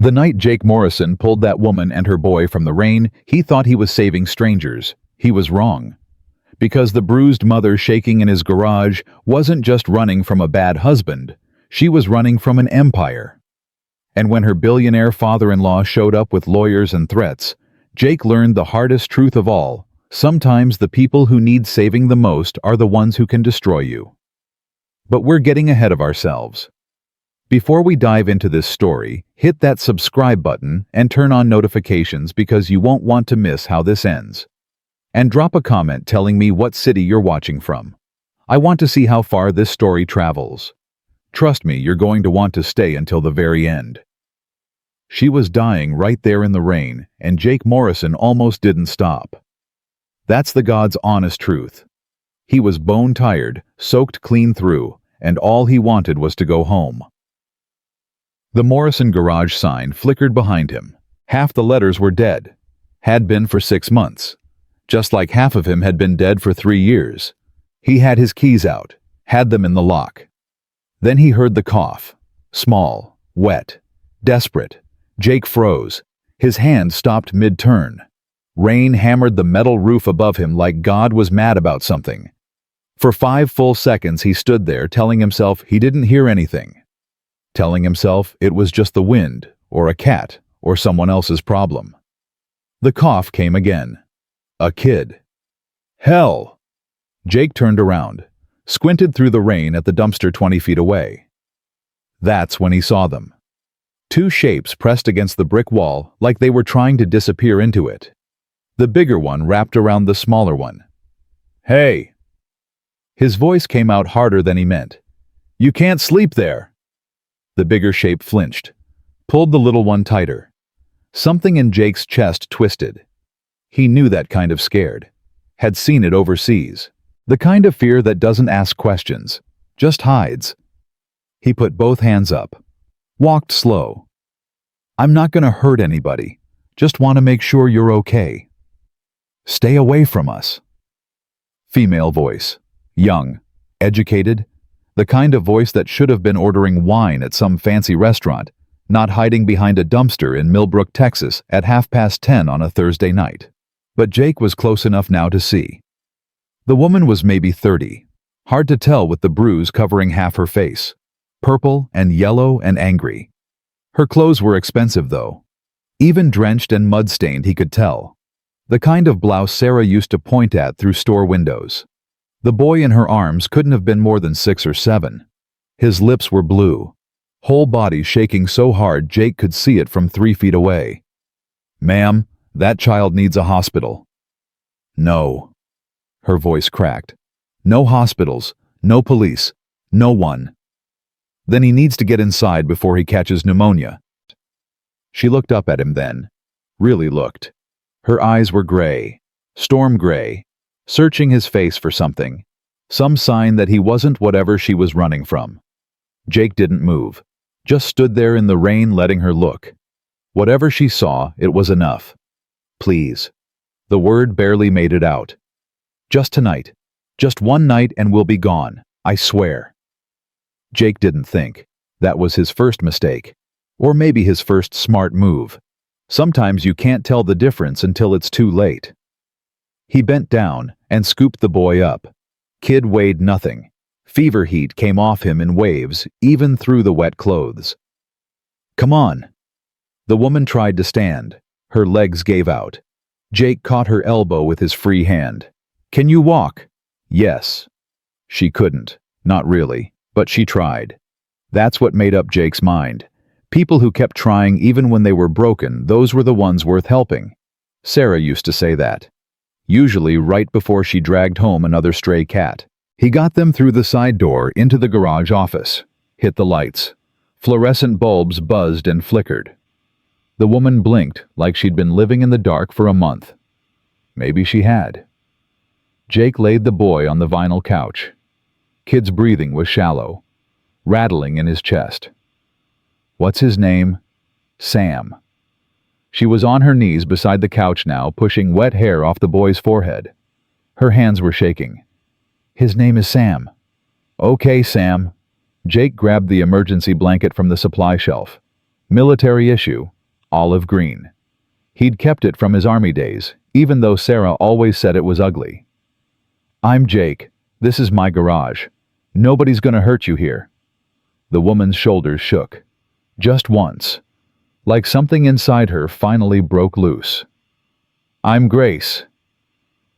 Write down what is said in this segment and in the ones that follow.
The night Jake Morrison pulled that woman and her boy from the rain, he thought he was saving strangers. He was wrong. Because the bruised mother shaking in his garage wasn't just running from a bad husband, she was running from an empire. And when her billionaire father-in-law showed up with lawyers and threats, Jake learned the hardest truth of all. Sometimes the people who need saving the most are the ones who can destroy you. But we're getting ahead of ourselves. Before we dive into this story, hit that subscribe button and turn on notifications because you won't want to miss how this ends. And drop a comment telling me what city you're watching from. I want to see how far this story travels. Trust me, you're going to want to stay until the very end. She was dying right there in the rain, and Jake Morrison almost didn't stop. That's the God's honest truth. He was bone-tired, soaked clean through, and all he wanted was to go home. The Morrison garage sign flickered behind him. Half the letters were dead. Had been for 6 months. Just like half of him had been dead for 3 years. He had his keys out, had them in the lock. Then he heard the cough. Small, wet, desperate. Jake froze. His hand stopped mid-turn. Rain hammered the metal roof above him like God was mad about something. For 5 full seconds he stood there telling himself he didn't hear anything. Telling himself it was just the wind, or a cat, or someone else's problem. The cough came again. A kid. Hell! Jake turned around, squinted through the rain at the dumpster 20 feet away. That's when he saw them. 2 shapes pressed against the brick wall like they were trying to disappear into it. The bigger one wrapped around the smaller one. Hey! His voice came out harder than he meant. You can't sleep there! The bigger shape flinched, pulled the little one tighter. Something in Jake's chest twisted. He knew that kind of scared. Had seen it overseas. The kind of fear that doesn't ask questions, just hides. He put both hands up. Walked slow. I'm not gonna hurt anybody. Just want to make sure you're okay. Stay away from us. Female voice. Young. Educated. The kind of voice that should have been ordering wine at some fancy restaurant, not hiding behind a dumpster in Millbrook, Texas at 10:30 on a Thursday night. But Jake was close enough now to see. The woman was maybe 30. Hard to tell with the bruise covering half her face. Purple and yellow and angry. Her clothes were expensive though. Even drenched and mud-stained he could tell. The kind of blouse Sarah used to point at through store windows. The boy in her arms couldn't have been more than 6 or 7. His lips were blue. Whole body shaking so hard Jake could see it from 3 feet away. Ma'am, that child needs a hospital. No. Her voice cracked. No hospitals, no police, no one. Then he needs to get inside before he catches pneumonia. She looked up at him then. Really looked. Her eyes were gray, storm gray, searching his face for something. Some sign that he wasn't whatever she was running from. Jake didn't move. Just stood there in the rain letting her look. Whatever she saw, it was enough. Please. The word barely made it out. Just tonight. Just one night and we'll be gone, I swear. Jake didn't think. That was his first mistake. Or maybe his first smart move. Sometimes you can't tell the difference until it's too late. He bent down and scooped the boy up. Kid weighed nothing. Fever heat came off him in waves, even through the wet clothes. Come on. The woman tried to stand. Her legs gave out. Jake caught her elbow with his free hand. Can you walk? Yes. She couldn't. Not really. But she tried. That's what made up Jake's mind. People who kept trying even when they were broken, those were the ones worth helping. Sarah used to say that. Usually right before she dragged home another stray cat. He got them through the side door into the garage office. Hit the lights. Fluorescent bulbs buzzed and flickered. The woman blinked like she'd been living in the dark for a month. Maybe she had. Jake laid the boy on the vinyl couch. Kid's breathing was shallow, rattling in his chest. What's his name? Sam. She was on her knees beside the couch now, pushing wet hair off the boy's forehead. Her hands were shaking. His name is Sam. Okay, Sam. Jake grabbed the emergency blanket from the supply shelf. Military issue, olive green. He'd kept it from his army days, even though Sarah always said it was ugly. "I'm Jake. This is my garage. Nobody's gonna hurt you here." The woman's shoulders shook. Just once. Like something inside her finally broke loose. "I'm Grace."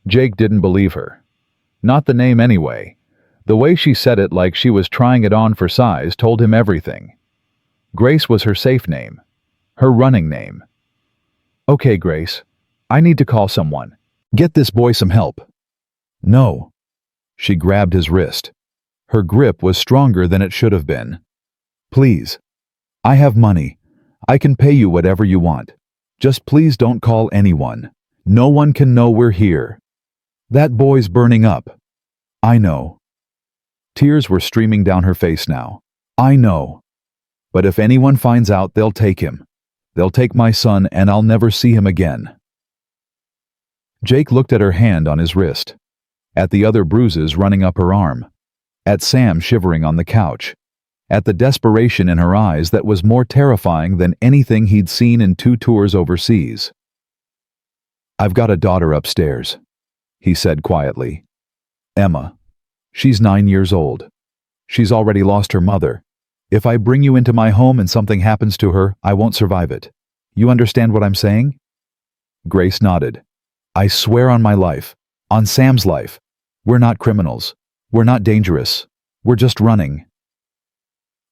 Jake didn't believe her. Not the name anyway. The way she said it, like she was trying it on for size, told him everything. Grace was her safe name. Her running name. "Okay, Grace. I need to call someone. Get this boy some help." "No." She grabbed his wrist. Her grip was stronger than it should have been. "Please. I have money. I can pay you whatever you want. Just please don't call anyone. No one can know we're here. That boy's burning up." "I know." Tears were streaming down her face now. "I know. But if anyone finds out, they'll take him. They'll take my son, and I'll never see him again." Jake looked at her hand on his wrist, at the other bruises running up her arm, at Sam shivering on the couch, at the desperation in her eyes that was more terrifying than anything he'd seen in 2 tours overseas. "I've got a daughter upstairs," he said quietly. "Emma. She's 9 years old. She's already lost her mother. If I bring you into my home and something happens to her, I won't survive it. You understand what I'm saying?" Grace nodded. "I swear on my life, on Sam's life. We're not criminals. We're not dangerous. We're just running."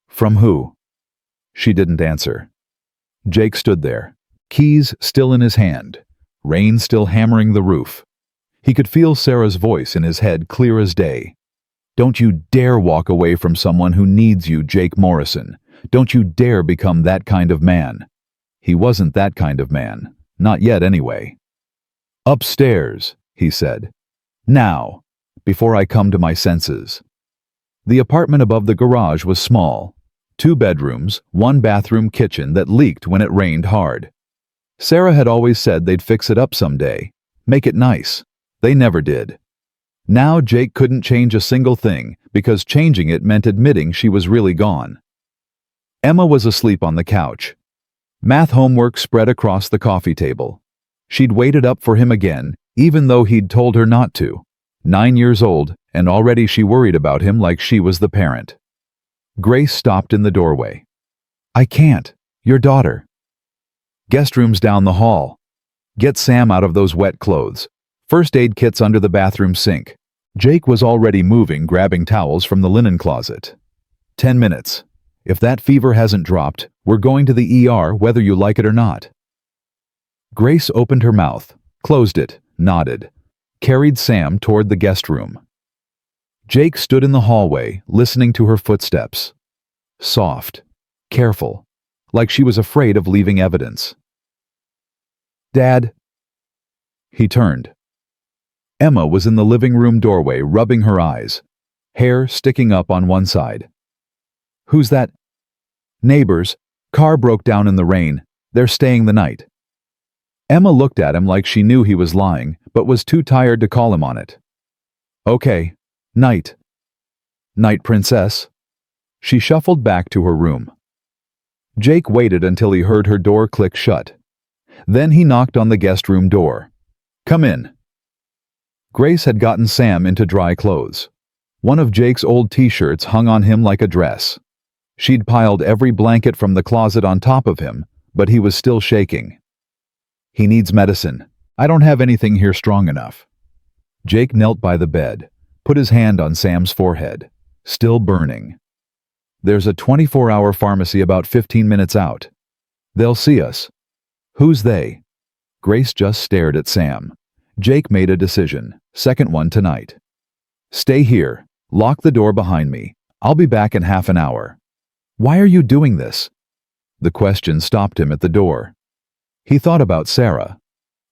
"From who?" She didn't answer. Jake stood there, keys still in his hand, rain still hammering the roof. He could feel Sarah's voice in his head clear as day. "Don't you dare walk away from someone who needs you, Jake Morrison. Don't you dare become that kind of man." He wasn't that kind of man. Not yet, anyway. "Upstairs," he said. "Now, before I come to my senses." The apartment above the garage was small. 2 bedrooms, 1 bathroom, kitchen that leaked when it rained hard. Sarah had always said they'd fix it up someday, make it nice. They never did. Now Jake couldn't change a single thing, because changing it meant admitting she was really gone. Emma was asleep on the couch. Math homework spread across the coffee table. She'd waited up for him again, even though he'd told her not to. 9 years old, and already she worried about him like she was the parent. Grace stopped in the doorway. "I can't. Your daughter." "Guest room's down the hall. Get Sam out of those wet clothes. First aid kit's under the bathroom sink." Jake was already moving, grabbing towels from the linen closet. 10 minutes. If that fever hasn't dropped, we're going to the ER whether you like it or not." Grace opened her mouth, closed it, nodded, carried Sam toward the guest room. Jake stood in the hallway, listening to her footsteps. Soft, careful, like she was afraid of leaving evidence. "Dad." He turned. Emma was in the living room doorway, rubbing her eyes, hair sticking up on one side. "Who's that?" "Neighbors. Car broke down in the rain. They're staying the night." Emma looked at him like she knew he was lying, but was too tired to call him on it. "Okay. Night." "Night, princess." She shuffled back to her room. Jake waited until he heard her door click shut. Then he knocked on the guest room door. "Come in." Grace had gotten Sam into dry clothes. One of Jake's old t-shirts hung on him like a dress. She'd piled every blanket from the closet on top of him, but he was still shaking. "He needs medicine. I don't have anything here strong enough." Jake knelt by the bed, put his hand on Sam's forehead, still burning. "There's a 24-hour pharmacy about 15 minutes out. They'll see us." "Who's they?" Grace just stared at Sam. Jake made a decision, second one tonight. "Stay here. Lock the door behind me. I'll be back in half an hour." "Why are you doing this?" The question stopped him at the door. He thought about Sarah,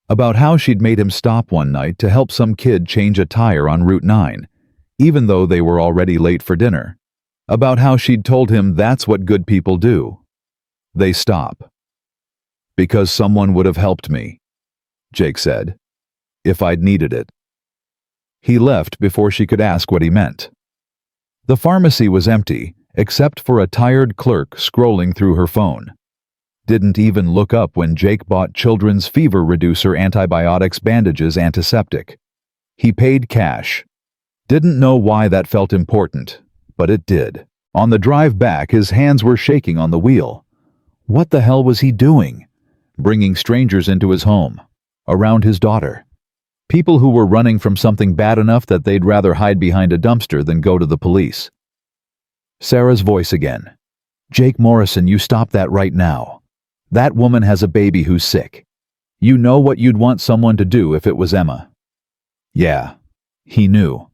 about how she'd made him stop one night to help some kid change a tire on Route 9, even though they were already late for dinner, about how she'd told him that's what good people do. They stop. "Because someone would have helped me," Jake said, "if I'd needed it." He left before she could ask what he meant. The pharmacy was empty, except for a tired clerk scrolling through her phone. Didn't even look up when Jake bought children's fever reducer antibiotics, bandages, antiseptic. He paid cash. Didn't know why that felt important, but it did. On the drive back, his hands were shaking on the wheel. What the hell was he doing? Bringing strangers into his home, around his daughter. People who were running from something bad enough that they'd rather hide behind a dumpster than go to the police. Sarah's voice again. Jake Morrison, you stop that right now. That woman has a baby who's sick. You know what you'd want someone to do if it was Emma. Yeah, he knew.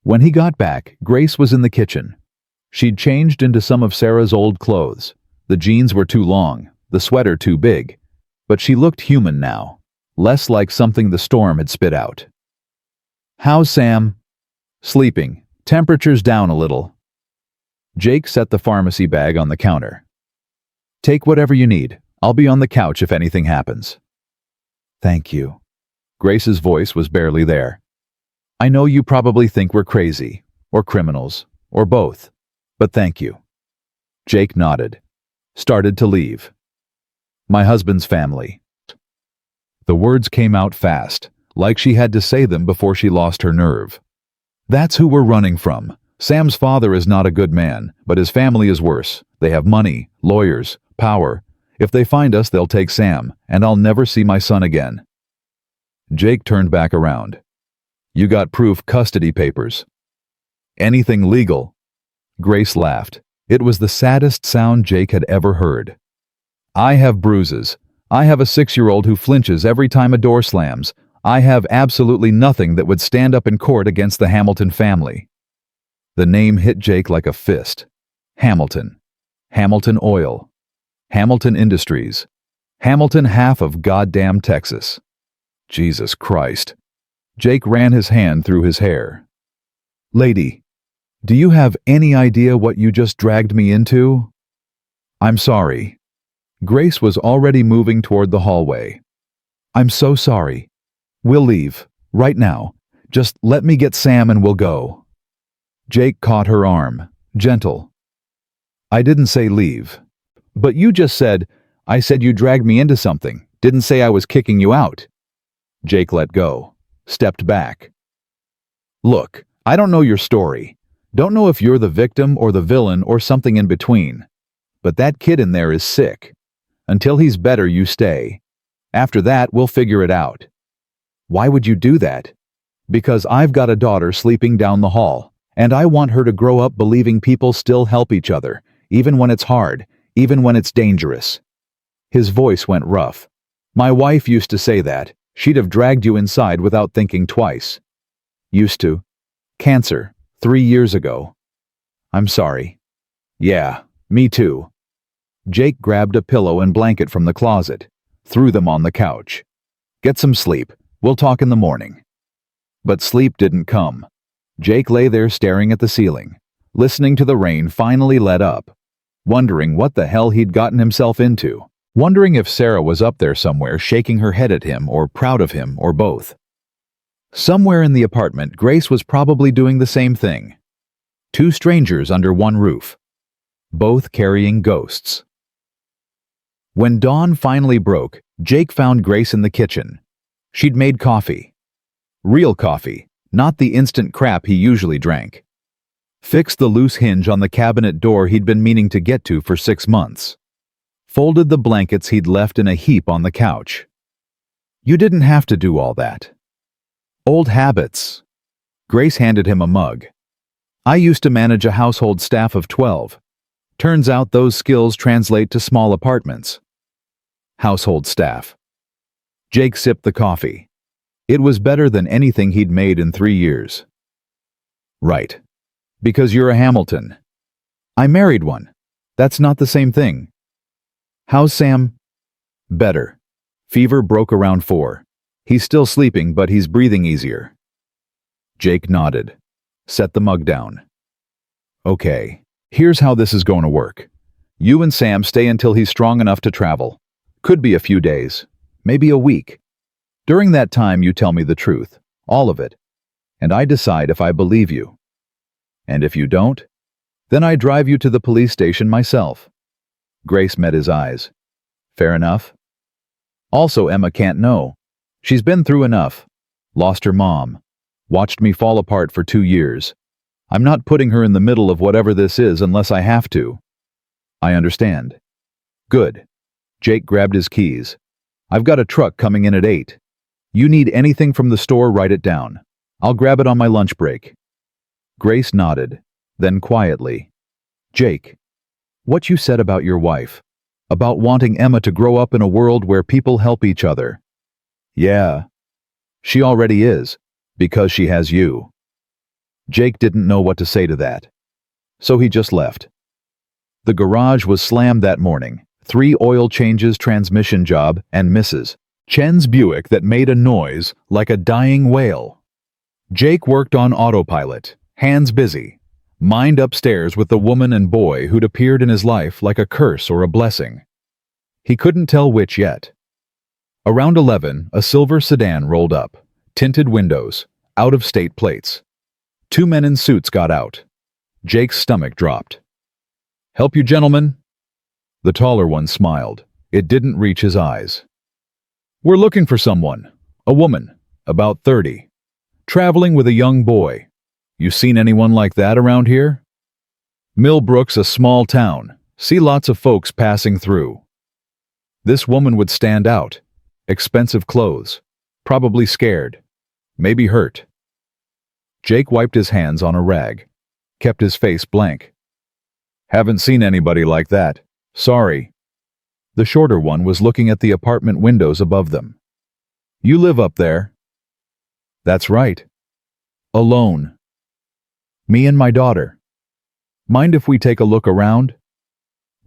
When he got back, Grace was in the kitchen. She'd changed into some of Sarah's old clothes. The jeans were too long, the sweater too big. But she looked human now, less like something the storm had spit out. How's Sam? Sleeping. Temperature's down a little. Jake set the pharmacy bag on the counter. Take whatever you need. I'll be on the couch if anything happens. Thank you. Grace's voice was barely there. I know you probably think we're crazy, or criminals, or both, but thank you. Jake nodded. Started to leave. My husband's family. The words came out fast, like she had to say them before she lost her nerve. That's who we're running from. Sam's father is not a good man, but his family is worse. They have money, lawyers, power. If they find us, they'll take Sam, and I'll never see my son again. Jake turned back around. You got proof, custody papers. Anything legal? Grace laughed. It was the saddest sound Jake had ever heard. I have bruises. I have a 6-year-old who flinches every time a door slams. I have absolutely nothing that would stand up in court against the Hamilton family. The name hit Jake like a fist. Hamilton. Hamilton Oil. Hamilton Industries. Hamilton, half of goddamn Texas. Jesus Christ. Jake ran his hand through his hair. Lady, do you have any idea what you just dragged me into? I'm sorry. Grace was already moving toward the hallway. I'm so sorry. We'll leave, right now. Just let me get Sam and we'll go. Jake caught her arm, gentle. I didn't say leave. But you just said, I said you dragged me into something, didn't say I was kicking you out. Jake let go, stepped back. Look, I don't know your story. Don't know if you're the victim or the villain or something in between. But that kid in there is sick. Until he's better, you stay. After that, we'll figure it out. Why would you do that? Because I've got a daughter sleeping down the hall, and I want her to grow up believing people still help each other, even when it's hard, even when it's dangerous. His voice went rough. My wife used to say that. She'd have dragged you inside without thinking twice. Used to. Cancer, 3 years ago. I'm sorry. Yeah, me too. Jake grabbed a pillow and blanket from the closet, threw them on the couch. Get some sleep. We'll talk in the morning. But sleep didn't come. Jake lay there staring at the ceiling, listening to the rain finally let up, wondering what the hell he'd gotten himself into, wondering if Sarah was up there somewhere shaking her head at him or proud of him or both. Somewhere in the apartment, Grace was probably doing the same thing. 2 strangers under one roof, both carrying ghosts. When dawn finally broke, Jake found Grace in the kitchen. She'd made coffee. Real coffee, not the instant crap he usually drank. Fixed the loose hinge on the cabinet door he'd been meaning to get to for 6 months. Folded the blankets he'd left in a heap on the couch. You didn't have to do all that. Old habits. Grace handed him a mug. I used to manage a household staff of 12. Turns out those skills translate to small apartments. Household staff. Jake sipped the coffee. It was better than anything he'd made in 3 years. Right. Because you're a Hamilton. I married one. That's not the same thing. How's Sam? Better. Fever broke around 4. He's still sleeping, but he's breathing easier. Jake nodded. Set the mug down. Okay, here's how this is going to work. You and Sam stay until he's strong enough to travel. Could be a few days, maybe a week. During that time, you tell me the truth, all of it, and I decide if I believe you. And if you don't, then I drive you to the police station myself. Grace met his eyes. Fair enough. Also, Emma can't know. She's been through enough. Lost her mom. Watched me fall apart for 2 years. I'm not putting her in the middle of whatever this is unless I have to. I understand. Good. Jake grabbed his keys. I've got a truck coming in at 8. You need anything from the store, write it down. I'll grab it on my lunch break. Grace nodded, then quietly. Jake, what you said about your wife, about wanting Emma to grow up in a world where people help each other. Yeah. She already is, because she has you. Jake didn't know what to say to that. So he just left. The garage was slammed that morning. 3 oil changes, transmission job, and Mrs. Chen's Buick that made a noise like a dying whale. Jake worked on autopilot, hands busy, mind upstairs with the woman and boy who'd appeared in his life like a curse or a blessing. He couldn't tell which yet. Around 11, a silver sedan rolled up, tinted windows, out-of-state plates. 2 men in suits got out. Jake's stomach dropped. Help you, gentlemen? The taller one smiled. It didn't reach his eyes. We're looking for someone, a woman, about 30, traveling with a young boy. You seen anyone like that around here? Millbrook's a small town. See lots of folks passing through. This woman would stand out. Expensive clothes. Probably scared. Maybe hurt. Jake wiped his hands on a rag. Kept his face blank. Haven't seen anybody like that. Sorry. The shorter one was looking at the apartment windows above them. You live up there? That's right. Alone. Me and my daughter. Mind if we take a look around?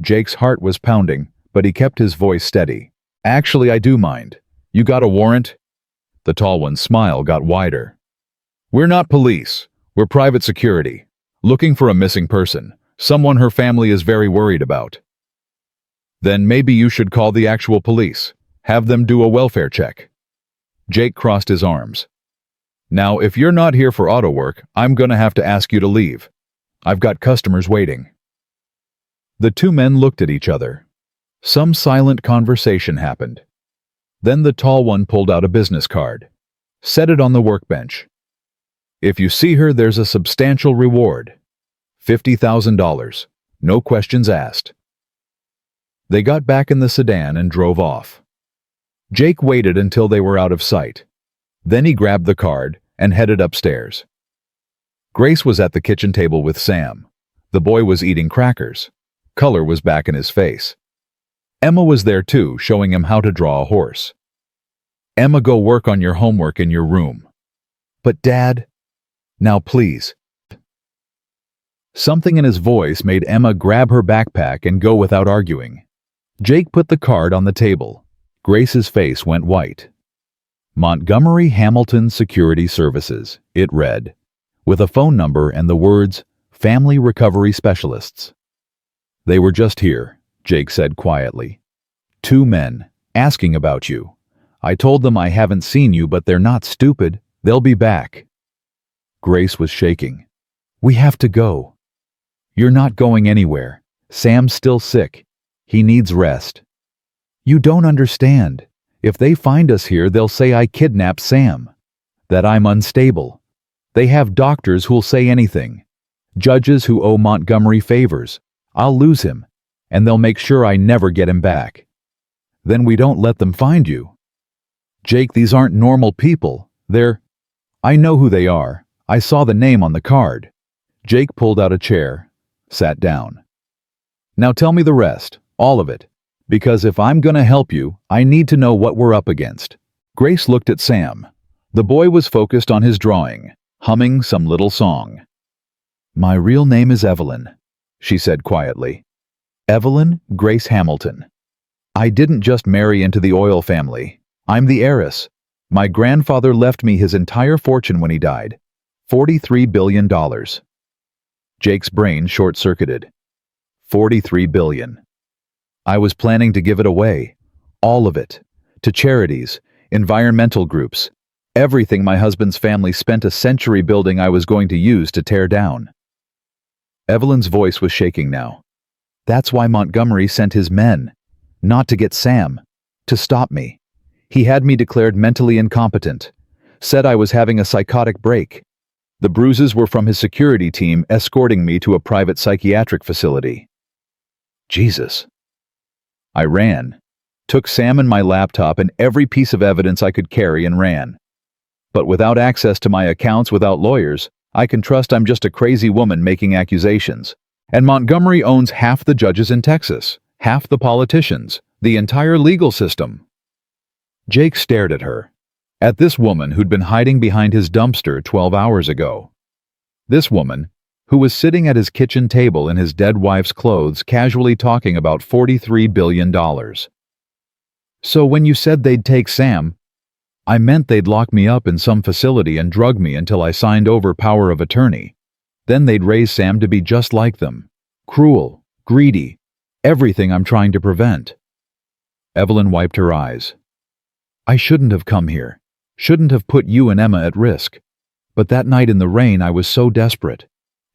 Jake's heart was pounding, but he kept his voice steady. Actually, I do mind. You got a warrant? The tall one's smile got wider. We're not police. We're private security. Looking for a missing person. Someone her family is very worried about. Then maybe you should call the actual police. Have them do a welfare check. Jake crossed his arms. Now, if you're not here for auto work, I'm gonna have to ask you to leave. I've got customers waiting. The 2 men looked at each other. Some silent conversation happened. Then the tall one pulled out a business card. Set it on the workbench. If you see her, there's a substantial reward. $50,000. No questions asked. They got back in the sedan and drove off. Jake waited until they were out of sight. Then he grabbed the card and headed upstairs. Grace was at the kitchen table with Sam. The boy was eating crackers. Color was back in his face. Emma was there too, showing him how to draw a horse. Emma, go work on your homework in your room. But Dad... Now please. Something in his voice made Emma grab her backpack and go without arguing. Jake put the card on the table. Grace's face went white. Montgomery Hamilton Security Services, it read, with a phone number and the words, Family Recovery Specialists. They were just here, Jake said quietly. 2 men, asking about you. I told them I haven't seen you, but they're not stupid. They'll be back. Grace was shaking. We have to go. You're not going anywhere. Sam's still sick. He needs rest. You don't understand. If they find us here, they'll say I kidnapped Sam. That I'm unstable. They have doctors who'll say anything. Judges who owe Montgomery favors. I'll lose him, and they'll make sure I never get him back. Then we don't let them find you. Jake, these aren't normal people. I know who they are. I saw the name on the card. Jake pulled out a chair, sat down. Now tell me the rest, all of it. Because if I'm gonna help you, I need to know what we're up against. Grace looked at Sam. The boy was focused on his drawing, humming some little song. My real name is Evelyn, she said quietly. Evelyn Grace Hamilton. I didn't just marry into the oil family. I'm the heiress. My grandfather left me his entire fortune when he died. $43 billion. Jake's brain short-circuited. $43 billion. I was planning to give it away. All of it. To charities, environmental groups. Everything my husband's family spent a century building I was going to use to tear down. Evelyn's voice was shaking now. That's why Montgomery sent his men. Not to get Sam. To stop me. He had me declared mentally incompetent. Said I was having a psychotic break. The bruises were from his security team escorting me to a private psychiatric facility. Jesus. I ran. Took Sam and my laptop and every piece of evidence I could carry and ran. But without access to my accounts, without lawyers, I can trust I'm just a crazy woman making accusations. And Montgomery owns half the judges in Texas, half the politicians, the entire legal system. Jake stared at her. At this woman who'd been hiding behind his dumpster 12 hours ago. This woman, who was sitting at his kitchen table in his dead wife's clothes casually talking about $43 billion. So when you said they'd take Sam, I meant they'd lock me up in some facility and drug me until I signed over power of attorney. Then they'd raise Sam to be just like them. Cruel, greedy, everything I'm trying to prevent. Evelyn wiped her eyes. I shouldn't have come here. Shouldn't have put you and Emma at risk. But that night in the rain I was so desperate.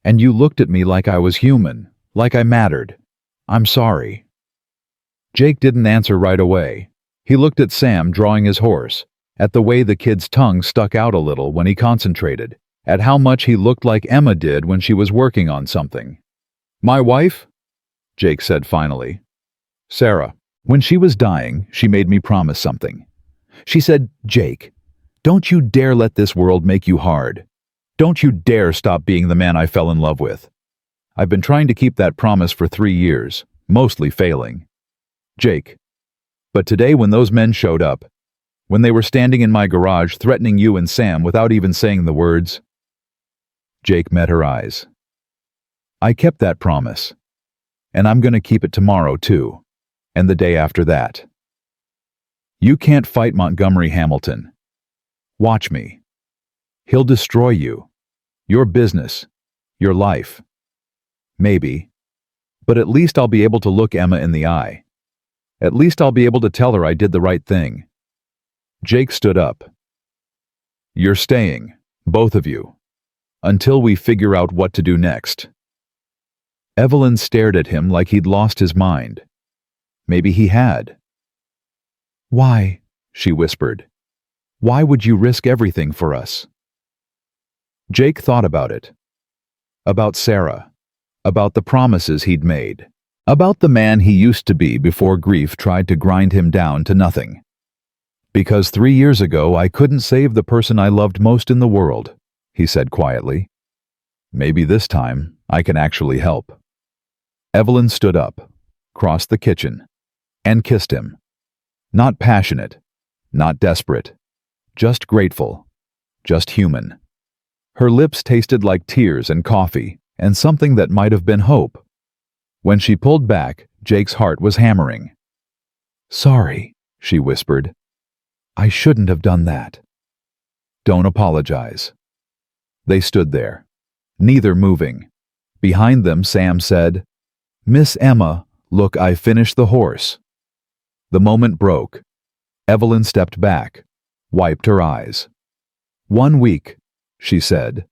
And you looked at me like I was human, like I mattered. I'm sorry. Jake didn't answer right away. He looked at Sam drawing his horse, at the way the kid's tongue stuck out a little when he concentrated, at how much he looked like Emma did when she was working on something. My wife? Jake said finally. Sarah. When she was dying, she made me promise something. She said, Jake, don't you dare let this world make you hard. Don't you dare stop being the man I fell in love with. I've been trying to keep that promise for 3 years, mostly failing. Jake. But today when those men showed up, when they were standing in my garage threatening you and Sam without even saying the words. Jake met her eyes. I kept that promise. And I'm going to keep it tomorrow too. And the day after that. You can't fight Montgomery Hamilton. Watch me. He'll destroy you. Your business. Your life. Maybe. But at least I'll be able to look Emma in the eye. At least I'll be able to tell her I did the right thing. Jake stood up. You're staying, both of you, until we figure out what to do next. Evelyn stared at him like he'd lost his mind. Maybe he had. Why? She whispered. Why would you risk everything for us? Jake thought about it. About Sarah. About the promises he'd made. About the man he used to be before grief tried to grind him down to nothing. Because 3 years ago I couldn't save the person I loved most in the world, he said quietly. Maybe this time I can actually help. Evelyn stood up, crossed the kitchen, and kissed him. Not passionate, not desperate, just grateful, just human. Her lips tasted like tears and coffee and something that might have been hope. When she pulled back, Jake's heart was hammering. Sorry, she whispered. I shouldn't have done that. Don't apologize. They stood there, neither moving. Behind them, Sam said, Miss Emma, look, I finished the horse. The moment broke. Evelyn stepped back, wiped her eyes. 1 week, she said.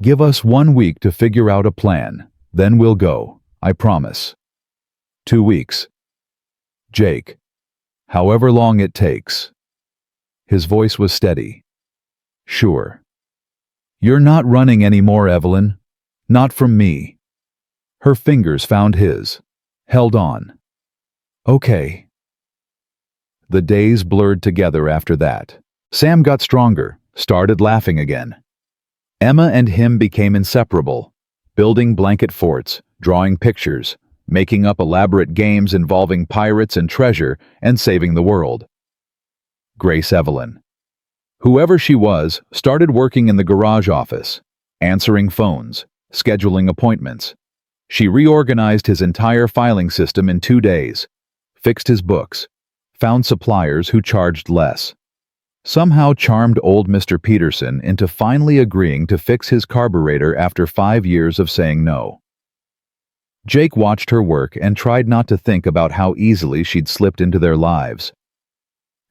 Give us 1 week to figure out a plan, then we'll go. I promise. 2 weeks. Jake. However long it takes. His voice was steady. Sure. You're not running anymore, Evelyn. Not from me. Her fingers found his. Held on. Okay. The days blurred together after that. Sam got stronger, started laughing again. Emma and him became inseparable, building blanket forts, drawing pictures, making up elaborate games involving pirates and treasure, and saving the world. Grace Evelyn. Whoever she was, started working in the garage office, answering phones, scheduling appointments. She reorganized his entire filing system in 2 days, fixed his books, found suppliers who charged less. Somehow charmed old Mr. Peterson into finally agreeing to fix his carburetor after 5 years of saying no. Jake watched her work and tried not to think about how easily she'd slipped into their lives.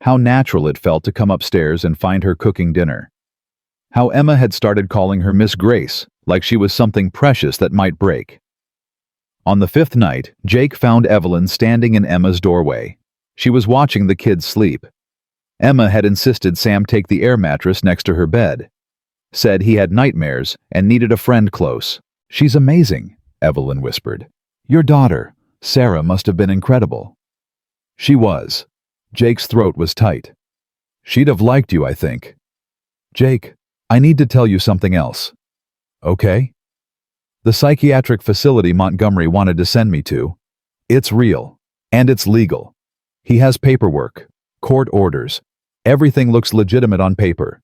How natural it felt to come upstairs and find her cooking dinner. How Emma had started calling her Miss Grace, like she was something precious that might break. On the fifth night, Jake found Evelyn standing in Emma's doorway. She was watching the kids sleep. Emma had insisted Sam take the air mattress next to her bed. Said he had nightmares and needed a friend close. "She's amazing," Evelyn whispered. "Your daughter, Sarah, must have been incredible." She was. Jake's throat was tight. "She'd have liked you, I think." "Jake, I need to tell you something else." "Okay?" "The psychiatric facility Montgomery wanted to send me to. It's real. And it's legal. He has paperwork, court orders. Everything looks legitimate on paper.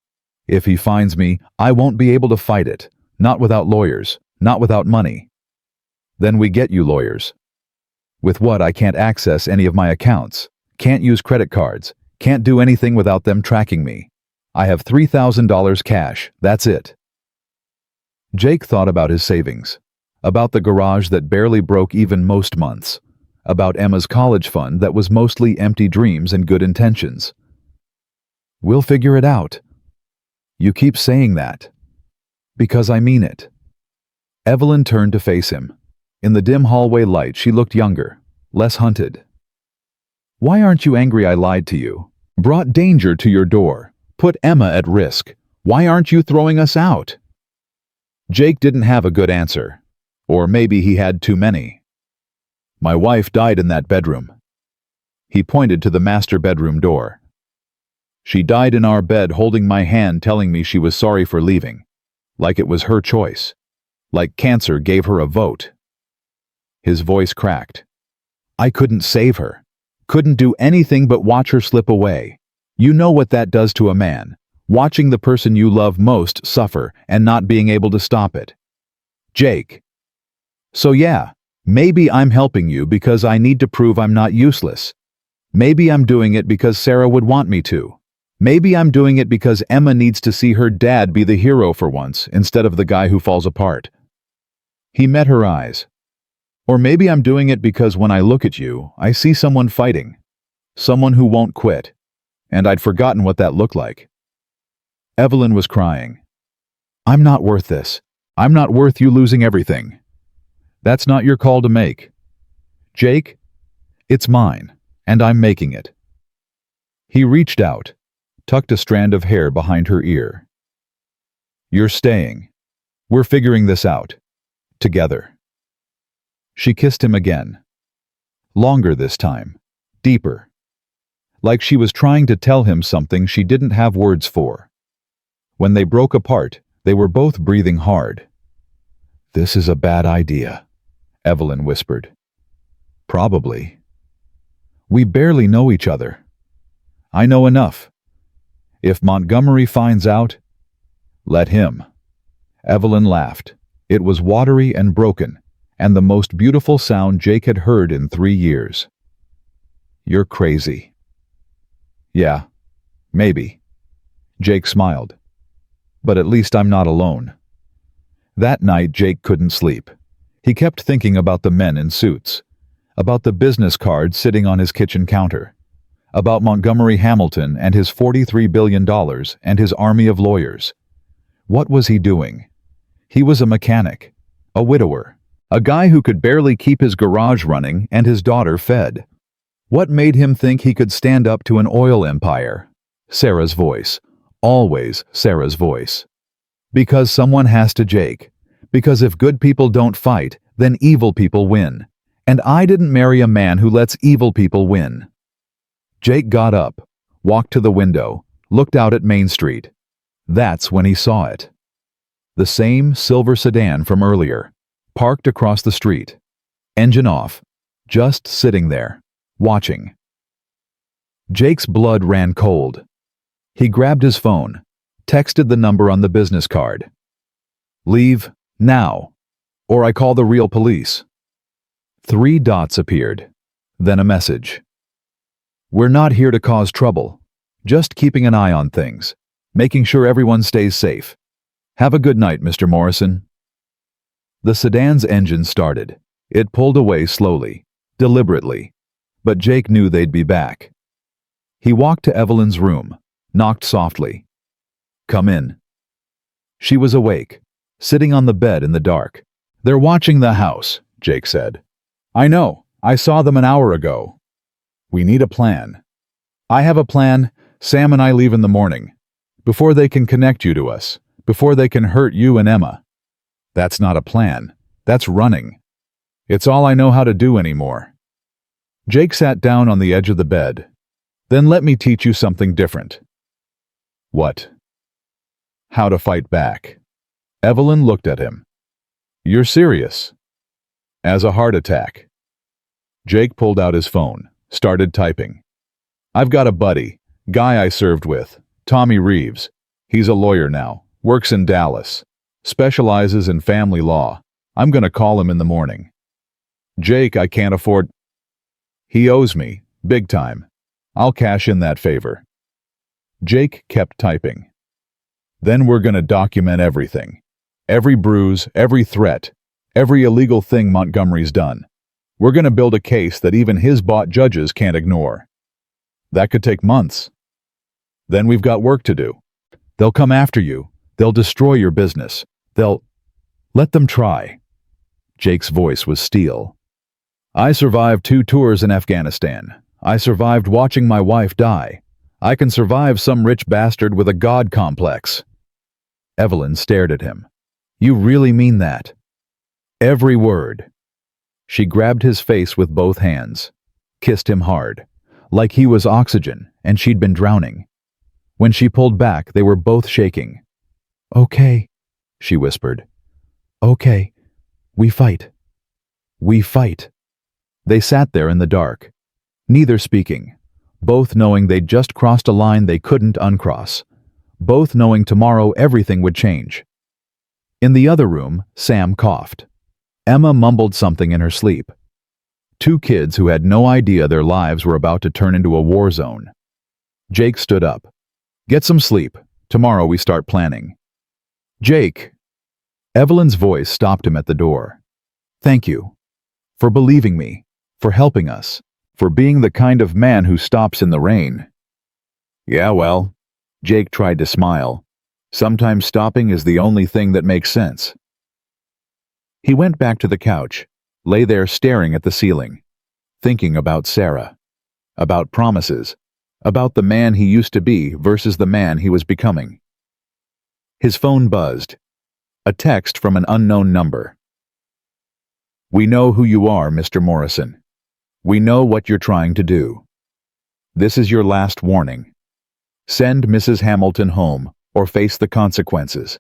If he finds me, I won't be able to fight it. Not without lawyers. Not without money." "Then we get you lawyers." "With what? I can't access any of my accounts. Can't use credit cards. Can't do anything without them tracking me. I have $3,000 cash. That's it." Jake thought about his savings. About the garage that barely broke even most months. About Emma's college fund that was mostly empty dreams and good intentions. "We'll figure it out." "You keep saying that." "Because I mean it." Evelyn turned to face him. In the dim hallway light, she looked younger, less hunted. "Why aren't you angry I lied to you? Brought danger to your door. Put Emma at risk. Why aren't you throwing us out?" Jake didn't have a good answer. Or maybe he had too many. "My wife died in that bedroom." He pointed to the master bedroom door. "She died in our bed holding my hand telling me she was sorry for leaving. Like it was her choice. Like cancer gave her a vote." His voice cracked. "I couldn't save her. Couldn't do anything but watch her slip away. You know what that does to a man. Watching the person you love most suffer and not being able to stop it." "Jake. So yeah, maybe I'm helping you because I need to prove I'm not useless. Maybe I'm doing it because Sarah would want me to. Maybe I'm doing it because Emma needs to see her dad be the hero for once instead of the guy who falls apart." He met her eyes. "Or maybe I'm doing it because when I look at you, I see someone fighting. Someone who won't quit. And I'd forgotten what that looked like." Evelyn was crying. "I'm not worth this. I'm not worth you losing everything." "That's not your call to make. Jake, it's mine, and I'm making it." He reached out, tucked a strand of hair behind her ear. "You're staying. We're figuring this out. Together." She kissed him again. Longer this time. Deeper. Like she was trying to tell him something she didn't have words for. When they broke apart, they were both breathing hard. "This is a bad idea," Evelyn whispered. "Probably. We barely know each other. I know enough. If Montgomery finds out, let him." Evelyn laughed. It was watery and broken, and the most beautiful sound Jake had heard in 3 years. "You're crazy." "Yeah, maybe." Jake smiled. "But at least I'm not alone." That night Jake couldn't sleep. He kept thinking about the men in suits, about the business cards sitting on his kitchen counter, about Montgomery Hamilton and his $43 billion and his army of lawyers. What was he doing? He was a mechanic, a widower, a guy who could barely keep his garage running and his daughter fed. What made him think he could stand up to an oil empire? Sarah's voice. Always Sarah's voice. Because someone has to, Jake. Because if good people don't fight, then evil people win. And I didn't marry a man who lets evil people win. Jake got up, walked to the window, looked out at Main Street. That's when he saw it. The same silver sedan from earlier, parked across the street. Engine off, just sitting there, watching. Jake's blood ran cold. He grabbed his phone, texted the number on the business card. "Leave, now, or I call the real police." 3 dots appeared, then a message. "We're not here to cause trouble, just keeping an eye on things, making sure everyone stays safe. Have a good night, Mr. Morrison." The sedan's engine started. It pulled away slowly, deliberately, but Jake knew they'd be back. He walked to Evelyn's room, knocked softly. "Come in." She was awake, sitting on the bed in the dark. "They're watching the house. Jake said. I know. I saw them an hour ago. We need a plan. I have a plan. Sam and I leave in the morning. Before they can connect you to us. Before they can hurt you and Emma. That's not a plan. That's running. It's all I know how to do anymore. Jake sat down on the edge of the bed. Then let me teach you something different. What? How to fight back. Evelyn looked at him. You're serious? As a heart attack. Jake pulled out his phone, started typing. I've got a buddy, guy I served with, Tommy Reeves. He's a lawyer now, works in Dallas, specializes in family law. I'm gonna call him in the morning. Jake, I can't afford. He owes me, big time. I'll cash in that favor. Jake kept typing. Then we're gonna document everything. Every bruise, every threat, every illegal thing Montgomery's done. We're gonna build a case that even his bought judges can't ignore. That could take months. Then we've got work to do. They'll come after you. They'll destroy your business. They'll... Let them try. Jake's voice was steel. I survived 2 tours in Afghanistan. I survived watching my wife die. I can survive some rich bastard with a god complex. Evelyn stared at him. You really mean that? Every word. She grabbed his face with both hands, kissed him hard, like he was oxygen and she'd been drowning. When she pulled back, they were both shaking. Okay, she whispered. Okay, we fight. We fight. They sat there in the dark, neither speaking, both knowing they'd just crossed a line they couldn't uncross, both knowing tomorrow everything would change. In the other room, Sam coughed. Emma mumbled something in her sleep. 2 kids who had no idea their lives were about to turn into a war zone. Jake stood up. Get some sleep. Tomorrow we start planning. Jake. Evelyn's voice stopped him at the door. Thank you. For believing me. For helping us. For being the kind of man who stops in the rain. Yeah, well. Jake tried to smile. Sometimes stopping is the only thing that makes sense. He went back to the couch, lay there staring at the ceiling, thinking about Sarah, about promises, about the man he used to be versus the man he was becoming. His phone buzzed. A text from an unknown number. We know who you are, Mr. Morrison. We know what you're trying to do. This is your last warning. Send Mrs. Hamilton home or face the consequences.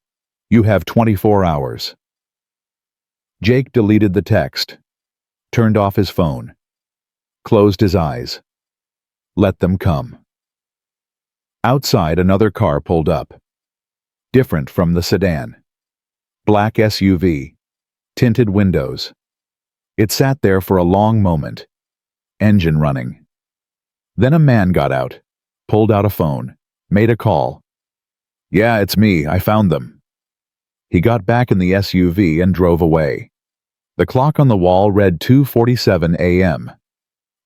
You have 24 hours. Jake deleted the text, turned off his phone, closed his eyes. Let them come. Outside, another car pulled up. Different from the sedan. Black SUV, tinted windows. It sat there for a long moment, engine running. Then a man got out, pulled out a phone, made a call. Yeah, it's me, I found them. He got back in the SUV and drove away. The clock on the wall read 2:47 a.m.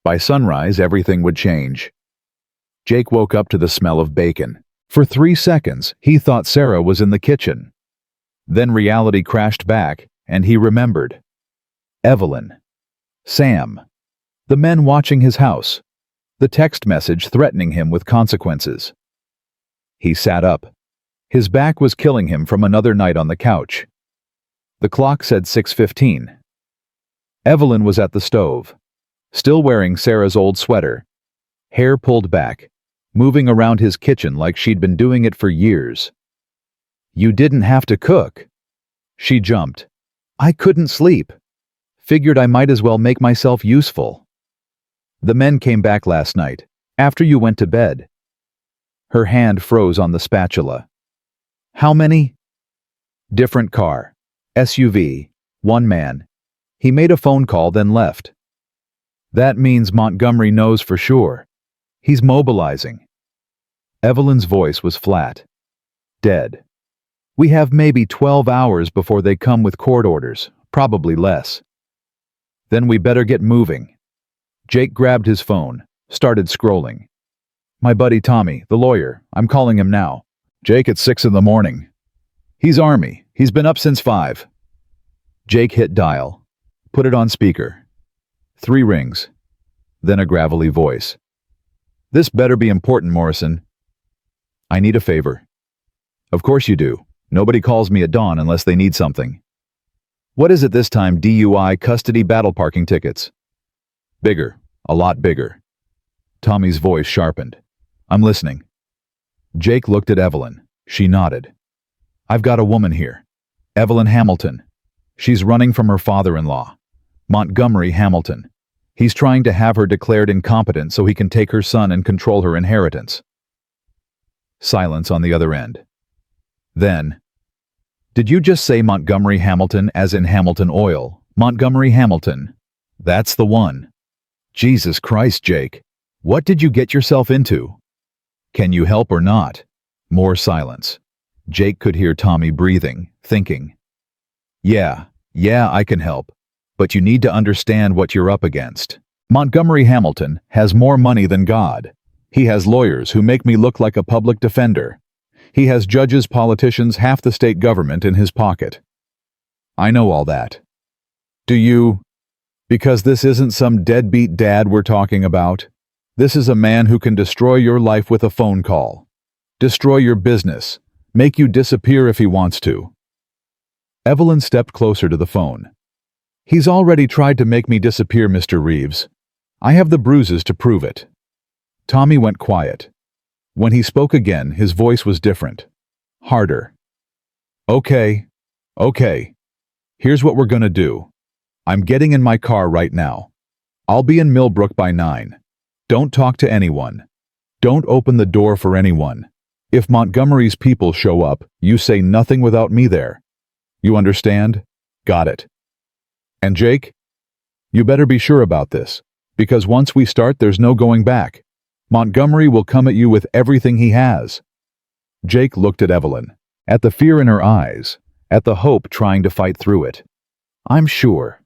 By sunrise, everything would change. Jake woke up to the smell of bacon. For 3 seconds, he thought Sarah was in the kitchen. Then reality crashed back, and he remembered. Evelyn. Sam. The men watching his house. The text message threatening him with consequences. He sat up. His back was killing him from another night on the couch. The clock said 6:15. Evelyn was at the stove, still wearing Sarah's old sweater, hair pulled back, moving around his kitchen like she'd been doing it for years. You didn't have to cook. She jumped. I couldn't sleep. Figured I might as well make myself useful. The men came back last night, after you went to bed. Her hand froze on the spatula. How many? Different car. SUV. 1 man. He made a phone call, then left. That means Montgomery knows for sure. He's mobilizing. Evelyn's voice was flat. Dead. We have maybe 12 hours before they come with court orders, probably less. Then we better get moving. Jake grabbed his phone, started scrolling. My buddy Tommy, the lawyer, I'm calling him now. Jake, at 6 in the morning. He's Army. He's been up since 5. Jake hit dial. Put it on speaker. 3 rings. Then a gravelly voice. This better be important, Morrison. I need a favor. Of course you do. Nobody calls me at dawn unless they need something. What is it this time? DUI, custody, battle parking tickets. Bigger. A lot bigger. Tommy's voice sharpened. I'm listening. Jake looked at Evelyn. She nodded. I've got a woman here. Evelyn Hamilton. She's running from her father-in-law, Montgomery Hamilton. He's trying to have her declared incompetent so he can take her son and control her inheritance. Silence on the other end. Then, did you just say Montgomery Hamilton as in Hamilton Oil? Montgomery Hamilton. That's the one. Jesus Christ, Jake. What did you get yourself into? Can you help or not? More silence. Jake could hear Tommy breathing, thinking. Yeah, I can help. But you need to understand what you're up against. Montgomery Hamilton has more money than God. He has lawyers who make me look like a public defender. He has judges, politicians, half the state government in his pocket. I know all that. Do you? Because this isn't some deadbeat dad we're talking about. This is a man who can destroy your life with a phone call. Destroy your business. Make you disappear if he wants to. Evelyn stepped closer to the phone. He's already tried to make me disappear, Mr. Reeves. I have the bruises to prove it. Tommy went quiet. When he spoke again, his voice was different. Harder. Okay. Here's what we're gonna do. I'm getting in my car right now. I'll be in Millbrook by 9. Don't talk to anyone. Don't open the door for anyone. If Montgomery's people show up, you say nothing without me there. You understand? Got it. And Jake? You better be sure about this, because once we start, there's no going back. Montgomery will come at you with everything he has. Jake looked at Evelyn, at the fear in her eyes, at the hope trying to fight through it. I'm sure.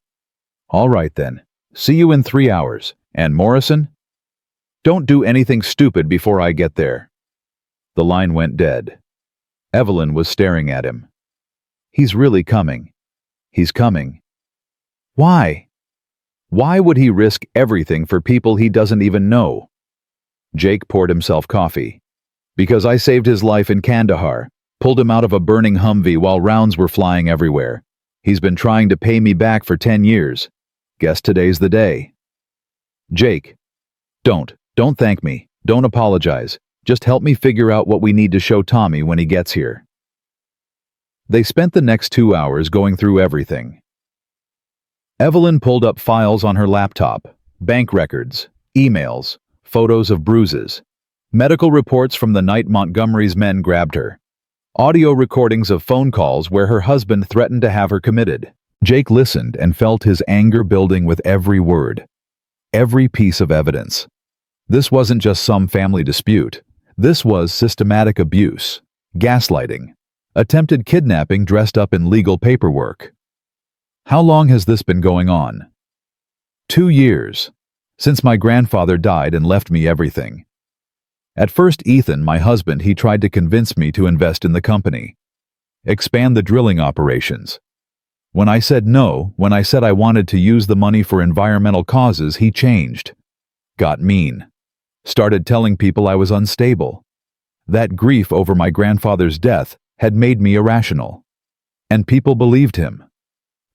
All right then. See you in 3 hours. And Morrison? Don't do anything stupid before I get there. The line went dead. Evelyn was staring at him. He's really coming. He's coming. Why? Why would he risk everything for people he doesn't even know? Jake poured himself coffee. Because I saved his life in Kandahar, pulled him out of a burning Humvee while rounds were flying everywhere. He's been trying to pay me back for 10 years. Guess today's the day. Jake, don't thank me. Don't apologize. Just help me figure out what we need to show Tommy when he gets here. They spent the next 2 hours going through everything. Evelyn pulled up files on her laptop, bank records, emails, photos of bruises, medical reports from the night Montgomery's men grabbed her, audio recordings of phone calls where her husband threatened to have her committed. Jake listened and felt his anger building with every word, every piece of evidence. This wasn't just some family dispute. This was systematic abuse, gaslighting, attempted kidnapping dressed up in legal paperwork. How long has this been going on? 2 years, since my grandfather died and left me everything. At first, Ethan, my husband, he tried to convince me to invest in the company, expand the drilling operations. When I said no, when I said I wanted to use the money for environmental causes, he changed, got mean, started telling people I was unstable. That grief over my grandfather's death had made me irrational. And people believed him.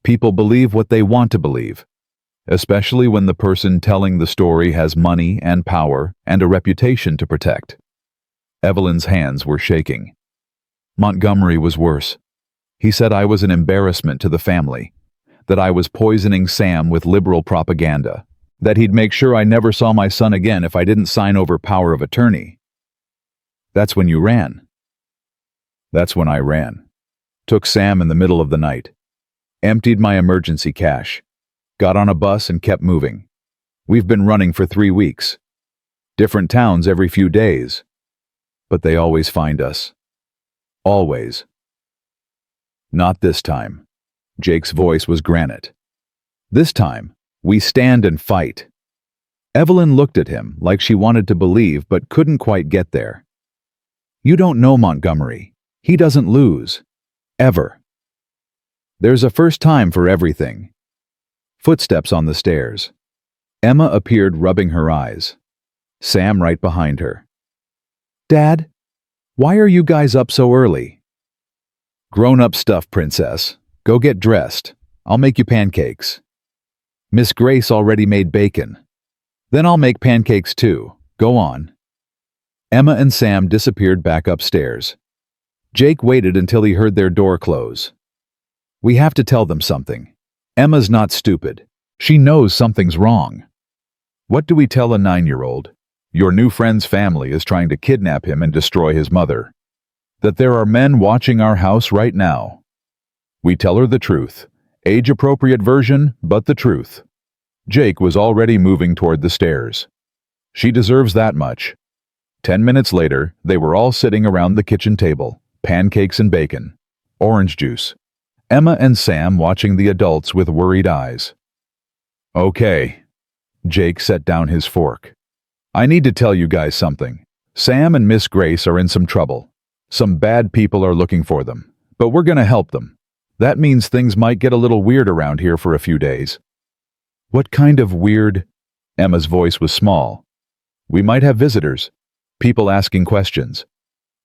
People believe what they want to believe, especially when the person telling the story has money and power and a reputation to protect. Evelyn's hands were shaking. Montgomery was worse. He said I was an embarrassment to the family, that I was poisoning Sam with liberal propaganda, that he'd make sure I never saw my son again if I didn't sign over power of attorney. That's when you ran. That's when I ran. Took Sam in the middle of the night. Emptied my emergency cash. Got on a bus and kept moving. We've been running for 3 weeks. Different towns every few days. But they always find us. Always. Not this time. Jake's voice was granite. This time, we stand and fight. Evelyn looked at him like she wanted to believe but couldn't quite get there. You don't know Montgomery. He doesn't lose. Ever. There's a first time for everything. Footsteps on the stairs. Emma appeared, rubbing her eyes. Sam right behind her. "Dad, why are you guys up so early?" "Grown-up stuff, princess. Go get dressed. I'll make you pancakes." "Miss Grace already made bacon." "Then I'll make pancakes too. Go on." Emma and Sam disappeared back upstairs. Jake waited until he heard their door close. "We have to tell them something. Emma's not stupid. She knows something's wrong." "What do we tell a 9-year-old? Your new friend's family is trying to kidnap him and destroy his mother. That there are men watching our house right now." We tell her the truth. Age-appropriate version, but the truth. Jake was already moving toward the stairs. She deserves that much. 10 minutes later, they were all sitting around the kitchen table. Pancakes and bacon. Orange juice. Emma and Sam watching the adults with worried eyes. "Okay." Jake set down his fork. "I need to tell you guys something. Sam and Miss Grace are in some trouble. Some bad people are looking for them, but we're gonna help them. That means things might get a little weird around here for a few days." "What kind of weird?" Emma's voice was small. "We might have visitors. People asking questions.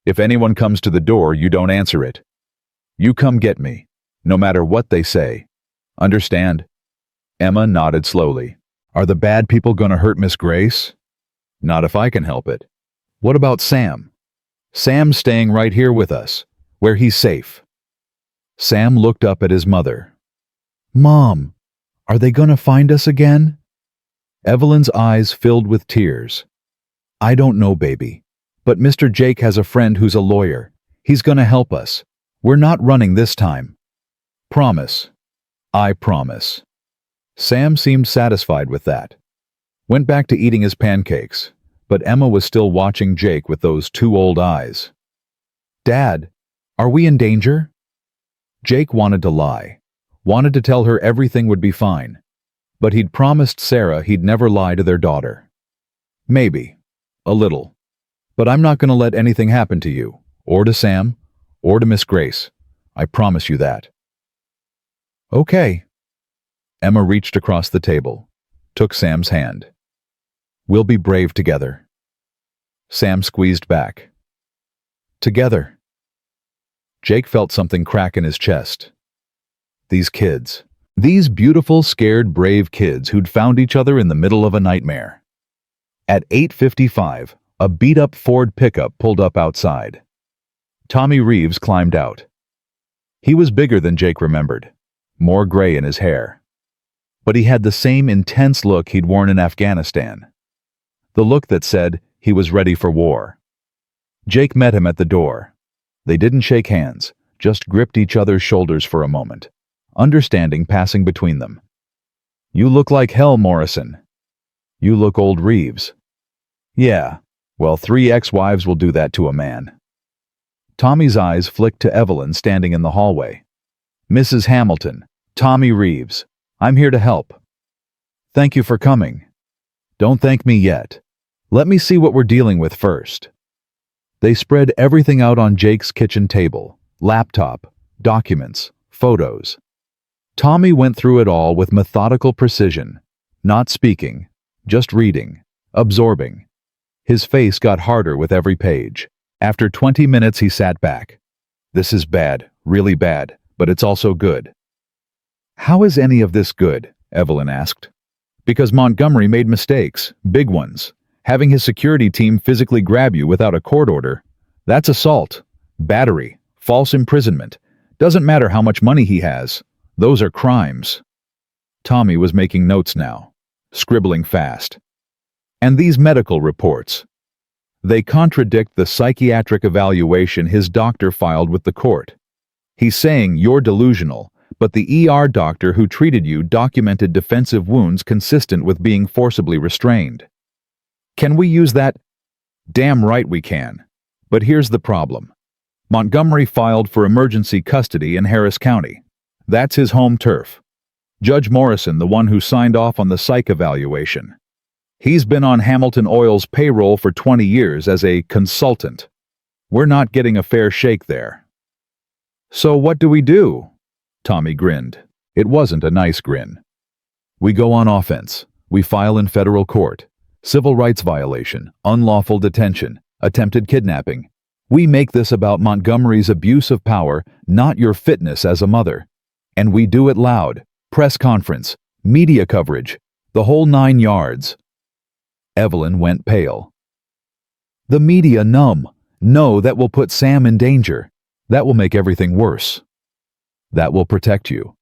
If anyone comes to the door, you don't answer it. You come get me, no matter what they say. Understand?" Emma nodded slowly. "Are the bad people gonna hurt Miss Grace?" "Not if I can help it." "What about Sam?" "Sam's staying right here with us, where he's safe." Sam looked up at his mother. "Mom, are they gonna find us again?" Evelyn's eyes filled with tears. "I don't know, baby. But Mr. Jake has a friend who's a lawyer. He's gonna help us. We're not running this time." "Promise." "I promise." Sam seemed satisfied with that. Went back to eating his pancakes, but Emma was still watching Jake with those two old eyes. "Dad, are we in danger?" Jake wanted to lie, wanted to tell her everything would be fine, but he'd promised Sarah he'd never lie to their daughter. "Maybe. A little. But I'm not going to let anything happen to you, or to Sam, or to Miss Grace. I promise you that." "Okay." Emma reached across the table, took Sam's hand. "We'll be brave together." Sam squeezed back. "Together." Jake felt something crack in his chest. These kids. These beautiful, scared, brave kids who'd found each other in the middle of a nightmare. At 8:55, a beat-up Ford pickup pulled up outside. Tommy Reeves climbed out. He was bigger than Jake remembered, more gray in his hair. But he had the same intense look he'd worn in Afghanistan. The look that said he was ready for war. Jake met him at the door. They didn't shake hands, just gripped each other's shoulders for a moment, understanding passing between them. "You look like hell, Morrison." "You look old, Reeves." "Yeah. Well, 3 ex-wives will do that to a man." Tommy's eyes flicked to Evelyn standing in the hallway. "Mrs. Hamilton, Tommy Reeves. I'm here to help." "Thank you for coming." "Don't thank me yet. Let me see what we're dealing with first." They spread everything out on Jake's kitchen table, laptop, documents, photos. Tommy went through it all with methodical precision, not speaking, just reading, absorbing. His face got harder with every page. After 20 minutes he sat back. "This is bad, really bad, but it's also good." "How is any of this good?" Evelyn asked. "Because Montgomery made mistakes, big ones. Having his security team physically grab you without a court order. That's assault, battery, false imprisonment. Doesn't matter how much money he has. Those are crimes." Tommy was making notes now, scribbling fast. "And these medical reports. They contradict the psychiatric evaluation his doctor filed with the court. He's saying you're delusional, but the ER doctor who treated you documented defensive wounds consistent with being forcibly restrained. Can we use that? Damn right we can. But here's the problem. Montgomery filed for emergency custody in Harris County. That's his home turf. Judge Morrison, the one who signed off on the psych evaluation. He's been on Hamilton Oil's payroll for 20 years as a consultant. We're not getting a fair shake there." "So what do we do?" Tommy grinned. It wasn't a nice grin. We go on offense. We file in federal court. Civil rights violation, unlawful detention, attempted kidnapping. We make this about Montgomery's abuse of power, not your fitness as a mother. And we do it loud. Press conference, media coverage, the whole 9 yards. Evelyn went pale. The media numb. No, that will put Sam in danger. That will make everything worse. That will protect you.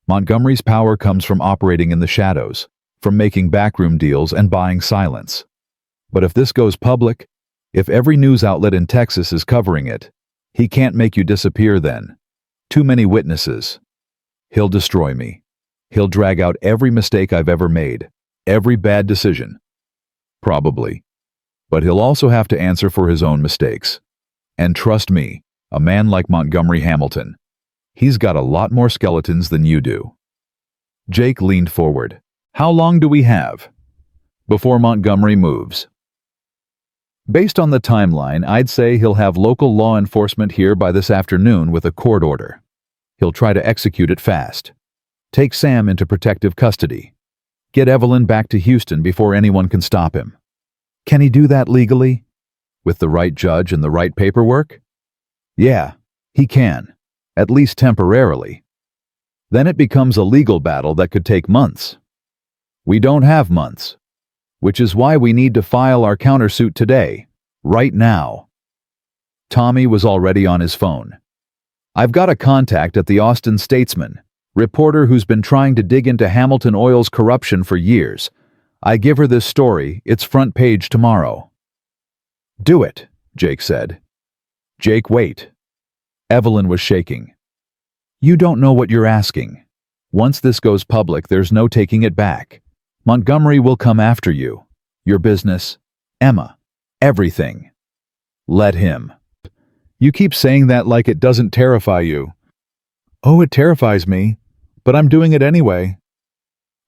Montgomery's power comes from operating in the shadows, from making backroom deals and buying silence. But if this goes public, if every news outlet in Texas is covering it, he can't make you disappear then. Too many witnesses. He'll destroy me. He'll drag out every mistake I've ever made, every bad decision. Probably. But he'll also have to answer for his own mistakes. And trust me, a man like Montgomery Hamilton, he's got a lot more skeletons than you do. Jake leaned forward. How long do we have before Montgomery moves? Based on the timeline, I'd say he'll have local law enforcement here by this afternoon with a court order. He'll try to execute it fast. Take Sam into protective custody. Get Evelyn back to Houston before anyone can stop him. Can he do that legally? With the right judge and the right paperwork? Yeah, he can, at least temporarily. Then it becomes a legal battle that could take months. We don't have months, which is why we need to file our countersuit today, right now. Tommy was already on his phone. I've got a contact at the Austin Statesman, reporter who's been trying to dig into Hamilton Oil's corruption for years. I give her this story, it's front page tomorrow. Do it, Jake said. Jake, wait. Evelyn was shaking. You don't know what you're asking. Once this goes public, there's no taking it back. Montgomery will come after you. Your business, Emma, everything. Let him. You keep saying that like it doesn't terrify you. Oh, it terrifies me, but I'm doing it anyway.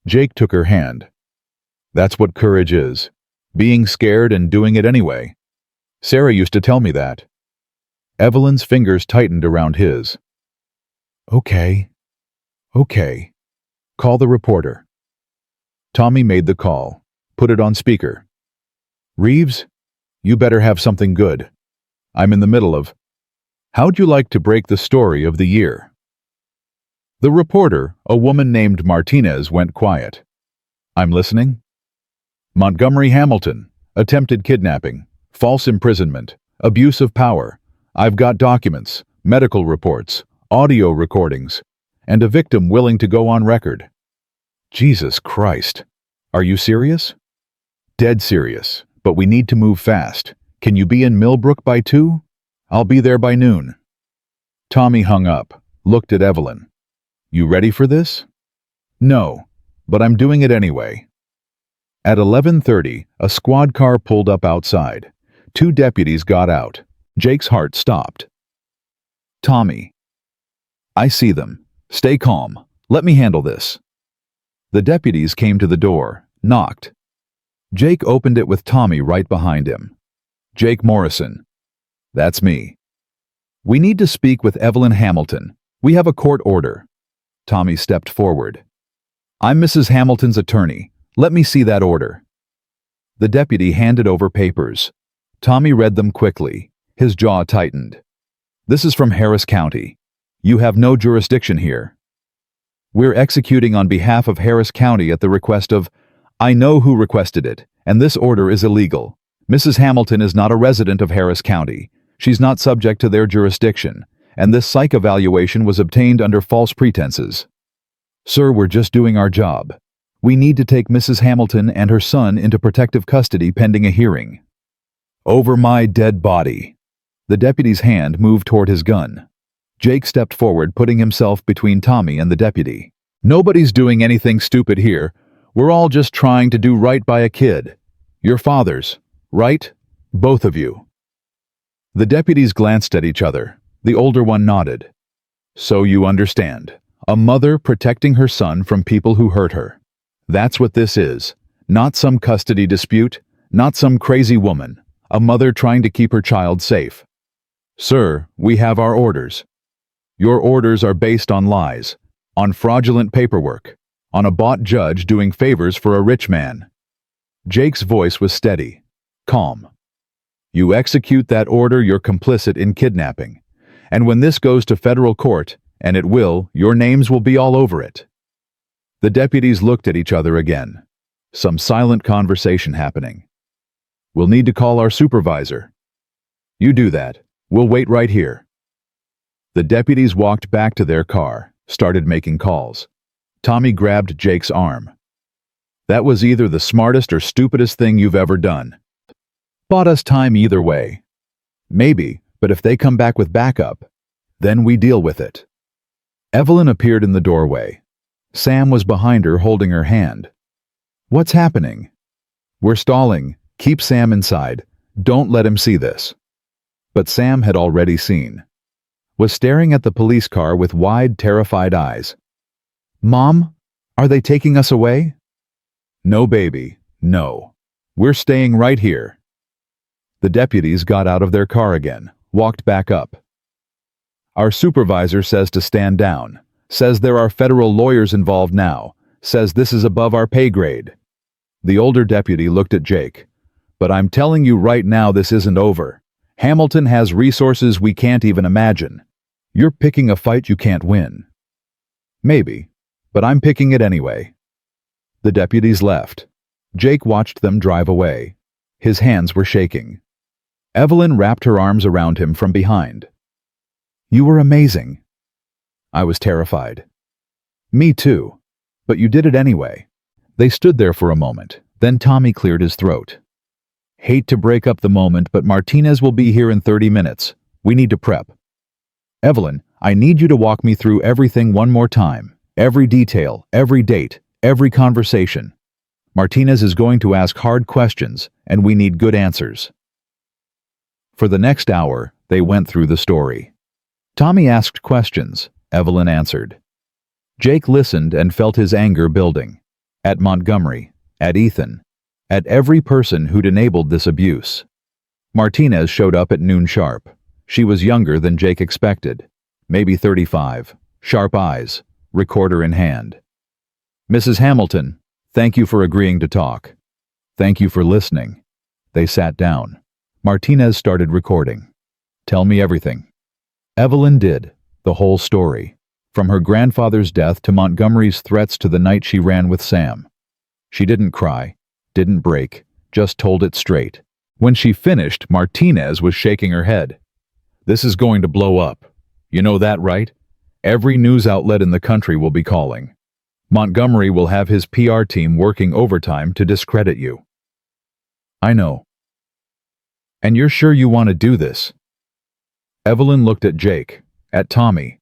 Jake took her hand. That's what courage is. Being scared and doing it anyway. Sarah used to tell me that. Evelyn's fingers tightened around his. Okay. Call the reporter. Tommy made the call. Put it on speaker. Reeves, you better have something good. I'm in the middle of. How'd you like to break the story of the year? The reporter, a woman named Martinez, went quiet. I'm listening. Montgomery Hamilton, attempted kidnapping, false imprisonment, abuse of power. I've got documents, medical reports, audio recordings, and a victim willing to go on record. Jesus Christ. Are you serious? Dead serious, but we need to move fast. Can you be in Millbrook by 2? I'll be there by noon. Tommy hung up, looked at Evelyn. You ready for this? No, but I'm doing it anyway. At 11:30, a squad car pulled up outside. 2 deputies got out. Jake's heart stopped. Tommy. I see them. Stay calm. Let me handle this. The deputies came to the door, knocked. Jake opened it with Tommy right behind him. Jake Morrison. That's me. We need to speak with Evelyn Hamilton. We have a court order. Tommy stepped forward. I'm Mrs. Hamilton's attorney. Let me see that order. The deputy handed over papers. Tommy read them quickly. His jaw tightened. This is from Harris County. You have no jurisdiction here. We're executing on behalf of Harris County at the request of. I know who requested it, and this order is illegal. Mrs. Hamilton is not a resident of Harris County. She's not subject to their jurisdiction, and this psych evaluation was obtained under false pretenses. Sir, we're just doing our job. We need to take Mrs. Hamilton and her son into protective custody pending a hearing. Over my dead body. The deputy's hand moved toward his gun. Jake stepped forward, putting himself between Tommy and the deputy. Nobody's doing anything stupid here. We're all just trying to do right by a kid. Your fathers, right? Both of you. The deputies glanced at each other. The older one nodded. So you understand. A mother protecting her son from people who hurt her. That's what this is. Not some custody dispute, not some crazy woman. A mother trying to keep her child safe. Sir, we have our orders. Your orders are based on lies, on fraudulent paperwork, on a bought judge doing favors for a rich man. Jake's voice was steady, calm. You execute that order, you're complicit in kidnapping. And when this goes to federal court, and it will, your names will be all over it. The deputies looked at each other again. Some silent conversation happening. We'll need to call our supervisor. You do that. We'll wait right here. The deputies walked back to their car, started making calls. Tommy grabbed Jake's arm. That was either the smartest or stupidest thing you've ever done. Bought us time either way. Maybe, but if they come back with backup, then we deal with it. Evelyn appeared in the doorway. Sam was behind her holding her hand. What's happening? We're stalling. Keep Sam inside. Don't let him see this. But Sam had already seen. Was staring at the police car with wide, terrified eyes. Mom, are they taking us away? No, baby, no. We're staying right here. The deputies got out of their car again, walked back up. Our supervisor says to stand down, says there are federal lawyers involved now, says this is above our pay grade. The older deputy looked at Jake. But I'm telling you right now, this isn't over. Hamilton has resources we can't even imagine. You're picking a fight you can't win. Maybe, but I'm picking it anyway. The deputies left. Jake watched them drive away. His hands were shaking. Evelyn wrapped her arms around him from behind. You were amazing. I was terrified. Me too. But you did it anyway. They stood there for a moment. Then Tommy cleared his throat. Hate to break up the moment, but Martinez will be here in 30 minutes. We need to prep. Evelyn, I need you to walk me through everything one more time. Every detail, every date, every conversation. Martinez is going to ask hard questions, and we need good answers. For the next hour, they went through the story. Tommy asked questions. Evelyn answered. Jake listened and felt his anger building. At Montgomery, at Ethan, at every person who'd enabled this abuse. Martinez showed up at noon sharp. She was younger than Jake expected. Maybe 35. Sharp eyes. Recorder in hand. Mrs. Hamilton, thank you for agreeing to talk. Thank you for listening. They sat down. Martinez started recording. Tell me everything. Evelyn did. The whole story. From her grandfather's death to Montgomery's threats to the night she ran with Sam. She didn't cry. Didn't break, just told it straight. When she finished, Martinez was shaking her head. This is going to blow up. You know that, right? Every news outlet in the country will be calling. Montgomery will have his PR team working overtime to discredit you. I know. And you're sure you want to do this? Evelyn looked at Jake, at Tommy,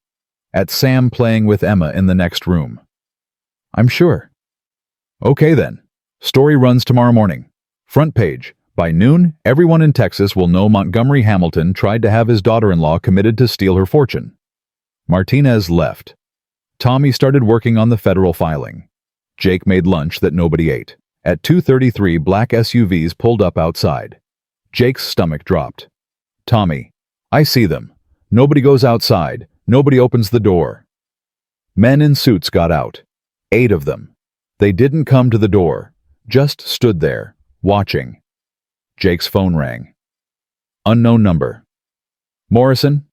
at Sam playing with Emma in the next room. I'm sure. Okay then. Story runs tomorrow morning. Front page. By noon, everyone in Texas will know Montgomery Hamilton tried to have his daughter-in-law committed to steal her fortune. Martinez left. Tommy started working on the federal filing. Jake made lunch that nobody ate. At 2:33, black SUVs pulled up outside. Jake's stomach dropped. Tommy, I see them. Nobody goes outside. Nobody opens the door. Men in suits got out. 8 of them. They didn't come to the door. Just stood there, watching. Jake's phone rang. Unknown number. Morrison?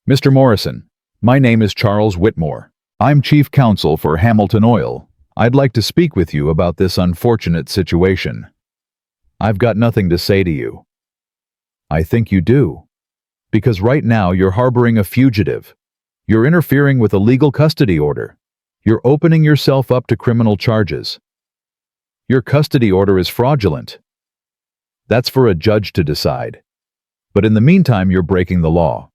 Mr. Morrison, my name is Charles Whitmore. I'm chief counsel for Hamilton Oil. I'd like to speak with you about this unfortunate situation. I've got nothing to say to you. I think you do. Because right now you're harboring a fugitive. You're interfering with a legal custody order. You're opening yourself up to criminal charges. Your custody order is fraudulent. That's for a judge to decide. But in the meantime, you're breaking the law.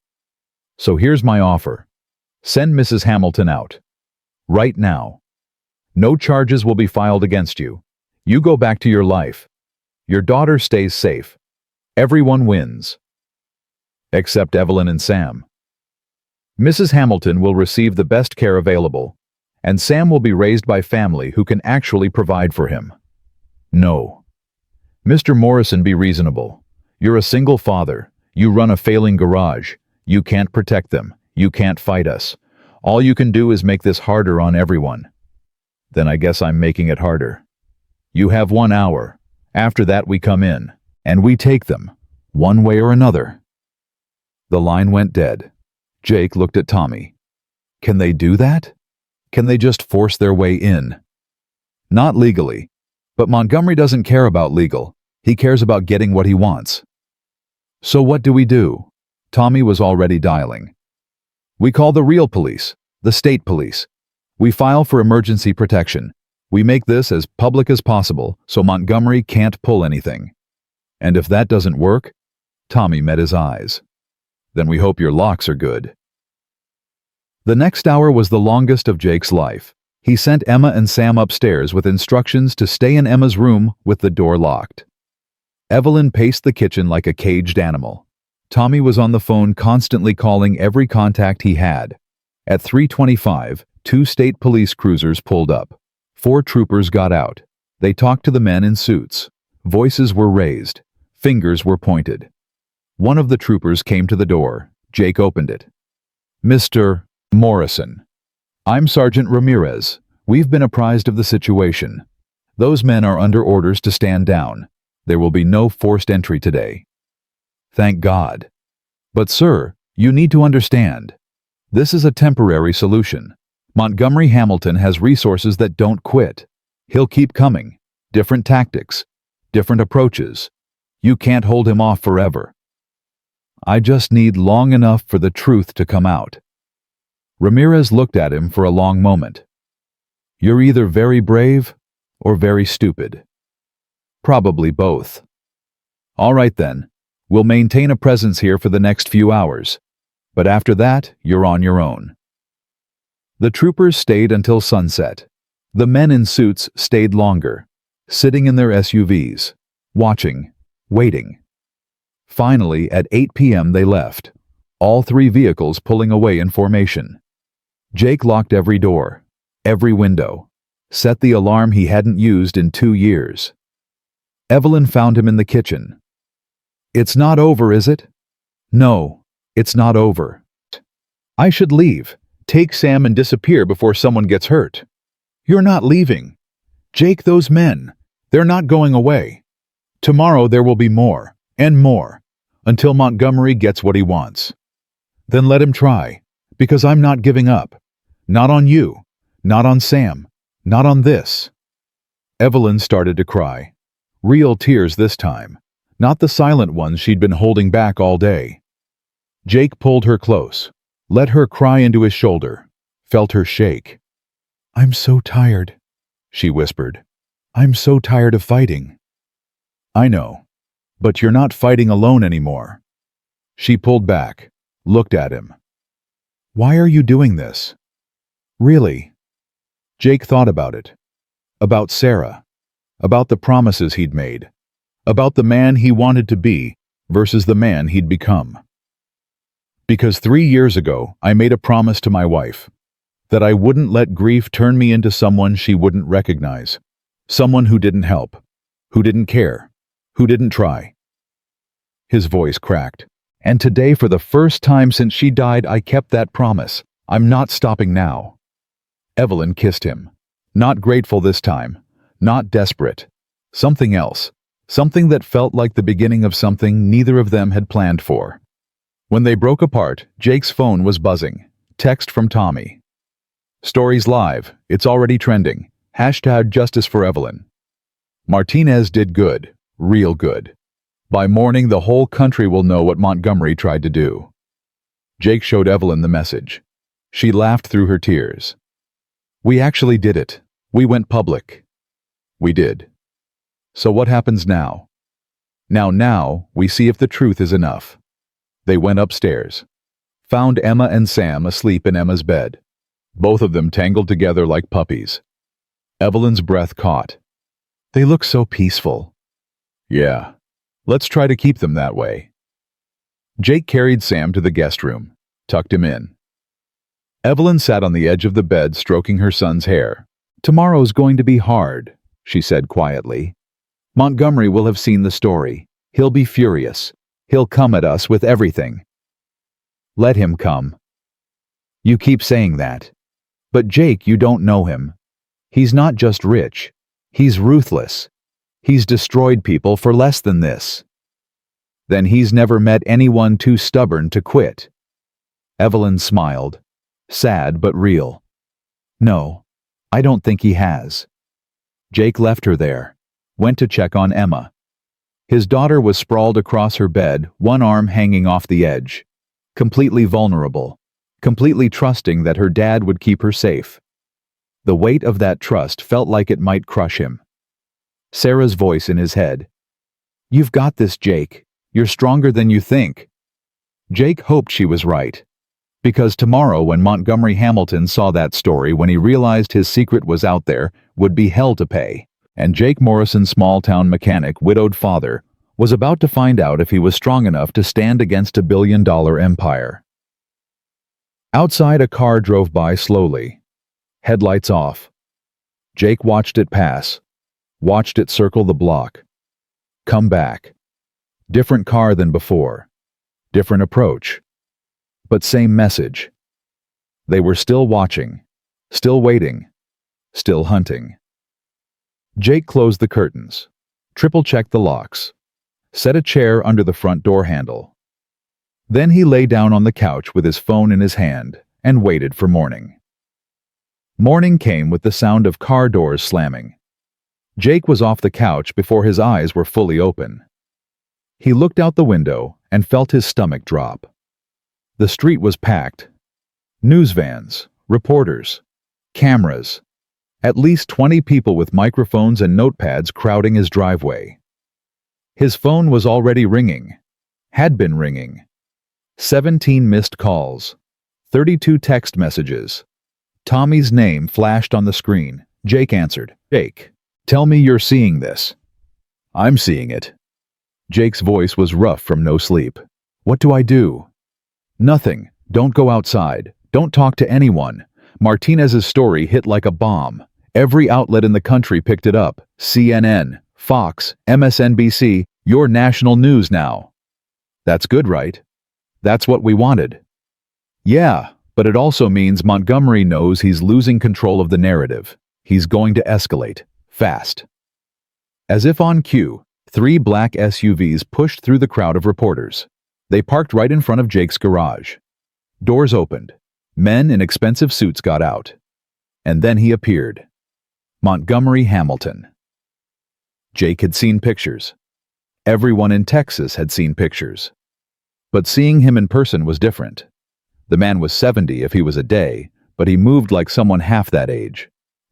So here's my offer. Send Mrs. Hamilton out. Right now. No charges will be filed against you. You go back to your life. Your daughter stays safe. Everyone wins. Except Evelyn and Sam. Mrs. Hamilton will receive the best care available, and Sam will be raised by family who can actually provide for him. No. Mr. Morrison, be reasonable. You're a single father. You run a failing garage. You can't protect them. You can't fight us. All you can do is make this harder on everyone. Then I guess I'm making it harder. You have 1 hour. After that we come in, and we take them, one way or another. The line went dead. Jake looked at Tommy. Can they do that? Can they just force their way in? Not legally. But Montgomery doesn't care about legal. He cares about getting what he wants. So what do we do? Tommy was already dialing. We call the real police, the state police. We file for emergency protection. We make this as public as possible so Montgomery can't pull anything. And if that doesn't work, Tommy met his eyes. Then we hope your locks are good. The next hour was the longest of Jake's life. He sent Emma and Sam upstairs with instructions to stay in Emma's room with the door locked. Evelyn paced the kitchen like a caged animal. Tommy was on the phone constantly calling every contact he had. At 3:25, 2 state police cruisers pulled up. 4 troopers got out. They talked to the men in suits. Voices were raised. Fingers were pointed. One of the troopers came to the door. Jake opened it. Mr. Morrison. I'm Sergeant Ramirez. We've been apprised of the situation. Those men are under orders to stand down. There will be no forced entry today. Thank God. But sir, you need to understand. This is a temporary solution. Montgomery Hamilton has resources that don't quit. He'll keep coming. Different tactics. Different approaches. You can't hold him off forever. I just need long enough for the truth to come out. Ramirez looked at him for a long moment. You're either very brave or very stupid. Probably both. All right then, we'll maintain a presence here for the next few hours, but after that, you're on your own. The troopers stayed until sunset. The men in suits stayed longer, sitting in their SUVs, watching, waiting. Finally, at 8 p.m. they left, all 3 vehicles pulling away in formation. Jake locked every door, every window, set the alarm he hadn't used in 2 years. Evelyn found him in the kitchen. It's not over, is it? No, it's not over. I should leave, take Sam and disappear before someone gets hurt. You're not leaving. Jake, those men, they're not going away. Tomorrow there will be more, and more, until Montgomery gets what he wants. Then let him try, because I'm not giving up. Not on you, not on Sam, not on this. Evelyn started to cry. Real tears this time, not the silent ones she'd been holding back all day. Jake pulled her close, let her cry into his shoulder, felt her shake. I'm so tired, she whispered. I'm so tired of fighting. I know, but you're not fighting alone anymore. She pulled back, looked at him. Why are you doing this? Really? Jake thought about it. About Sarah. About the promises he'd made. About the man he wanted to be versus the man he'd become. Because 3 years ago, I made a promise to my wife that I wouldn't let grief turn me into someone she wouldn't recognize. Someone who didn't help, who didn't care, who didn't try. His voice cracked. And today, for the first time since she died, I kept that promise. I'm not stopping now. Evelyn kissed him. Not grateful this time. Not desperate. Something else. Something that felt like the beginning of something neither of them had planned for. When they broke apart, Jake's phone was buzzing. Text from Tommy. Stories live. It's already trending. #Justice for Evelyn. Martinez did good. Real good. By morning, the whole country will know what Montgomery tried to do. Jake showed Evelyn the message. She laughed through her tears. We actually did it. We went public. We did. So what happens now? Now, we see if the truth is enough. They went upstairs. Found Emma and Sam asleep in Emma's bed. Both of them tangled together like puppies. Evelyn's breath caught. They look so peaceful. Yeah. Let's try to keep them that way. Jake carried Sam to the guest room, tucked him in. Evelyn sat on the edge of the bed stroking her son's hair. Tomorrow's going to be hard, she said quietly. Montgomery will have seen the story. He'll be furious. He'll come at us with everything. Let him come. You keep saying that. But Jake, you don't know him. He's not just rich. He's ruthless. He's destroyed people for less than this. Then he's never met anyone too stubborn to quit. Evelyn smiled, sad but real. No, I don't think he has. Jake left her there, went to check on Emma. His daughter was sprawled across her bed, one arm hanging off the edge, completely vulnerable, completely trusting that her dad would keep her safe. The weight of that trust felt like it might crush him. Sarah's voice in his head. "You've got this, Jake. You're stronger than you think." Jake hoped she was right. Because tomorrow, when Montgomery Hamilton saw that story, when he realized his secret was out there, would be hell to pay. And Jake Morrison's small-town mechanic, widowed father, was about to find out if he was strong enough to stand against a billion-dollar empire. Outside, a car drove by slowly, headlights off. Jake watched it pass, watched it circle the block, come back. Different car than before, different approach, but same message. They were still watching, still waiting, still hunting. Jake closed the curtains, triple-checked the locks, set a chair under the front door handle. Then he lay down on the couch with his phone in his hand and waited for morning. Morning came with the sound of car doors slamming. Jake was off the couch before his eyes were fully open. He looked out the window and felt his stomach drop. The street was packed. News vans, reporters, cameras. At least 20 people with microphones and notepads crowding his driveway. His phone was already ringing. Had been ringing. 17 missed calls. 32 text messages. Tommy's name flashed on the screen. Jake answered. "Jake, tell me you're seeing this." "I'm seeing it." Jake's voice was rough from no sleep. "What do I do?" "Nothing. Don't go outside. Don't talk to anyone." Martinez's story hit like a bomb. Every outlet in the country picked it up. CNN, Fox, MSNBC, your national news now. That's good, right? That's what we wanted. Yeah, but it also means Montgomery knows he's losing control of the narrative. He's going to escalate. Fast. As if on cue, 3 black SUVs pushed through the crowd of reporters. They parked right in front of Jake's garage. Doors opened. Men in expensive suits got out. And then he appeared. Montgomery Hamilton. Jake had seen pictures. Everyone in Texas had seen pictures. But seeing him in person was different. The man was 70 if he was a day, but he moved like someone half that age.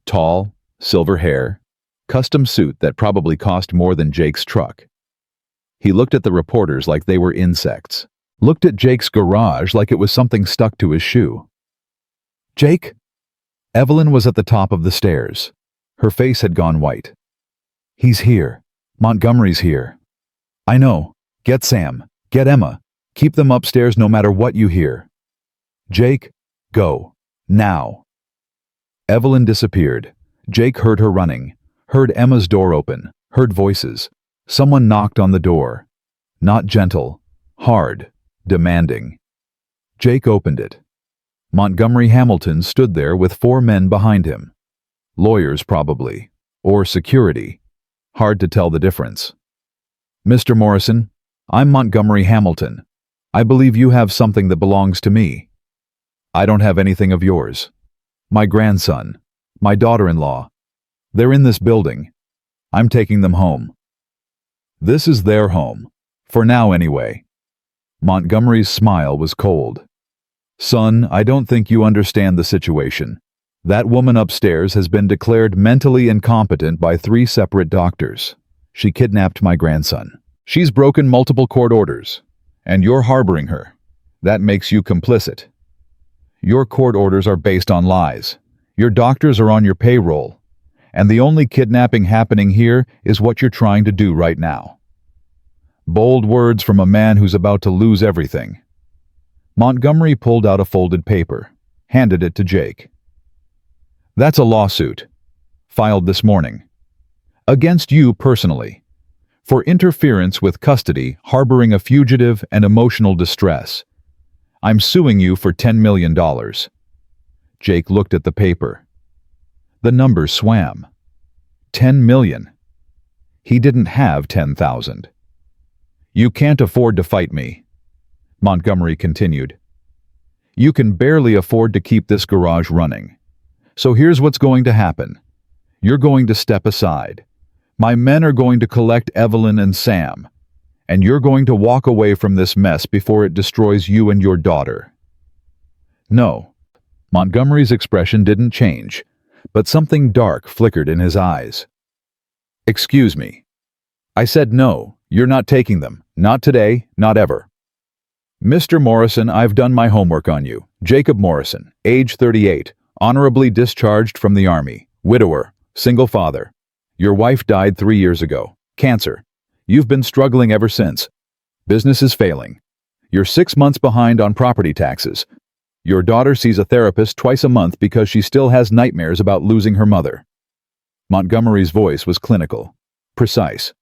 Tall, silver hair, custom suit that probably cost more than Jake's truck. He looked at the reporters like they were insects. Looked at Jake's garage like it was something stuck to his shoe. "Jake?" Evelyn was at the top of the stairs. Her face had gone white. "He's here. Montgomery's here." "I know. Get Sam. Get Emma. Keep them upstairs no matter what you hear." "Jake, go. Now." Evelyn disappeared. Jake heard her running, heard Emma's door open, heard voices. Someone knocked on the door. Not gentle, hard, demanding. Jake opened it. Montgomery Hamilton stood there with 4 men behind him. Lawyers, probably. Or security. Hard to tell the difference. "Mr. Morrison, I'm Montgomery Hamilton. I believe you have something that belongs to me." "I don't have anything of yours. My grandson, my daughter-in-law. They're in this building. I'm taking them home." "This is their home. For now, anyway." Montgomery's smile was cold. "Son, I don't think you understand the situation. That woman upstairs has been declared mentally incompetent by 3 separate doctors. She kidnapped my grandson. She's broken multiple court orders, and you're harboring her. That makes you complicit. Your court orders are based on lies. Your doctors are on your payroll. And the only kidnapping happening here is what you're trying to do right now." Bold words from a man who's about to lose everything. Montgomery pulled out a folded paper, handed it to Jake. "That's a lawsuit, filed this morning. Against you personally, for interference with custody, harboring a fugitive, and emotional distress. I'm suing you for $10 million. Jake looked at the paper. The numbers swam. 10 million. He didn't have 10,000. You can't afford to fight me, Montgomery continued. You can barely afford to keep this garage running. So here's what's going to happen. You're going to step aside. My men are going to collect Evelyn and Sam, and you're going to walk away from this mess before it destroys you and your daughter. No. Montgomery's expression didn't change, but something dark flickered in his eyes. Excuse me. I said no, you're not taking them. Not today, not ever. Mr. Morrison, I've done my homework on you. Jacob Morrison, age 38, honorably discharged from the Army, widower, single father. Your wife died 3 years ago. Cancer. You've been struggling ever since. Business is failing. You're 6 months behind on property taxes. Your daughter sees a therapist twice a month because she still has nightmares about losing her mother. Montgomery's voice was clinical, precise.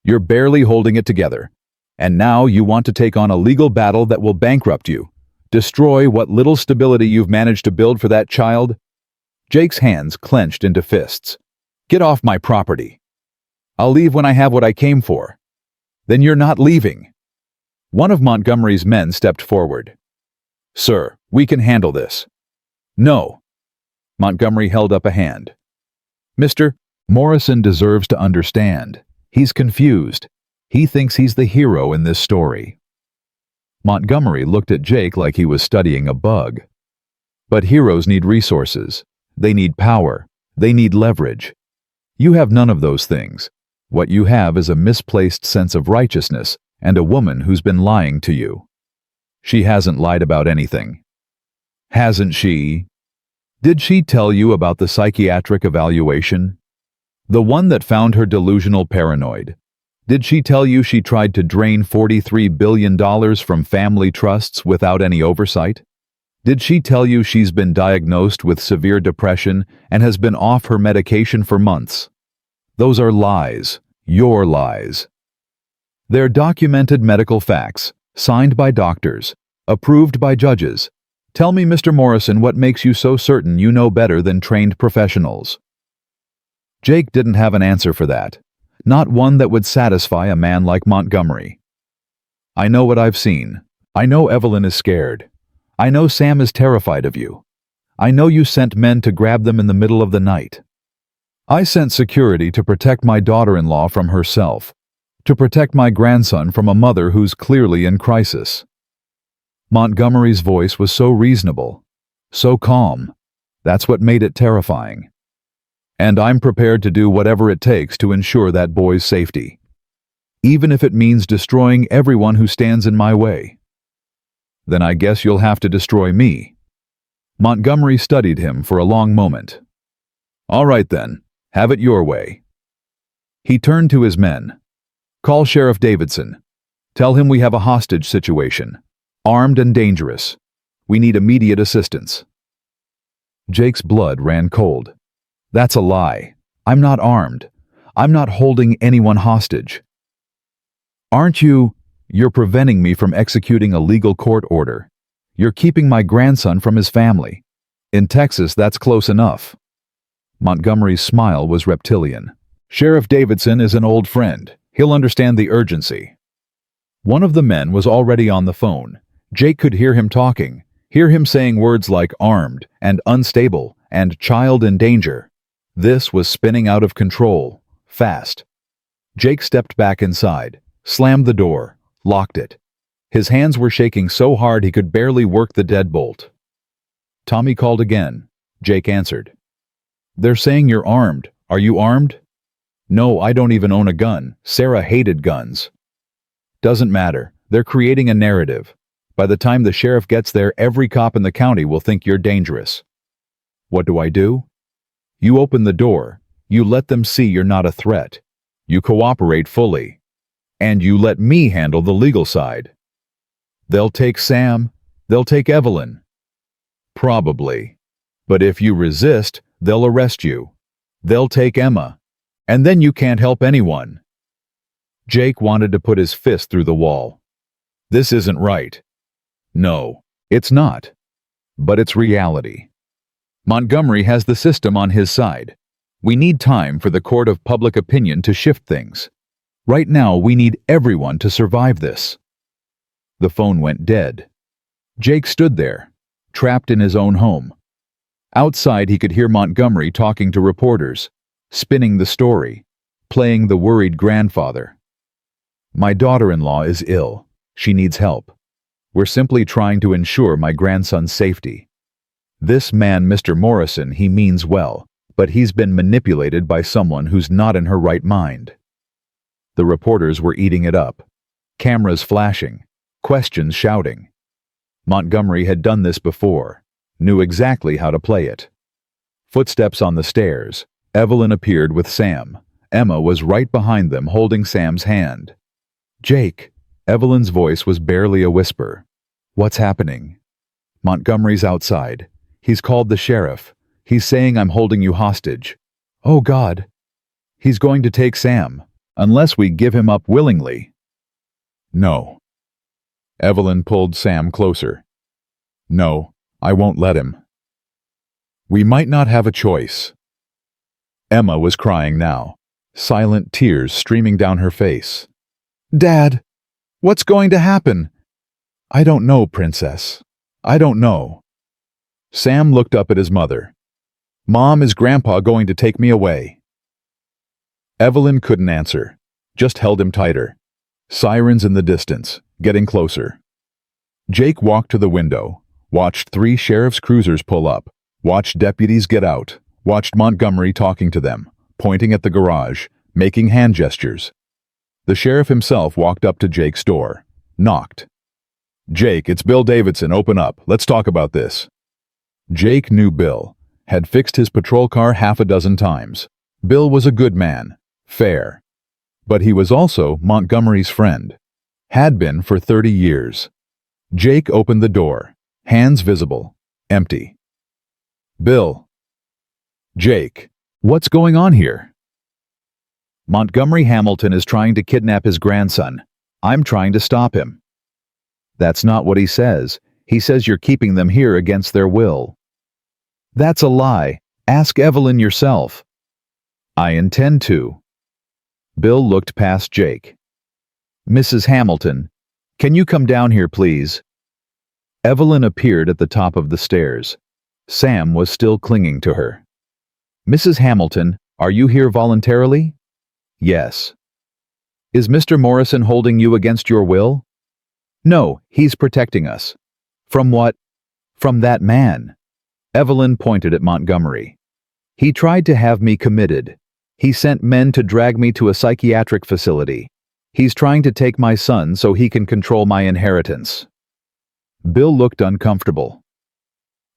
You're barely holding it together. And now you want to take on a legal battle that will bankrupt you, destroy what little stability you've managed to build for that child? Jake's hands clenched into fists. Get off my property. I'll leave when I have what I came for. Then you're not leaving. One of Montgomery's men stepped forward. Sir, we can handle this. No. Montgomery held up a hand. Mr. Morrison deserves to understand. He's confused. He thinks he's the hero in this story. Montgomery looked at Jake like he was studying a bug. But heroes need resources. They need power. They need leverage. You have none of those things. What you have is a misplaced sense of righteousness and a woman who's been lying to you. She hasn't lied about anything. Hasn't she? Did she tell you about the psychiatric evaluation? The one that found her delusional paranoid. Did she tell you she tried to drain $43 billion from family trusts without any oversight? Did she tell you she's been diagnosed with severe depression and has been off her medication for months? Those are lies, your lies. They're documented medical facts, signed by doctors, approved by judges. Tell me, Mr. Morrison, what makes you so certain you know better than trained professionals? Jake didn't have an answer for that, not one that would satisfy a man like Montgomery. I know what I've seen. I know Evelyn is scared. I know Sam is terrified of you. I know you sent men to grab them in the middle of the night. I sent security to protect my daughter-in-law from herself, to protect my grandson from a mother who's clearly in crisis. Montgomery's voice was so reasonable, so calm. That's what made it terrifying. And I'm prepared to do whatever it takes to ensure that boy's safety, even if it means destroying everyone who stands in my way. Then I guess you'll have to destroy me. Montgomery studied him for a long moment. All right then, have it your way. He turned to his men. Call Sheriff Davidson. Tell him we have a hostage situation, armed and dangerous. We need immediate assistance. Jake's blood ran cold. That's a lie. I'm not armed. I'm not holding anyone hostage. Aren't you? You're preventing me from executing a legal court order. You're keeping my grandson from his family. In Texas, that's close enough. Montgomery's smile was reptilian. Sheriff Davidson is an old friend. He'll understand the urgency. One of the men was already on the phone. Jake could hear him talking, hear him saying words like armed and unstable and child in danger. This was spinning out of control, fast. Jake stepped back inside, slammed the door, locked it. His hands were shaking so hard he could barely work the deadbolt. Tommy called again. Jake answered. They're saying you're armed. Are you armed? No, I don't even own a gun. Sarah hated guns. Doesn't matter. They're creating a narrative. By the time the sheriff gets there, every cop in the county will think you're dangerous. What do? You open the door. You let them see you're not a threat. You cooperate fully. And you let me handle the legal side. They'll take Sam. They'll take Evelyn. Probably. But if you resist, they'll arrest you. They'll take Emma. And then you can't help anyone. Jake wanted to put his fist through the wall. This isn't right. No, it's not. But it's reality. Montgomery has the system on his side. We need time for the court of public opinion to shift things. Right now, we need everyone to survive this." The phone went dead. Jake stood there, trapped in his own home. Outside, he could hear Montgomery talking to reporters, spinning the story, playing the worried grandfather. "My daughter-in-law is ill. She needs help. We're simply trying to ensure my grandson's safety. This man, Mr. Morrison, he means well, but he's been manipulated by someone who's not in her right mind." The reporters were eating it up. Cameras flashing, questions shouting. Montgomery had done this before, knew exactly how to play it. Footsteps on the stairs. Evelyn appeared with Sam. Emma was right behind them, holding Sam's hand. "Jake." Evelyn's voice was barely a whisper. "What's happening?" "Montgomery's outside. He's called the sheriff. He's saying I'm holding you hostage." "Oh, God." "He's going to take Sam, unless we give him up willingly." "No." Evelyn pulled Sam closer. "No, I won't let him. We might not have a choice." Emma was crying now, silent tears streaming down her face. "Dad, what's going to happen?" "I don't know, Princess. I don't know." Sam looked up at his mother. "Mom, is Grandpa going to take me away?" Evelyn couldn't answer, just held him tighter. Sirens in the distance, getting closer. Jake walked to the window, watched 3 sheriff's cruisers pull up, watched deputies get out, watched Montgomery talking to them, pointing at the garage, making hand gestures. The sheriff himself walked up to Jake's door, knocked. "Jake, it's Bill Davidson, open up, let's talk about this." Jake knew Bill, had fixed his patrol car half a dozen times. Bill was a good man, fair. But he was also Montgomery's friend. Had been for 30 years. Jake opened the door, hands visible, empty. "Bill." "Jake, what's going on here?" "Montgomery Hamilton is trying to kidnap his grandson. I'm trying to stop him." "That's not what he says. He says you're keeping them here against their will." "That's a lie. Ask Evelyn yourself." "I intend to." Bill looked past Jake. "Mrs. Hamilton, can you come down here, please?" Evelyn appeared at the top of the stairs. Sam was still clinging to her. "Mrs. Hamilton, are you here voluntarily?" "Yes." "Is Mr. Morrison holding you against your will?" "No, he's protecting us." "From what?" "From that man." Evelyn pointed at Montgomery. "He tried to have me committed. He sent men to drag me to a psychiatric facility. He's trying to take my son so he can control my inheritance." Bill looked uncomfortable.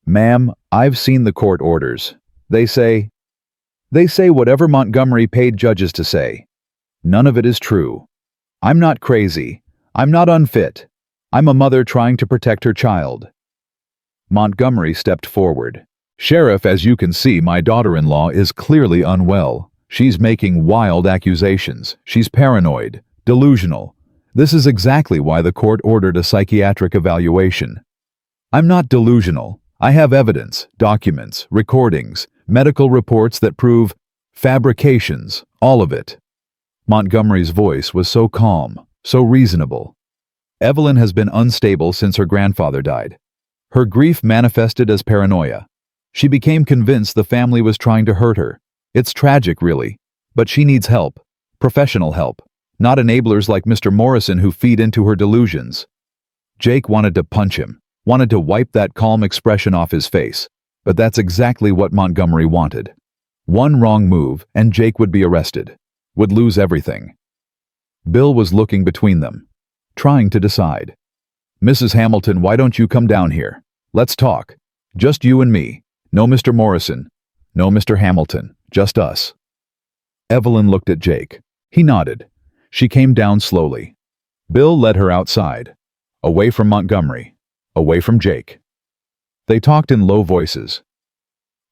"Ma'am, I've seen the court orders. They say whatever Montgomery paid judges to say. None of it is true. I'm not crazy. I'm not unfit. I'm a mother trying to protect her child." Montgomery stepped forward. "Sheriff, as you can see, my daughter-in-law is clearly unwell. She's making wild accusations. She's paranoid, delusional. This is exactly why the court ordered a psychiatric evaluation." "I'm not delusional. I have evidence, documents, recordings, medical reports that prove fabrications, all of it." Montgomery's voice was so calm, so reasonable. "Evelyn has been unstable since her grandfather died. Her grief manifested as paranoia. She became convinced the family was trying to hurt her. It's tragic, really, but she needs help, professional help, not enablers like Mr. Morrison who feed into her delusions." Jake wanted to punch him, wanted to wipe that calm expression off his face, but that's exactly what Montgomery wanted. One wrong move and Jake would be arrested, would lose everything. Bill was looking between them, trying to decide. "Mrs. Hamilton, why don't you come down here? Let's talk. Just you and me. No Mr. Morrison. No Mr. Hamilton. Just us." Evelyn looked at Jake. He nodded. She came down slowly. Bill led her outside, away from Montgomery, away from Jake. They talked in low voices.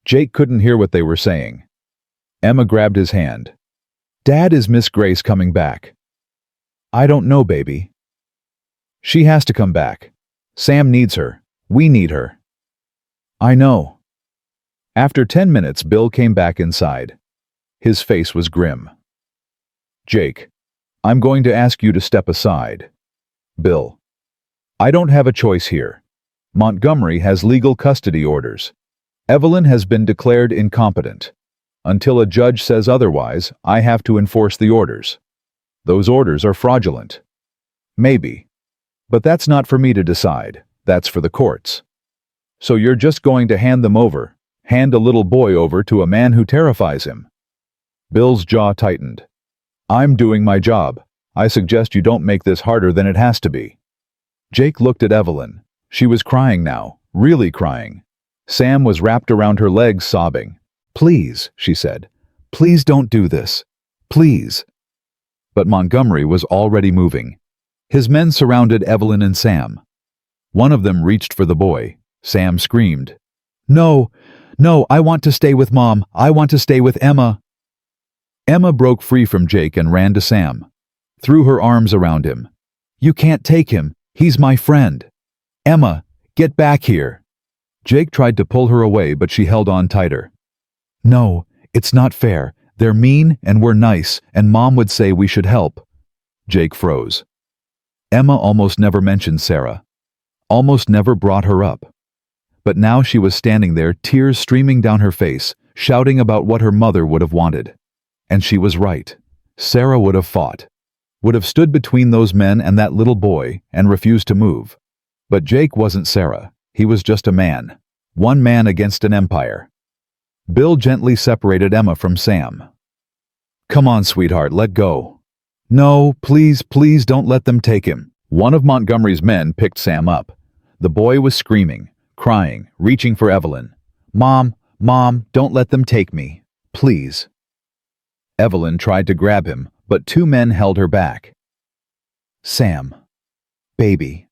Jake couldn't hear what they were saying. Emma grabbed his hand. "Dad, is Miss Grace coming back?" "I don't know, baby." "She has to come back. Sam needs her. We need her." "I know." After 10 minutes, Bill came back inside. His face was grim. "Jake, I'm going to ask you to step aside." "Bill, I don't have a choice here. Montgomery has legal custody orders. Evelyn has been declared incompetent. Until a judge says otherwise, I have to enforce the orders. Those orders are fraudulent." "Maybe. But that's not for me to decide. That's for the courts. So you're just going to hand them over, hand a little boy over to a man who terrifies him?" Bill's jaw tightened. "I'm doing my job. I suggest you don't make this harder than it has to be." Jake looked at Evelyn. She was crying now, really crying. Sam was wrapped around her legs, sobbing. "Please," she said. "Please don't do this. Please." But Montgomery was already moving. His men surrounded Evelyn and Sam. One of them reached for the boy. Sam screamed, "No, no, I want to stay with Mom. I want to stay with Emma." Emma broke free from Jake and ran to Sam, threw her arms around him. "You can't take him. He's my friend. Emma, get back here." Jake tried to pull her away, but she held on tighter. "No, it's not fair. They're mean and we're nice, and Mom would say we should help." Jake froze. Emma almost never mentioned Sarah, almost never brought her up. But now she was standing there, tears streaming down her face, shouting about what her mother would have wanted. And she was right. Sarah would have fought, would have stood between those men and that little boy and refused to move. But Jake wasn't Sarah. He was just a man. One man against an empire. Bill gently separated Emma from Sam. "Come on, sweetheart, let go." "No, please, please don't let them take him." One of Montgomery's men picked Sam up. The boy was screaming, crying, reaching for Evelyn. "Mom, Mom, don't let them take me. Please." Evelyn tried to grab him, but two men held her back. "Sam, baby,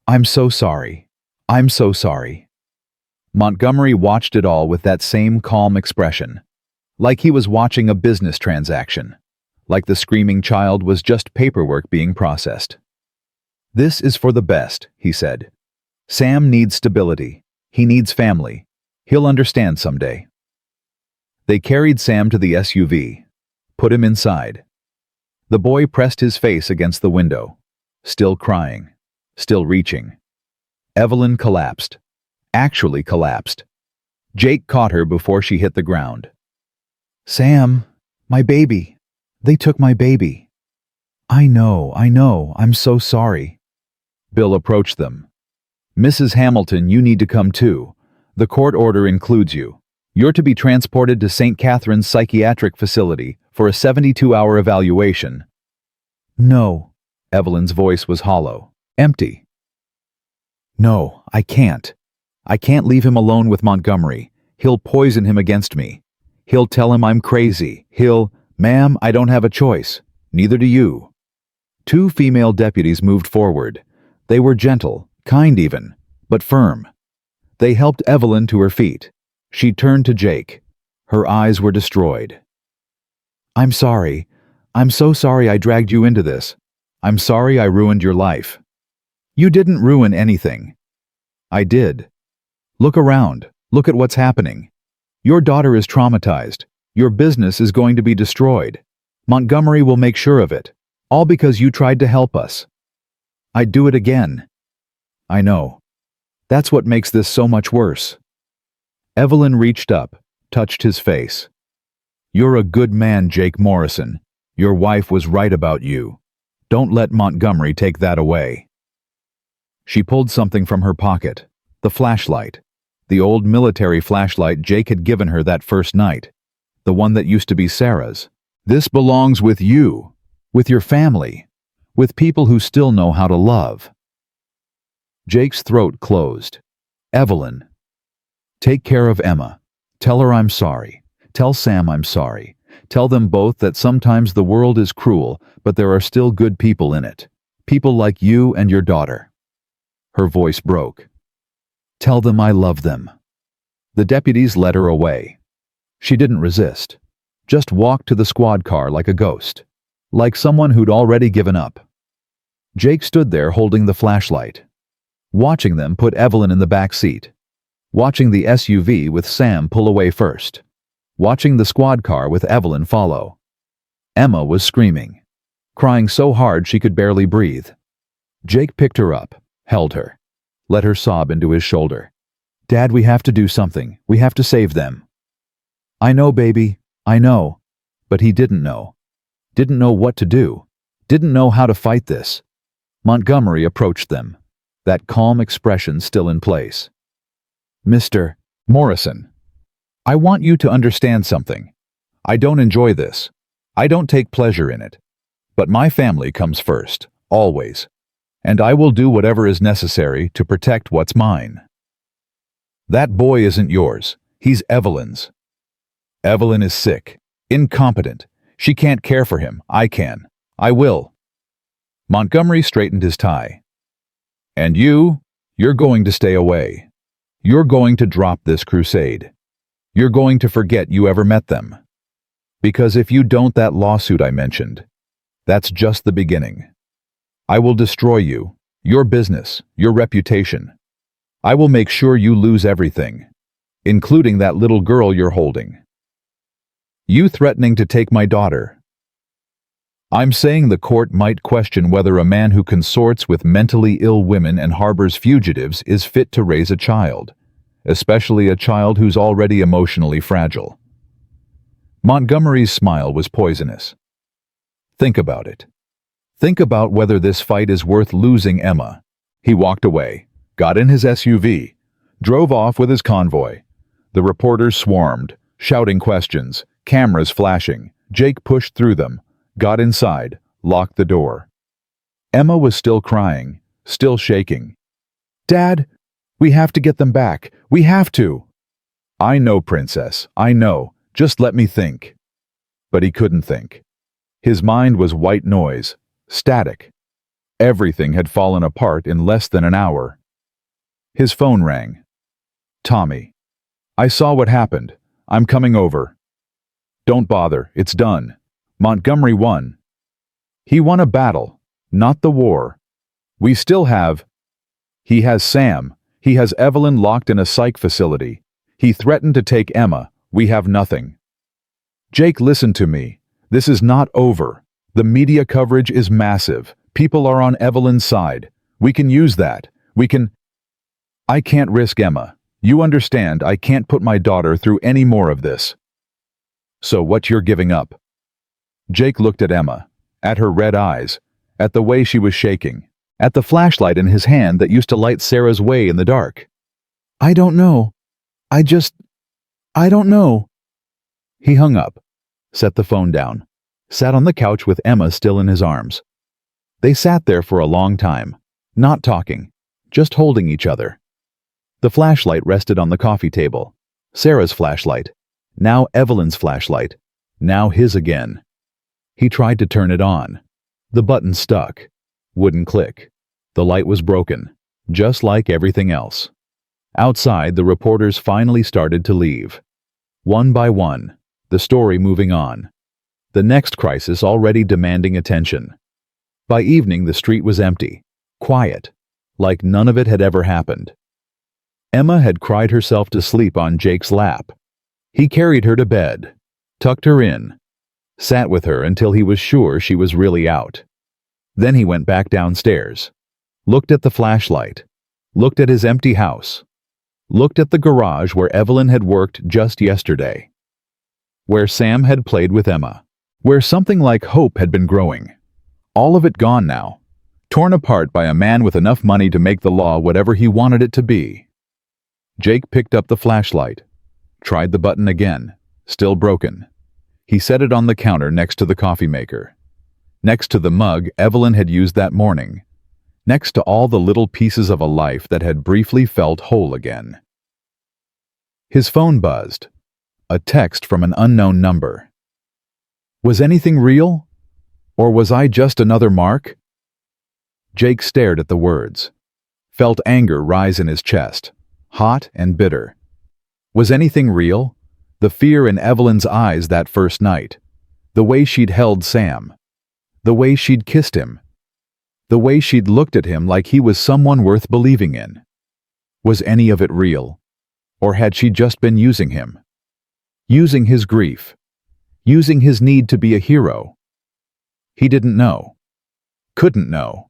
I'm so sorry. I'm so sorry." Montgomery watched it all with that same calm expression, like he was watching a business transaction, like the screaming child was just paperwork being processed. "This is for the best," he said. "Sam needs stability. He needs family. He'll understand someday." They carried Sam to the SUV, put him inside. The boy pressed his face against the window, still crying, still reaching. Evelyn collapsed, actually collapsed. Jake caught her before she hit the ground. "Sam, my baby. They took my baby." I know, I'm so sorry." Bill approached them. "Mrs. Hamilton, you need to come too. The court order includes you. You're to be transported to St. Catherine's Psychiatric Facility for a 72-hour evaluation." "No." Evelyn's voice was hollow, empty. "No, I can't. I can't leave him alone with Montgomery. He'll poison him against me. He'll tell him I'm crazy. Ma'am, I don't have a choice. Neither do you." Two female deputies moved forward. They were gentle, kind even, but firm. They helped Evelyn to her feet. She turned to Jake. Her eyes were destroyed. "I'm sorry. I'm so sorry I dragged you into this. I'm sorry I ruined your life." "You didn't ruin anything." "I did. Look around. Look at what's happening. Your daughter is traumatized. Your business is going to be destroyed. Montgomery will make sure of it. All because you tried to help us." "I'd do it again." "I know. That's what makes this so much worse." Evelyn reached up, touched his face. "You're a good man, Jake Morrison. Your wife was right about you. Don't let Montgomery take that away." She pulled something from her pocket, the flashlight, the old military flashlight Jake had given her that first night, the one that used to be Sarah's. "This belongs with you, with your family, with people who still know how to love." Jake's throat closed. "Evelyn, take care of Emma. Tell her I'm sorry. Tell Sam I'm sorry. Tell them both that sometimes the world is cruel, but there are still good people in it. People like you and your daughter." Her voice broke. "Tell them I love them." The deputies led her away. She didn't resist, just walked to the squad car like a ghost, like someone who'd already given up. Jake stood there holding the flashlight, watching them put Evelyn in the back seat. watching the SUV with Sam pull away first, watching the squad car with Evelyn follow. Emma was screaming, crying so hard she could barely breathe. Jake picked her up, held her, let her sob into his shoulder. "Dad, we have to do something. We have to save them." "I know, baby, I know." But he didn't know. Didn't know what to do. Didn't know how to fight this. Montgomery approached them, that calm expression still in place. "Mr. Morrison, I want you to understand something. I don't enjoy this. I don't take pleasure in it. But my family comes first, always. And I will do whatever is necessary to protect what's mine. That boy isn't yours. He's Evelyn's. Evelyn is sick, incompetent. She can't care for him. I can. I will." Montgomery straightened his tie. "And you're going to stay away. You're going to drop this crusade. You're going to forget you ever met them. Because if you don't, that lawsuit I mentioned, that's just the beginning. I will destroy you, your business, your reputation. I will make sure you lose everything, including that little girl you're holding. You threatening to take my daughter. I'm saying the court might question whether a man who consorts with mentally ill women and harbors fugitives is fit to raise a child, especially a child who's already emotionally fragile." Montgomery's smile was poisonous. "Think about it. Think about whether this fight is worth losing Emma." He walked away, got in his SUV, drove off with his convoy. The reporters swarmed, shouting questions, cameras flashing. Jake pushed through them, got inside, locked the door. Emma was still crying, still shaking. "Dad, we have to get them back. We have to." "I know, Princess, I know. Just let me think." But he couldn't think. His mind was white noise, static. Everything had fallen apart in less than an hour. His phone rang. "Tommy, I saw what happened. I'm coming over." "Don't bother, it's done. Montgomery won. He won a battle, not the war. We still have—" "He has Sam. He has Evelyn locked in a psych facility. He threatened to take Emma. We have nothing." "Jake, listen to me. This is not over. The media coverage is massive. People are on Evelyn's side. We can use that. We can—" "I can't risk Emma. You understand, I can't put my daughter through any more of this." "So what you're giving up?" Jake looked at Emma, at her red eyes, at the way she was shaking, at the flashlight in his hand that used to light Sarah's way in the dark. "I don't know. I don't know." He hung up, set the phone down, sat on the couch with Emma still in his arms. They sat there for a long time, not talking, just holding each other. The flashlight rested on the coffee table. Sarah's flashlight, now Evelyn's flashlight, now his again. He tried to turn it on. The button stuck, wouldn't click. The light was broken, just like everything else. Outside, the reporters finally started to leave. One by one, the story moving on. The next crisis already demanding attention. By evening, the street was empty, quiet, like none of it had ever happened. Emma had cried herself to sleep on Jake's lap. He carried her to bed, tucked her in, sat with her until he was sure she was really out. Then he went back downstairs, looked at the flashlight, looked at his empty house, looked at the garage where Evelyn had worked just yesterday, where Sam had played with Emma, where something like hope had been growing. All of it gone now, torn apart by a man with enough money to make the law whatever he wanted it to be. Jake picked up the flashlight, tried the button again, still broken. He set it on the counter next to the coffee maker, next to the mug Evelyn had used that morning, next to all the little pieces of a life that had briefly felt whole again. His phone buzzed, a text from an unknown number. Was anything real? Or was I just another mark? Jake stared at the words, felt anger rise in his chest, hot and bitter. Was anything real? The fear in Evelyn's eyes that first night, the way she'd held Sam, the way she'd kissed him, the way she'd looked at him like he was someone worth believing in. Was any of it real? Or had she just been using him? Using his grief. Using his need to be a hero. He didn't know. Couldn't know.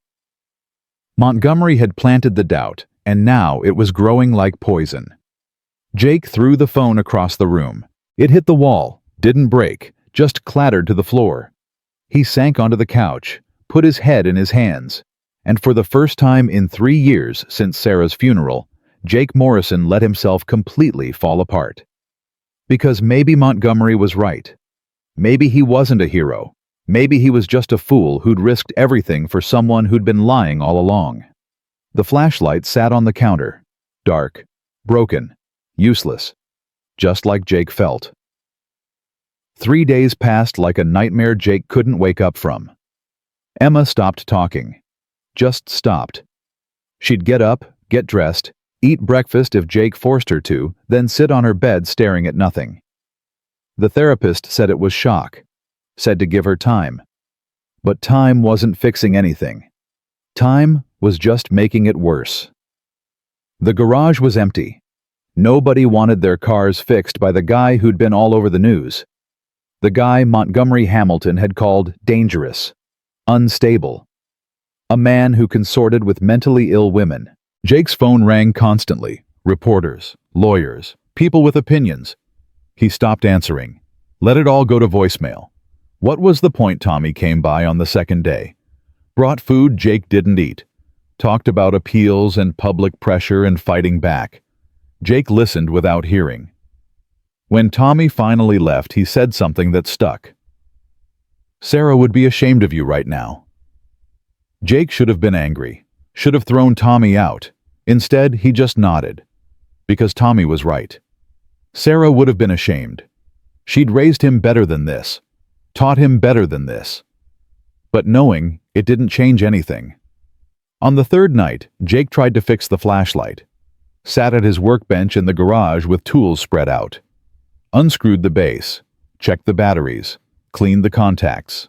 Montgomery had planted the doubt, and now it was growing like poison. Jake threw the phone across the room. It hit the wall, didn't break, just clattered to the floor. He sank onto the couch, put his head in his hands, and for the first time in 3 years since Sarah's funeral, Jake Morrison let himself completely fall apart. Because maybe Montgomery was right. Maybe he wasn't a hero. Maybe he was just a fool who'd risked everything for someone who'd been lying all along. The flashlight sat on the counter, dark, broken, useless, just like Jake felt. 3 days passed like a nightmare Jake couldn't wake up from. Emma stopped talking. Just stopped. She'd get up, get dressed, eat breakfast if Jake forced her to, then sit on her bed staring at nothing. The therapist said it was shock, said to give her time. But time wasn't fixing anything. Time was just making it worse. The garage was empty. Nobody wanted their cars fixed by the guy who'd been all over the news. The guy Montgomery Hamilton had called dangerous, unstable. A man who consorted with mentally ill women. Jake's phone rang constantly. Reporters, lawyers, people with opinions. He stopped answering. Let it all go to voicemail. What was the point? Tommy came by on the second day. Brought food Jake didn't eat. Talked about appeals and public pressure and fighting back. Jake listened without hearing. When Tommy finally left, he said something that stuck. Sarah would be ashamed of you right now. Jake should have been angry, should have thrown Tommy out. Instead, he just nodded. Because Tommy was right. Sarah would have been ashamed. She'd raised him better than this, taught him better than this. But knowing, it didn't change anything. On the third night, Jake tried to fix the flashlight. Sat at his workbench in the garage with tools spread out. Unscrewed the base, checked the batteries, cleaned the contacts.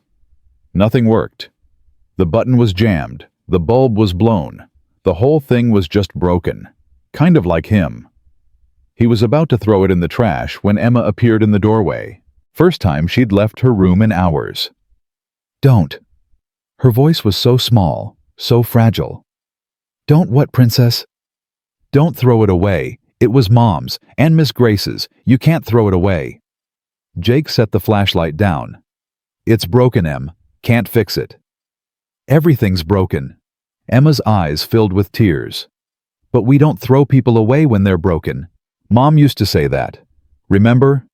Nothing worked. The button was jammed, the bulb was blown. The whole thing was just broken, kind of like him. He was about to throw it in the trash when Emma appeared in the doorway. First time she'd left her room in hours. Don't. Her voice was so small, so fragile. Don't what, princess? Don't throw it away. It was Mom's and Miss Grace's. You can't throw it away. Jake set the flashlight down. It's broken, Em. Can't fix it. Everything's broken. Emma's eyes filled with tears. But we don't throw people away when they're broken. Mom used to say that. Remember?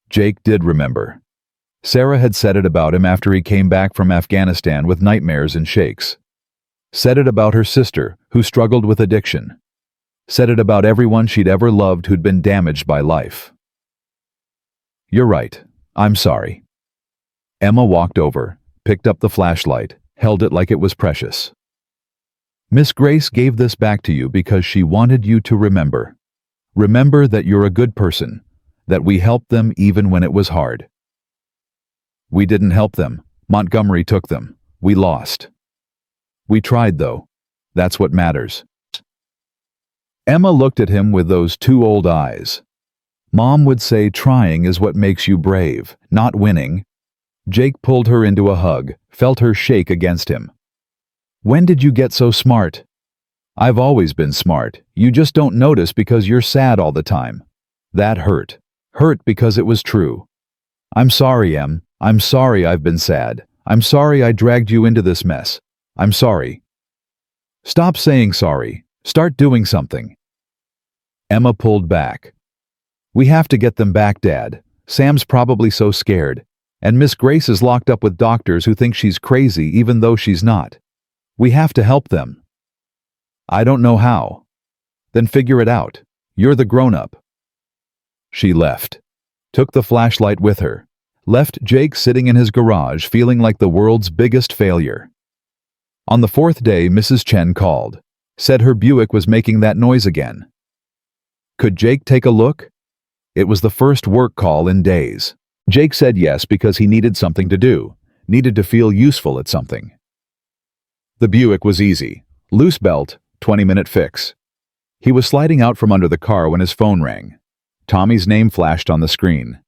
Jake did remember. Sarah had said it about him after he came back from Afghanistan with nightmares and shakes. Said it about her sister, who struggled with addiction. Said it about everyone she'd ever loved who'd been damaged by life. You're right. I'm sorry. Emma walked over, picked up the flashlight, held it like it was precious. Miss Grace gave this back to you because she wanted you to remember. Remember that you're a good person, that we helped them even when it was hard. We didn't help them. Montgomery took them. We lost. We tried, though. That's what matters. Emma looked at him with those two old eyes. Mom would say trying is what makes you brave, not winning. Jake pulled her into a hug, felt her shake against him. When did you get so smart? I've always been smart. You just don't notice because you're sad all the time. That hurt. Hurt because it was true. I'm sorry, Em. I'm sorry I've been sad. I'm sorry I dragged you into this mess. I'm sorry. Stop saying sorry. Start doing something. Emma pulled back. We have to get them back, Dad. Sam's probably so scared. And Miss Grace is locked up with doctors who think she's crazy even though she's not. We have to help them. I don't know how. Then figure it out. You're the grown-up. She left. Took the flashlight with her. Left Jake sitting in his garage feeling like the world's biggest failure. On the fourth day, Mrs. Chen called. Said her Buick was making that noise again. Could Jake take a look? It was the first work call in days. Jake said yes because he needed something to do, needed to feel useful at something. The Buick was easy. Loose belt, 20-minute fix. He was sliding out from under the car when his phone rang. Tommy's name flashed on the screen.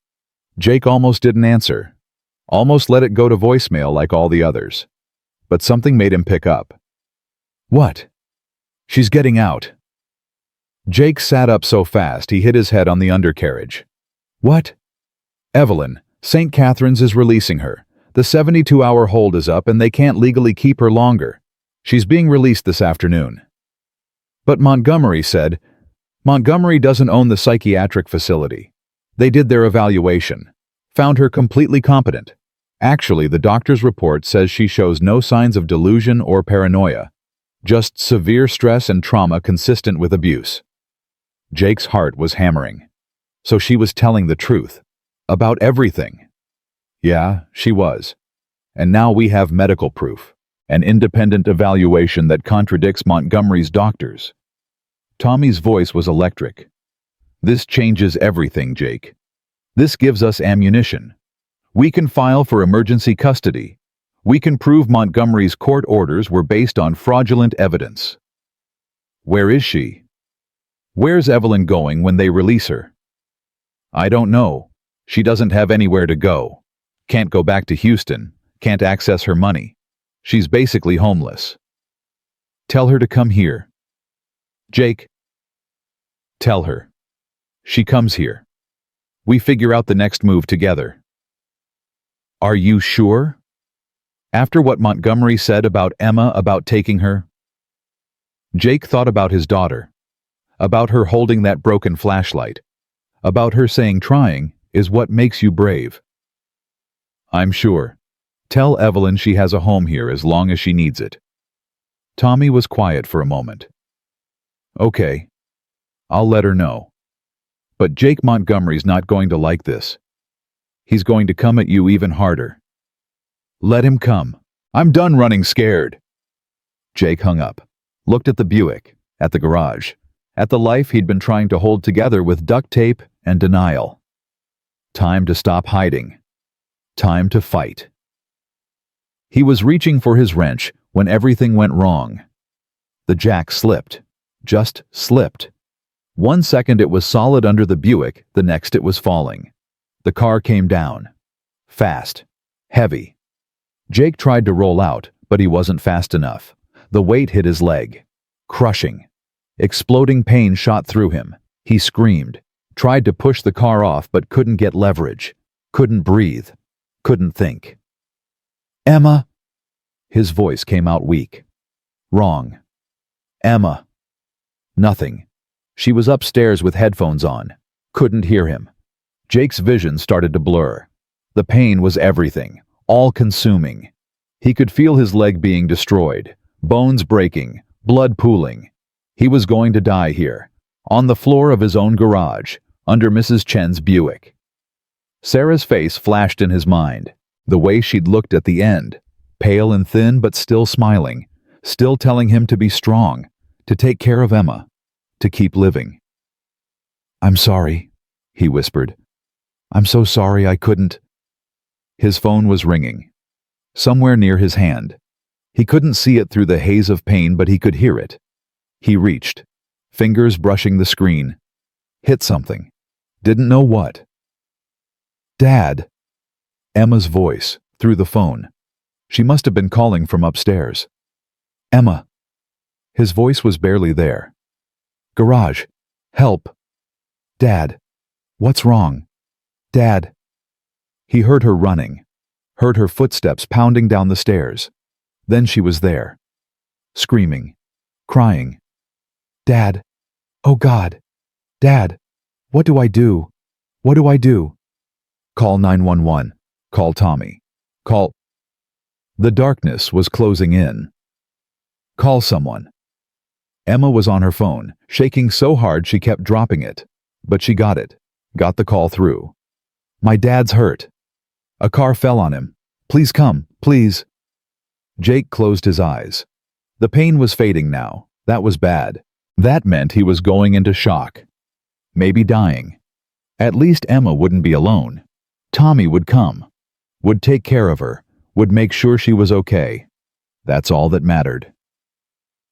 Jake almost didn't answer, almost let it go to voicemail like all the others. But something made him pick up. What? She's getting out. Jake sat up so fast he hit his head on the undercarriage. What? Evelyn, St. Catherine's is releasing her. The 72-hour hold is up and they can't legally keep her longer. She's being released this afternoon. But Montgomery said, Montgomery doesn't own the psychiatric facility. They did their evaluation, found her completely competent. Actually, the doctor's report says she shows no signs of delusion or paranoia, just severe stress and trauma consistent with abuse. Jake's heart was hammering. So she was telling the truth. About everything. Yeah, she was. And now we have medical proof. An independent evaluation that contradicts Montgomery's doctors. Tommy's voice was electric. This changes everything, Jake. This gives us ammunition. We can file for emergency custody. We can prove Montgomery's court orders were based on fraudulent evidence. Where is she? Where's Evelyn going when they release her? I don't know. She doesn't have anywhere to go. Can't go back to Houston. Can't access her money. She's basically homeless. Tell her to come here. Jake. Tell her. She comes here. We figure out the next move together. Are you sure? After what Montgomery said about Emma about taking her? Jake thought about his daughter. About her holding that broken flashlight. About her saying trying is what makes you brave. I'm sure. Tell Evelyn she has a home here as long as she needs it. Tommy was quiet for a moment. Okay. I'll let her know. But Jake Montgomery's not going to like this. He's going to come at you even harder. Let him come. I'm done running scared. Jake hung up, looked at the Buick, at the garage, at the life he'd been trying to hold together with duct tape and denial. Time to stop hiding. Time to fight. He was reaching for his wrench when everything went wrong. The jack slipped. Just slipped. 1 second it was solid under the Buick, the next it was falling. The car came down. Fast. Heavy. Jake tried to roll out, but he wasn't fast enough. The weight hit his leg. Crushing. Exploding pain shot through him. He screamed. Tried to push the car off but couldn't get leverage. Couldn't breathe. Couldn't think. Emma. His voice came out weak. Wrong. Emma. Nothing. She was upstairs with headphones on. Couldn't hear him. Jake's vision started to blur. The pain was everything, all-consuming. He could feel his leg being destroyed, bones breaking, blood pooling. He was going to die here, on the floor of his own garage, under Mrs. Chen's Buick. Sarah's face flashed in his mind, the way she'd looked at the end, pale and thin but still smiling, still telling him to be strong, to take care of Emma, to keep living. I'm sorry, he whispered. I'm so sorry I couldn't. His phone was ringing, somewhere near his hand. He couldn't see it through the haze of pain, but he could hear it. He reached, fingers brushing the screen. Hit something. Didn't know what. Dad. Emma's voice, through the phone. She must have been calling from upstairs. Emma. His voice was barely there. Garage. Help. Dad. What's wrong? Dad. He heard her running, heard her footsteps pounding down the stairs. Then she was there. Screaming. Crying. Dad. Oh God. Dad. What do I do? What do I do? Call 911. Call Tommy. Call. The darkness was closing in. Call someone. Emma was on her phone, shaking so hard she kept dropping it. But she got it. Got the call through. My dad's hurt. A car fell on him. Please come, please. Jake closed his eyes. The pain was fading now. That was bad. That meant he was going into shock. Maybe dying. At least Emma wouldn't be alone. Tommy would come. Would take care of her. Would make sure she was okay. That's all that mattered.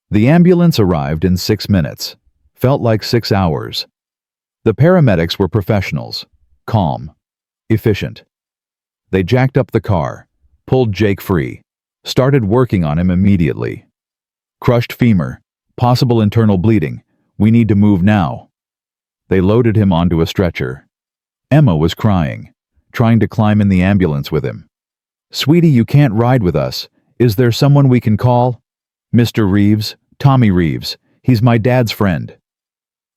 The ambulance arrived in 6 minutes. felt like 6 hours. The paramedics were professionals, calm, efficient. They jacked up the car, pulled Jake free, started working on him immediately. Crushed femur, possible internal bleeding. We need to move now. They loaded him onto a stretcher. Emma was crying, trying to climb in the ambulance with him. "Sweetie, you can't ride with us. Is there someone we can call?" "Mr. Reeves, Tommy Reeves. He's my dad's friend."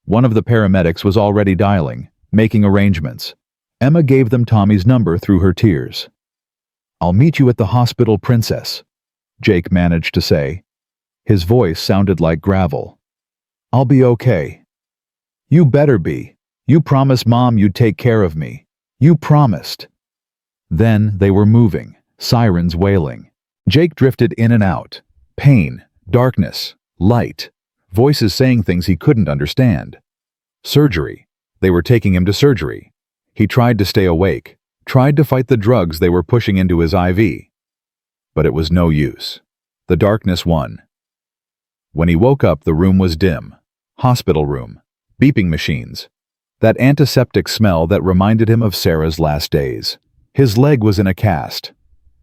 One of the paramedics was already dialing, making arrangements. Emma gave them Tommy's number through her tears. "I'll meet you at the hospital, Princess," Jake managed to say. His voice sounded like gravel. "I'll be okay." "You better be. You promised Mom you'd take care of me. You promised." Then they were moving, sirens wailing. Jake drifted in and out. Pain, darkness, light. Voices saying things he couldn't understand. Surgery. They were taking him to surgery. He tried to stay awake, tried to fight the drugs they were pushing into his IV. But it was no use. The darkness won. When he woke up, the room was dim. Hospital room. Beeping machines. That antiseptic smell that reminded him of Sarah's last days. His leg was in a cast.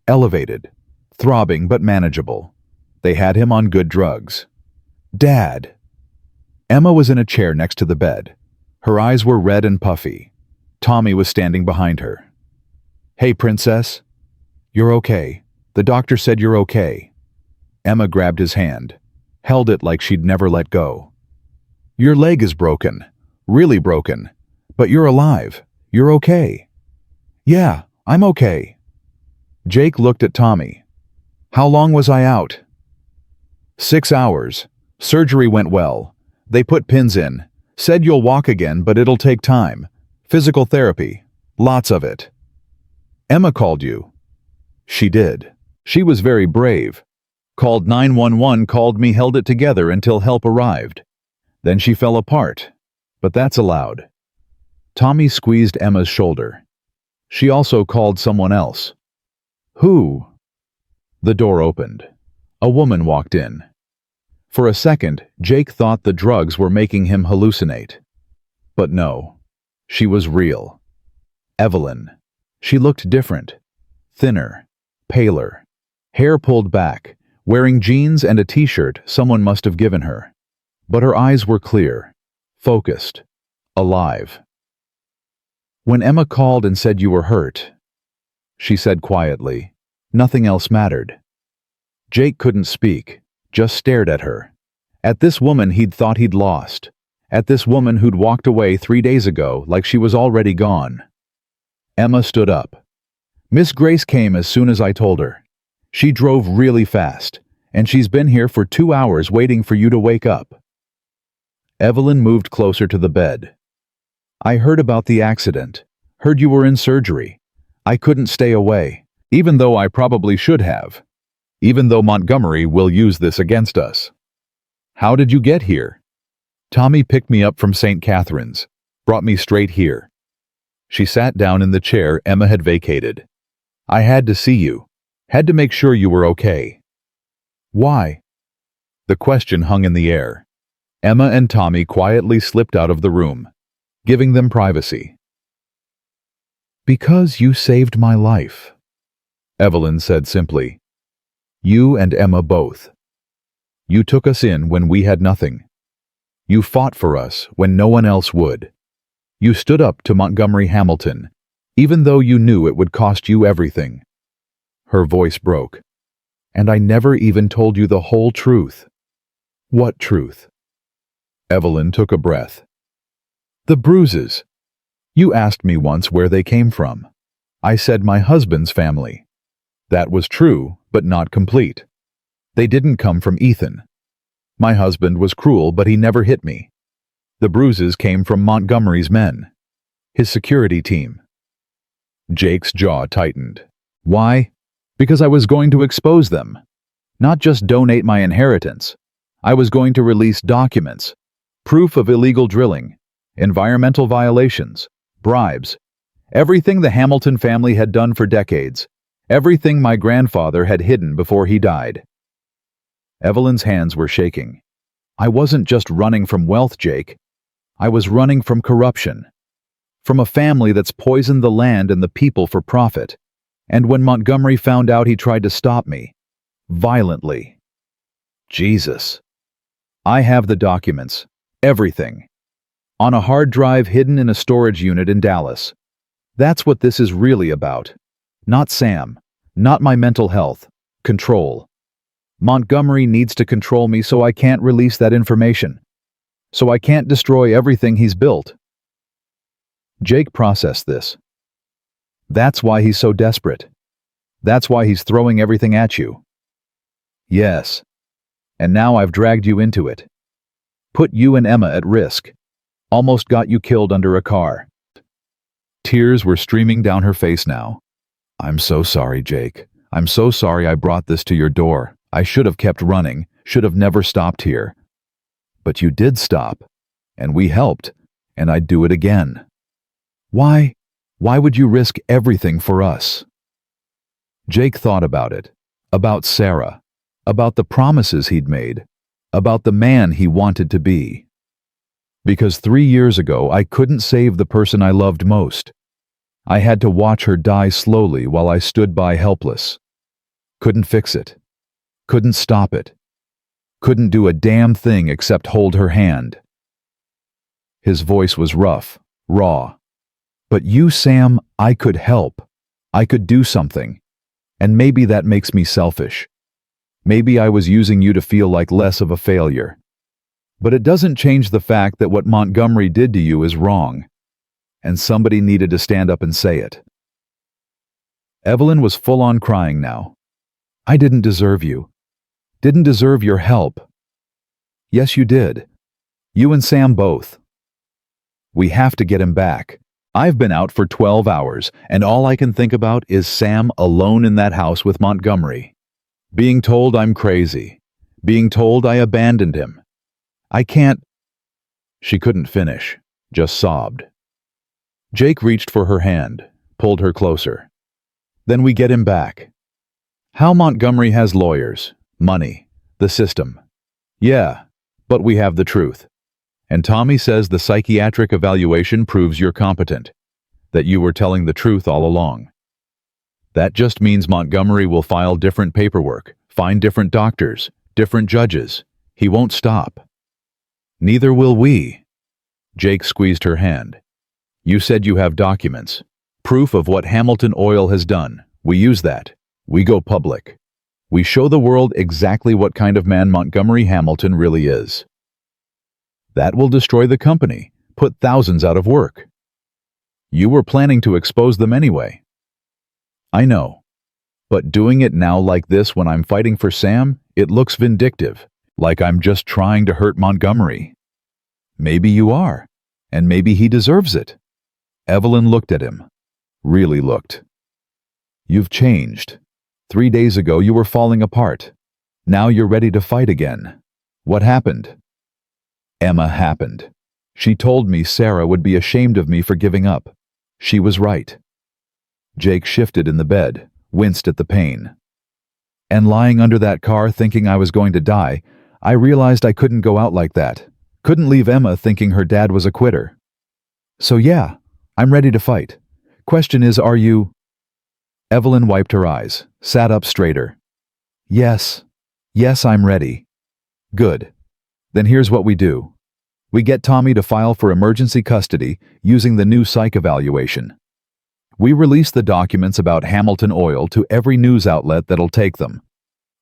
Elevated. Throbbing but manageable. They had him on good drugs. "Dad!" Emma was in a chair next to the bed. Her eyes were red and puffy. Tommy was standing behind her. "Hey, Princess. You're okay. The doctor said you're okay." Emma grabbed his hand, held it like she'd never let go. "Your leg is broken. Really broken. But you're alive. You're okay." "Yeah, I'm okay." Jake looked at Tommy. "How long was I out?" 6 hours. Surgery went well. They put pins in. Said you'll walk again, but it'll take time. Physical therapy. Lots of it." "Emma called you." "She did. She was very brave. Called 911, called me, held it together until help arrived. Then she fell apart. But that's allowed." Tommy squeezed Emma's shoulder. "She also called someone else." "Who?" The door opened. A woman walked in. For a second, Jake thought the drugs were making him hallucinate. But no, she was real. Evelyn. She looked different. Thinner. Paler. Hair pulled back. Wearing jeans and a t-shirt someone must have given her. But her eyes were clear. Focused. Alive. "When Emma called and said you were hurt," she said quietly, nothing else mattered. Jake couldn't speak, just stared at her. At this woman he'd thought he'd lost. At this woman who'd walked away 3 days ago like she was already gone. Emma stood up. "Miss Grace came as soon as I told her. She drove really fast, and she's been here for 2 hours waiting for you to wake up." Evelyn moved closer to the bed. "I heard about the accident. Heard you were in surgery. I couldn't stay away, even though I probably should have. Even though Montgomery will use this against us." "How did you get here?" "Tommy picked me up from St. Catherine's, brought me straight here." She sat down in the chair Emma had vacated. "I had to see you. Had to make sure you were okay." "Why?" The question hung in the air. Emma and Tommy quietly slipped out of the room, giving them privacy. "Because you saved my life," Evelyn said simply. "You and Emma both. You took us in when we had nothing. You fought for us when no one else would. You stood up to Montgomery Hamilton, even though you knew it would cost you everything." Her voice broke. "And I never even told you the whole truth." "What truth?" Evelyn took a breath. "The bruises. You asked me once where they came from. I said my husband's family. That was true, but not complete. They didn't come from Ethan. My husband was cruel, but he never hit me. The bruises came from Montgomery's men. His security team." Jake's jaw tightened. "Why?" "Because I was going to expose them. Not just donate my inheritance. I was going to release documents, proof of illegal drilling, environmental violations, bribes, everything the Hamilton family had done for decades, everything my grandfather had hidden before he died." Evelyn's hands were shaking. I wasn't just running from wealth, Jake. I was running from corruption. From a family that's poisoned the land and the people for profit. And when Montgomery found out, he tried to stop me. Violently. Jesus. I have the documents. Everything. On a hard drive hidden in a storage unit in Dallas. That's what this is really about. Not Sam. Not my mental health. Control. Montgomery needs to control me so I can't release that information. So I can't destroy everything he's built. Jake processed this. That's why he's so desperate. That's why he's throwing everything at you. Yes. And now I've dragged you into it. Put you and Emma at risk. Almost got you killed under a car. Tears were streaming down her face now. I'm so sorry, Jake. I'm so sorry I brought this to your door. I should have kept running, should have never stopped here. But you did stop, and we helped, and I'd do it again. Why? Why would you risk everything for us? Jake thought about it, about Sarah, about the promises he'd made, about the man he wanted to be. Because 3 years ago, I couldn't save the person I loved most. I had to watch her die slowly while I stood by helpless. Couldn't fix it. Couldn't stop it. Couldn't do a damn thing except hold her hand. His voice was rough, raw. But you, Sam, I could help. I could do something. And maybe that makes me selfish. Maybe I was using you to feel like less of a failure. But it doesn't change the fact that what Montgomery did to you is wrong. And somebody needed to stand up and say it. Evelyn was full on crying now. I didn't deserve you. Didn't deserve your help. Yes, you did. You and Sam both. We have to get him back. I've been out for 12 hours, and all I can think about is Sam alone in that house with Montgomery. Being told I'm crazy. Being told I abandoned him. I can't... She couldn't finish, just sobbed. Jake reached for her hand, pulled her closer. Then we get him back. How Montgomery has lawyers, money, the system. Yeah, but we have the truth. And Tommy says the psychiatric evaluation proves you're competent, that you were telling the truth all along. That just means Montgomery will file different paperwork, find different doctors, different judges. He won't stop. Neither will we. Jake squeezed her hand. You said you have documents, proof of what Hamilton Oil has done. We use that. We go public. We show the world exactly what kind of man Montgomery Hamilton really is. That will destroy the company, put thousands out of work. You were planning to expose them anyway. I know. But doing it now like this when I'm fighting for Sam, it looks vindictive, like I'm just trying to hurt Montgomery. Maybe you are, and maybe he deserves it. Evelyn looked at him. Really looked. You've changed. 3 days ago you were falling apart. Now you're ready to fight again. What happened? Emma happened. She told me Sarah would be ashamed of me for giving up. She was right. Jake shifted in the bed, winced at the pain. And lying under that car thinking I was going to die, I realized I couldn't go out like that. Couldn't leave Emma thinking her dad was a quitter. So yeah, I'm ready to fight. Question is, are you... Evelyn wiped her eyes, sat up straighter. Yes. Yes, I'm ready. Good. Then here's what we do. We get Tommy to file for emergency custody using the new psych evaluation. We release the documents about Hamilton Oil to every news outlet that'll take them.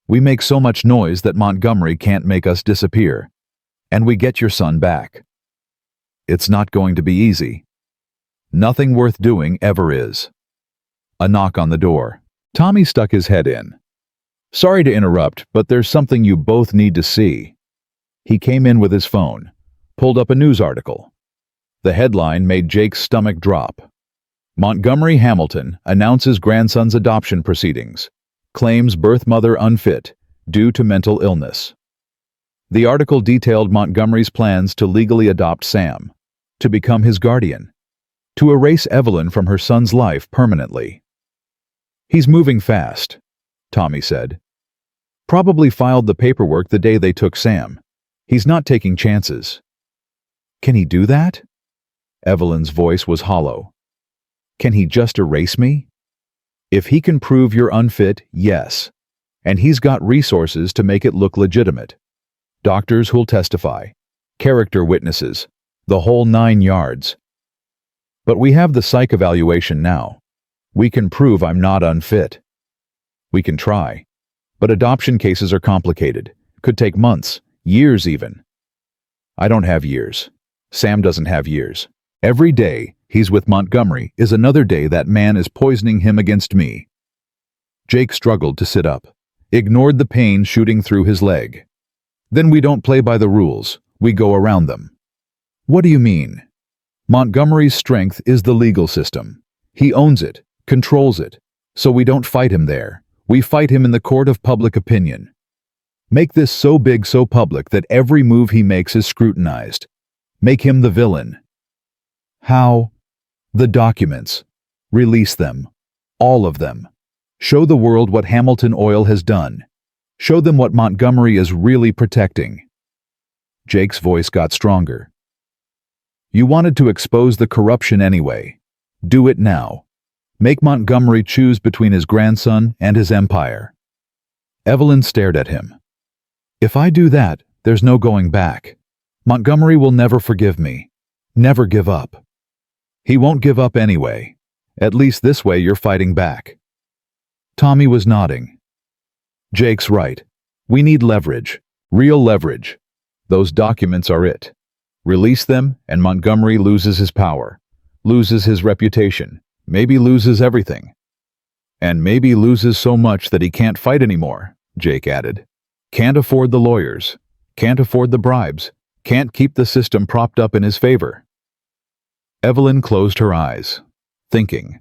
We make so much noise that Montgomery can't make us disappear. And we get your son back. It's not going to be easy. Nothing worth doing ever is. A knock on the door. Tommy stuck his head in. Sorry to interrupt, but there's something you both need to see. He came in with his phone, pulled up a news article. The headline made Jake's stomach drop. Montgomery Hamilton announces grandson's adoption proceedings. Claims birth mother unfit due to mental illness. The article detailed Montgomery's plans to legally adopt Sam, to become his guardian, to erase Evelyn from her son's life permanently. He's moving fast, Tommy said. Probably filed the paperwork the day they took Sam. He's not taking chances. Can he do that? Evelyn's voice was hollow. Can he just erase me? If he can prove you're unfit, yes. And he's got resources to make it look legitimate. Doctors who'll testify, character witnesses, the whole 9 yards. But we have the psych evaluation now. We can prove I'm not unfit. We can try. But adoption cases are complicated. Could take months, years even. I don't have years. Sam doesn't have years. Every day he's with Montgomery is another day that man is poisoning him against me. Jake struggled to sit up, ignored the pain shooting through his leg. Then we don't play by the rules, we go around them. What do you mean? Montgomery's strength is the legal system. He owns it, controls it, so we don't fight him there. We fight him in the court of public opinion. Make this so big, so public that every move he makes is scrutinized. Make him the villain. How? The documents. Release them. All of them. Show the world what Hamilton Oil has done. Show them what Montgomery is really protecting. Jake's voice got stronger. You wanted to expose the corruption anyway. Do it now. Make Montgomery choose between his grandson and his empire. Evelyn stared at him. If I do that, there's no going back. Montgomery will never forgive me. Never give up. He won't give up anyway. At least this way you're fighting back. Tommy was nodding. Jake's right. We need leverage. Real leverage. Those documents are it. Release them and Montgomery loses his power. Loses his reputation. Maybe loses everything. And maybe loses so much that he can't fight anymore, Jake added. Can't afford the lawyers. Can't afford the bribes. Can't keep the system propped up in his favor. Evelyn closed her eyes, thinking.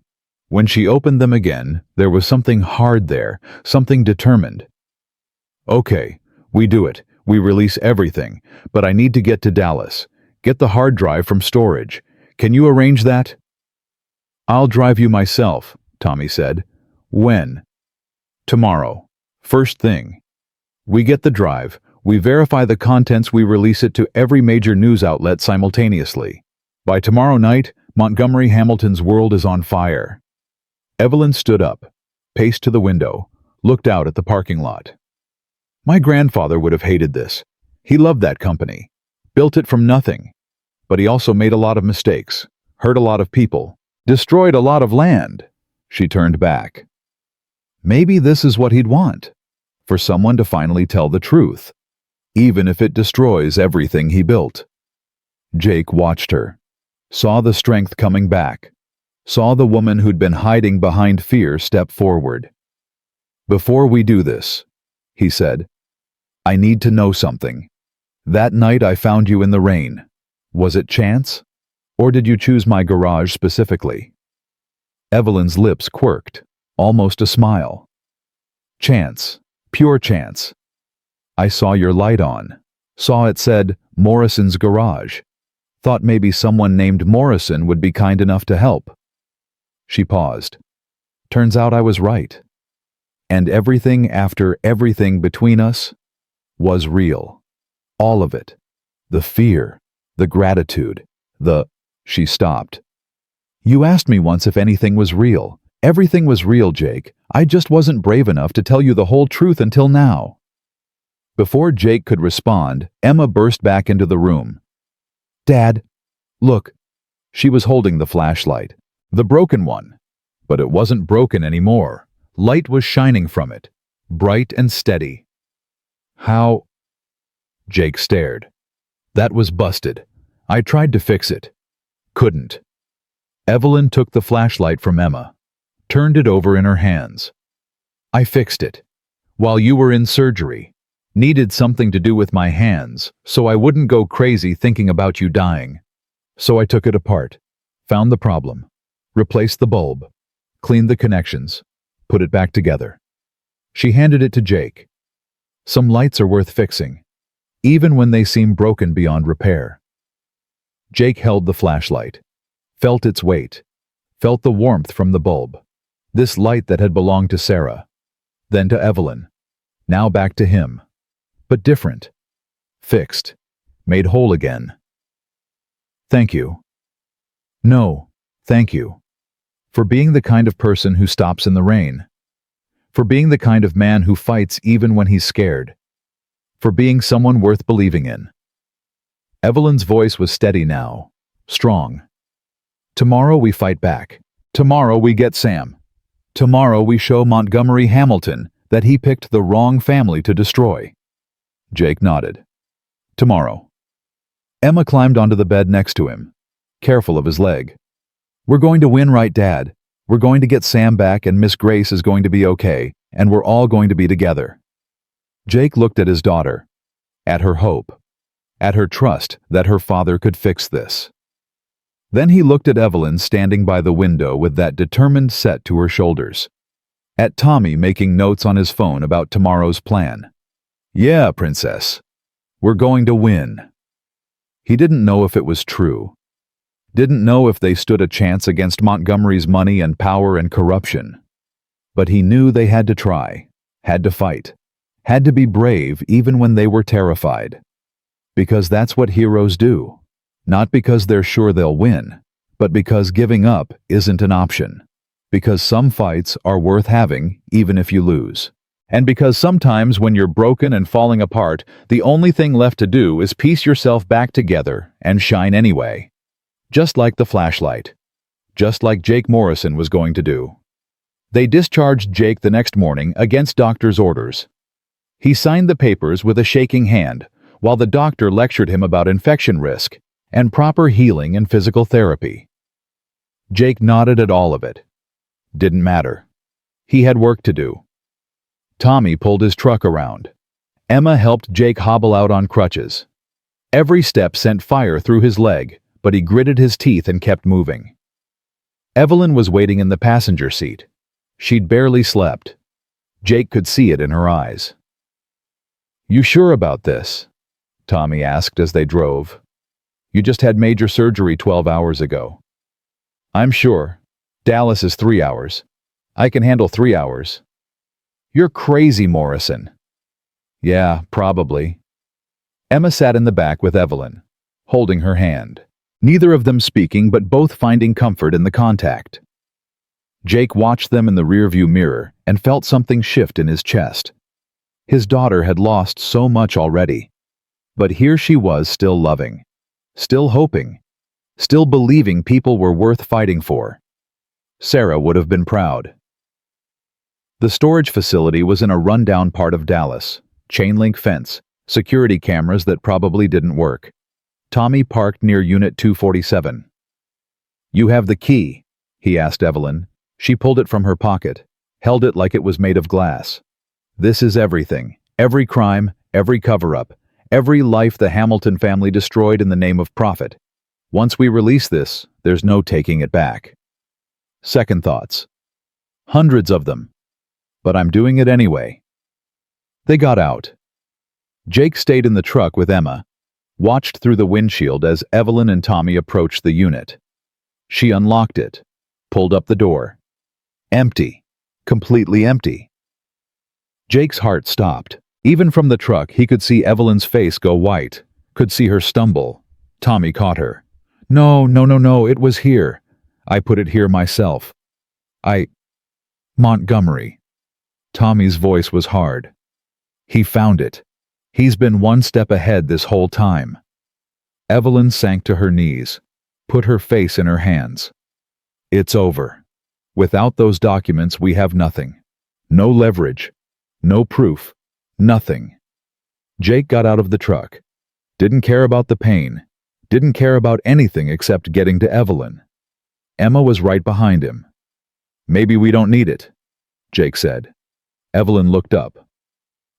When she opened them again, there was something hard there, something determined. Okay, we do it. We release everything, but I need to get to Dallas. Get the hard drive from storage. Can you arrange that? I'll drive you myself, Tommy said. When? Tomorrow. First thing. We get the drive, we verify the contents, we release it to every major news outlet simultaneously. By tomorrow night, Montgomery Hamilton's world is on fire. Evelyn stood up, paced to the window, looked out at the parking lot. My grandfather would have hated this. He loved that company, built it from nothing. But he also made a lot of mistakes, hurt a lot of people, destroyed a lot of land. She turned back. Maybe this is what he'd want, for someone to finally tell the truth, even if it destroys everything he built. Jake watched her, saw the strength coming back, saw the woman who'd been hiding behind fear step forward. Before we do this, he said, I need to know something. That night I found you in the rain. Was it chance? Or did you choose my garage specifically? Evelyn's lips quirked, almost a smile. Chance, pure chance. I saw your light on, saw it said Morrison's garage. Thought maybe someone named Morrison would be kind enough to help. She paused. Turns out I was right. And everything after everything between us was real. All of it. The fear, the gratitude, She stopped. You asked me once if anything was real. Everything was real, Jake. I just wasn't brave enough to tell you the whole truth until now. Before Jake could respond, Emma burst back into the room. Dad, look. She was holding the flashlight, the broken one. But it wasn't broken anymore. Light was shining from it, bright and steady. How? Jake stared. That was busted. I tried to fix it. Couldn't. Evelyn took the flashlight from Emma, turned it over in her hands. I fixed it. While you were in surgery. Needed something to do with my hands, so I wouldn't go crazy thinking about you dying. So I took it apart, found the problem, replaced the bulb, cleaned the connections, put it back together. She handed it to Jake. Some lights are worth fixing, even when they seem broken beyond repair. Jake held the flashlight, felt its weight, felt the warmth from the bulb. This light that had belonged to Sarah, then to Evelyn, now back to him. But different. Fixed. made whole again. Thank you. No, thank you. For being the kind of person who stops in the rain. For being the kind of man who fights even when he's scared. For being someone worth believing in. Evelyn's voice was steady now, strong. Tomorrow we fight back. Tomorrow we get Sam. Tomorrow we show Montgomery Hamilton that he picked the wrong family to destroy. Jake nodded. Tomorrow. Emma climbed onto the bed next to him, careful of his leg. We're going to win, right, Dad? We're going to get Sam back, and Miss Grace is going to be okay, and we're all going to be together. Jake looked at his daughter, at her hope, at her trust that her father could fix this. Then he looked at Evelyn standing by the window with that determined set to her shoulders, at Tommy making notes on his phone about tomorrow's plan. Yeah, Princess. We're going to win. He didn't know if it was true. Didn't know if they stood a chance against Montgomery's money and power and corruption. But he knew they had to try, had to fight, had to be brave even when they were terrified. Because that's what heroes do. Not because they're sure they'll win, but because giving up isn't an option. Because some fights are worth having even if you lose. And because sometimes when you're broken and falling apart, the only thing left to do is piece yourself back together and shine anyway. Just like the flashlight. Just like Jake Morrison was going to do. They discharged Jake the next morning against doctor's orders. He signed the papers with a shaking hand, while the doctor lectured him about infection risk and proper healing and physical therapy. Jake nodded at all of it. Didn't matter. He had work to do. Tommy pulled his truck around. Emma helped Jake hobble out on crutches. Every step sent fire through his leg, but he gritted his teeth and kept moving. Evelyn was waiting in the passenger seat. She'd barely slept. Jake could see it in her eyes. You sure about this? Tommy asked as they drove. You just had major surgery 12 hours ago. I'm sure. Dallas is 3 hours. I can handle 3 hours. You're crazy, Morrison. Yeah, probably. Emma sat in the back with Evelyn, holding her hand. Neither of them speaking, but both finding comfort in the contact. Jake watched them in the rearview mirror and felt something shift in his chest. His daughter had lost so much already. But here she was still loving, still hoping, still believing people were worth fighting for. Sarah would have been proud. The storage facility was in a rundown part of Dallas, chain-link fence, security cameras that probably didn't work. Tommy parked near Unit 247. You have the key, he asked Evelyn. She pulled it from her pocket, held it like it was made of glass. This is everything, every crime, every cover-up, every life the Hamilton family destroyed in the name of profit. Once we release this, there's no taking it back. Second thoughts. Hundreds of them. But I'm doing it anyway. They got out. Jake stayed in the truck with Emma, watched through the windshield as Evelyn and Tommy approached the unit. She unlocked it, pulled up the door. Empty. Completely empty. Jake's heart stopped. Even from the truck, he could see Evelyn's face go white, could see her stumble. Tommy caught her. No, it was here. I put it here myself. Montgomery. Tommy's voice was hard. He found it. He's been one step ahead this whole time. Evelyn sank to her knees, put her face in her hands. It's over. Without those documents, we have nothing. No leverage. No proof. Nothing. Jake got out of the truck. Didn't care about the pain. Didn't care about anything except getting to Evelyn. Emma was right behind him. Maybe we don't need it, Jake said. Evelyn looked up.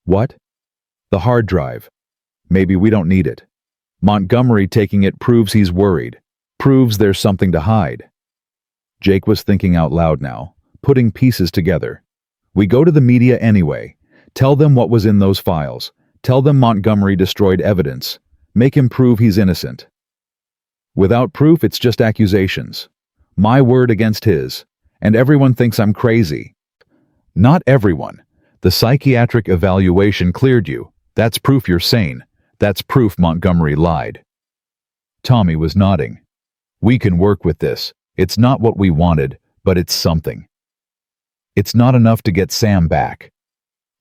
What? The hard drive. Maybe we don't need it. Montgomery taking it proves he's worried, proves there's something to hide. Jake was thinking out loud now, putting pieces together. We go to the media anyway. Tell them what was in those files. Tell them Montgomery destroyed evidence. Make him prove he's innocent. Without proof, it's just accusations. My word against his. And everyone thinks I'm crazy. Not everyone. The psychiatric evaluation cleared you. That's proof you're sane. That's proof Montgomery lied. Tommy was nodding. We can work with this. It's not what we wanted, but it's something. It's not enough to get Sam back.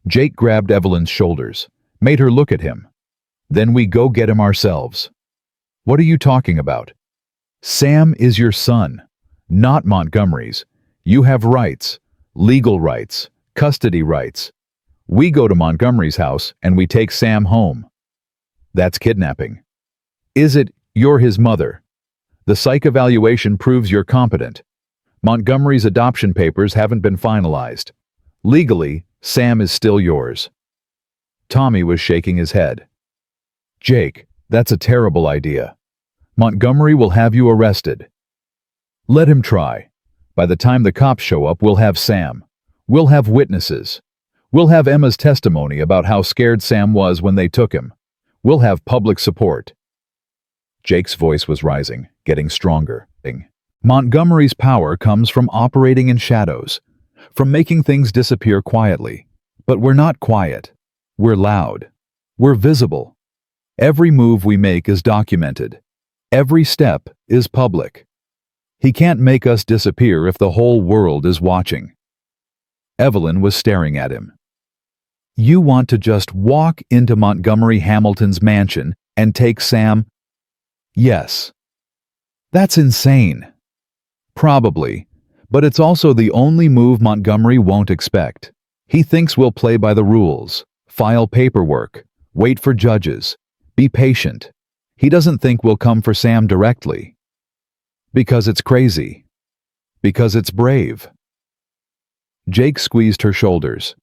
Jake grabbed Evelyn's shoulders, made her look at him. Then we go get him ourselves. What are you talking about? Sam is your son, not Montgomery's. You have rights, legal rights, custody rights. We go to Montgomery's house and we take Sam home. That's kidnapping. Is it? You're his mother. The psych evaluation proves you're competent. Montgomery's adoption papers haven't been finalized. Legally, Sam is still yours. Tommy was shaking his head. Jake, that's a terrible idea. Montgomery will have you arrested. Let him try. By the time the cops show up, we'll have Sam. We'll have witnesses. We'll have Emma's testimony about how scared Sam was when they took him. We'll have public support. Jake's voice was rising, getting stronger. Montgomery's power comes from operating in shadows, from making things disappear quietly. But we're not quiet. We're loud. We're visible. Every move we make is documented. Every step is public. He can't make us disappear if the whole world is watching. Evelyn was staring at him. You want to just walk into Montgomery Hamilton's mansion and take Sam? Yes. That's insane. Probably, but it's also the only move Montgomery won't expect. He thinks we'll play by the rules, file paperwork, wait for judges, be patient. He doesn't think we'll come for Sam directly. Because it's crazy. Because it's brave. Jake squeezed her shoulders.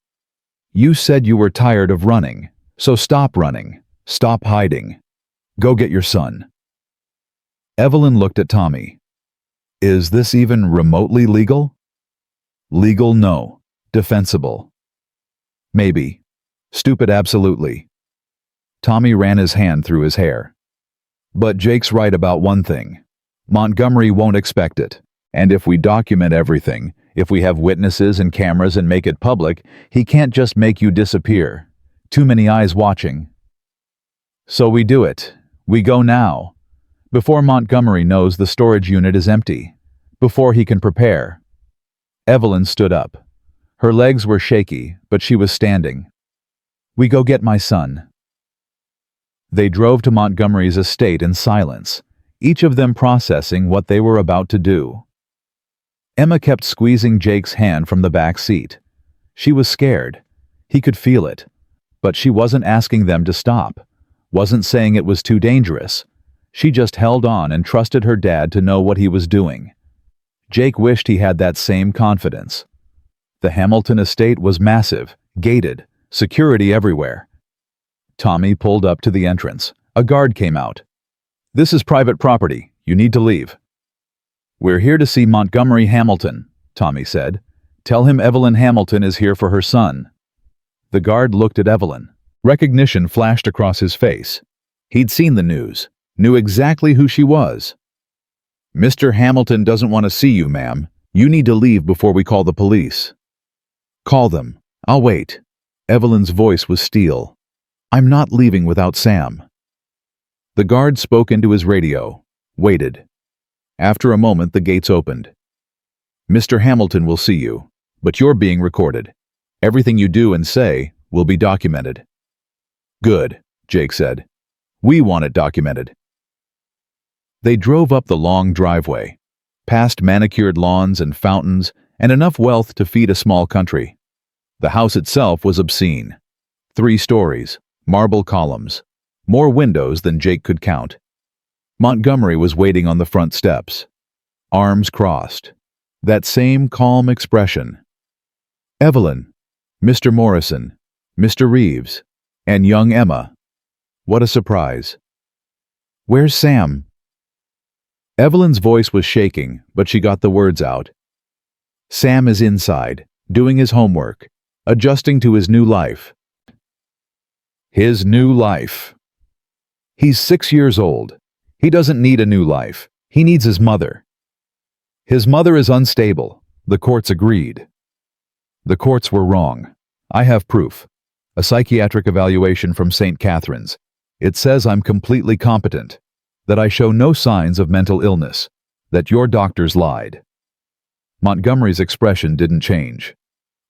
You said you were tired of running, so stop running, stop hiding. Go get your son. Evelyn looked at Tommy. Is this even remotely legal? Legal, no. Defensible. Maybe. Stupid, absolutely. Tommy ran his hand through his hair. But Jake's right about one thing. Montgomery won't expect it. And if we document everything, if we have witnesses and cameras and make it public, he can't just make you disappear. Too many eyes watching. So we do it. We go now. Before Montgomery knows the storage unit is empty. Before he can prepare. Evelyn stood up. Her legs were shaky, but she was standing. We go get my son. They drove to Montgomery's estate in silence, each of them processing what they were about to do. Emma kept squeezing Jake's hand from the back seat. She was scared. He could feel it. But she wasn't asking them to stop, wasn't saying it was too dangerous. She just held on and trusted her dad to know what he was doing. Jake wished he had that same confidence. The Hamilton estate was massive, gated, security everywhere. Tommy pulled up to the entrance. A guard came out. This is private property. You need to leave. We're here to see Montgomery Hamilton, Tommy said. Tell him Evelyn Hamilton is here for her son. The guard looked at Evelyn. Recognition flashed across his face. He'd seen the news, knew exactly who she was. Mr. Hamilton doesn't want to see you, ma'am. You need to leave before we call the police. Call them. I'll wait. Evelyn's voice was steel. I'm not leaving without Sam. The guard spoke into his radio, waited. After a moment, the gates opened. Mr. Hamilton will see you, but you're being recorded. Everything you do and say will be documented. Good, Jake said. We want it documented. They drove up the long driveway, past manicured lawns and fountains and enough wealth to feed a small country. The house itself was obscene. 3 stories, marble columns, more windows than Jake could count. Montgomery was waiting on the front steps, arms crossed, that same calm expression. Evelyn, Mr. Morrison, Mr. Reeves, and young Emma. What a surprise. Where's Sam? Evelyn's voice was shaking, but she got the words out. Sam is inside, doing his homework, adjusting to his new life. His new life. He's 6 years old. He doesn't need a new life. He needs his mother. His mother is unstable. The courts agreed. The courts were wrong. I have proof. A psychiatric evaluation from St. Catherine's. It says I'm completely competent, that I show no signs of mental illness, that your doctors lied. Montgomery's expression didn't change.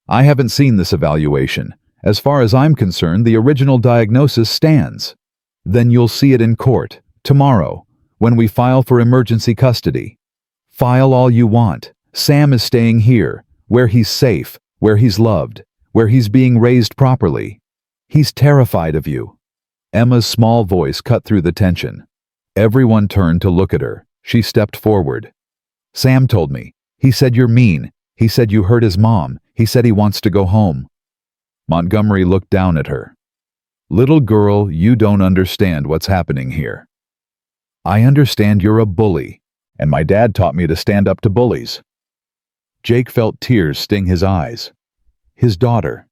I haven't seen this evaluation. As far as I'm concerned, the original diagnosis stands. Then you'll see it in court, tomorrow, when we file for emergency custody. File all you want. Sam is staying here, where he's safe, where he's loved, where he's being raised properly. He's terrified of you. Emma's small voice cut through the tension. Everyone turned to look at her. She stepped forward. Sam told me. He said you're mean. He said you hurt his mom. He said he wants to go home. Montgomery looked down at her. Little girl, you don't understand what's happening here. I understand you're a bully, and my dad taught me to stand up to bullies. Jake felt tears sting his eyes. His daughter.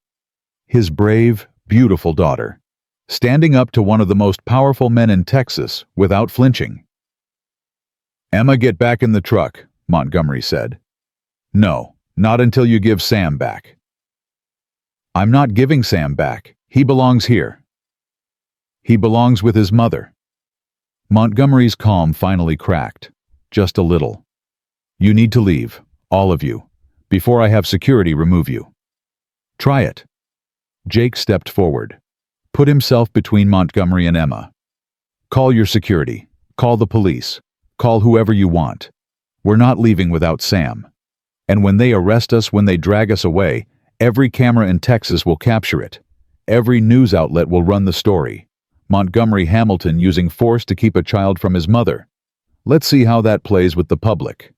His brave, beautiful daughter. Standing up to one of the most powerful men in Texas without flinching. Emma, get back in the truck, Montgomery said. No, not until you give Sam back. I'm not giving Sam back. He belongs here. He belongs with his mother. Montgomery's calm finally cracked, just a little. You need to leave, all of you, before I have security remove you. Try it. Jake stepped forward, put himself between Montgomery and Emma. Call your security. Call the police. Call whoever you want. We're not leaving without Sam. And when they arrest us, when they drag us away, every camera in Texas will capture it. Every news outlet will run the story. Montgomery Hamilton using force to keep a child from his mother. Let's see how that plays with the public.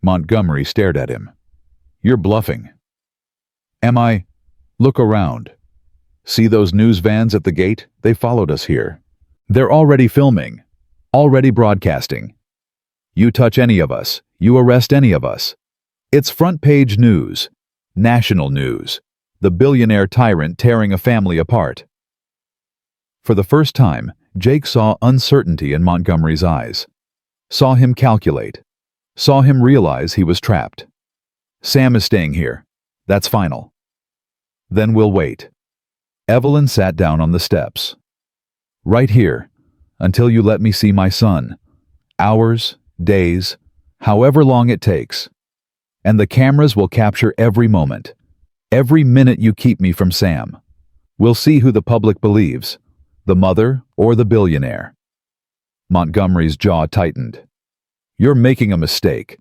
Montgomery stared at him. You're bluffing. Am I? Look around. See those news vans at the gate? They followed us here. They're already filming. Already broadcasting. You touch any of us. You arrest any of us. It's front-page news. National news. The billionaire tyrant tearing a family apart. For the first time, Jake saw uncertainty in Montgomery's eyes. Saw him calculate. Saw him realize he was trapped. Sam is staying here. That's final. Then we'll wait. Evelyn sat down on the steps. Right here, until you let me see my son. Hours, days, however long it takes. And the cameras will capture every moment. Every minute you keep me from Sam. We'll see who the public believes. The mother or the billionaire. Montgomery's jaw tightened. You're making a mistake.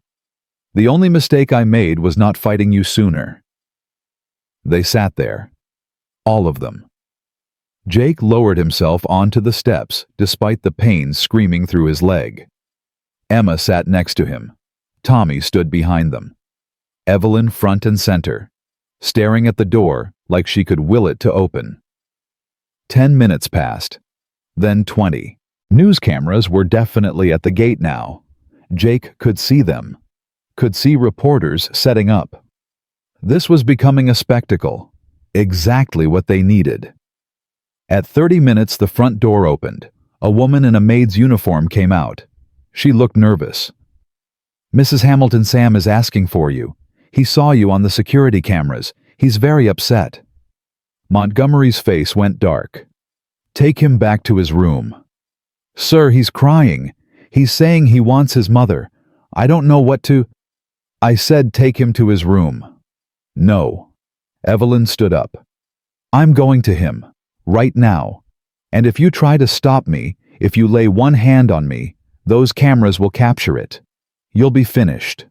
The only mistake I made was not fighting you sooner. They sat there. All of them. Jake lowered himself onto the steps despite the pain screaming through his leg. Emma sat next to him. Tommy stood behind them. Evelyn front and center, staring at the door like she could will it to open. 10 minutes passed, then 20. News cameras were definitely at the gate now. Jake could see them, could see reporters setting up. This was becoming a spectacle, exactly what they needed. At 30 minutes, the front door opened. A woman in a maid's uniform came out. She looked nervous. Mrs. Hamilton, Sam is asking for you. He saw you on the security cameras. He's very upset. Montgomery's face went dark. Take him back to his room. Sir, he's crying. He's saying he wants his mother. I don't know what to... I said take him to his room. No. Evelyn stood up. I'm going to him. Right now. And if you try to stop me, if you lay one hand on me, those cameras will capture it. You'll be finished.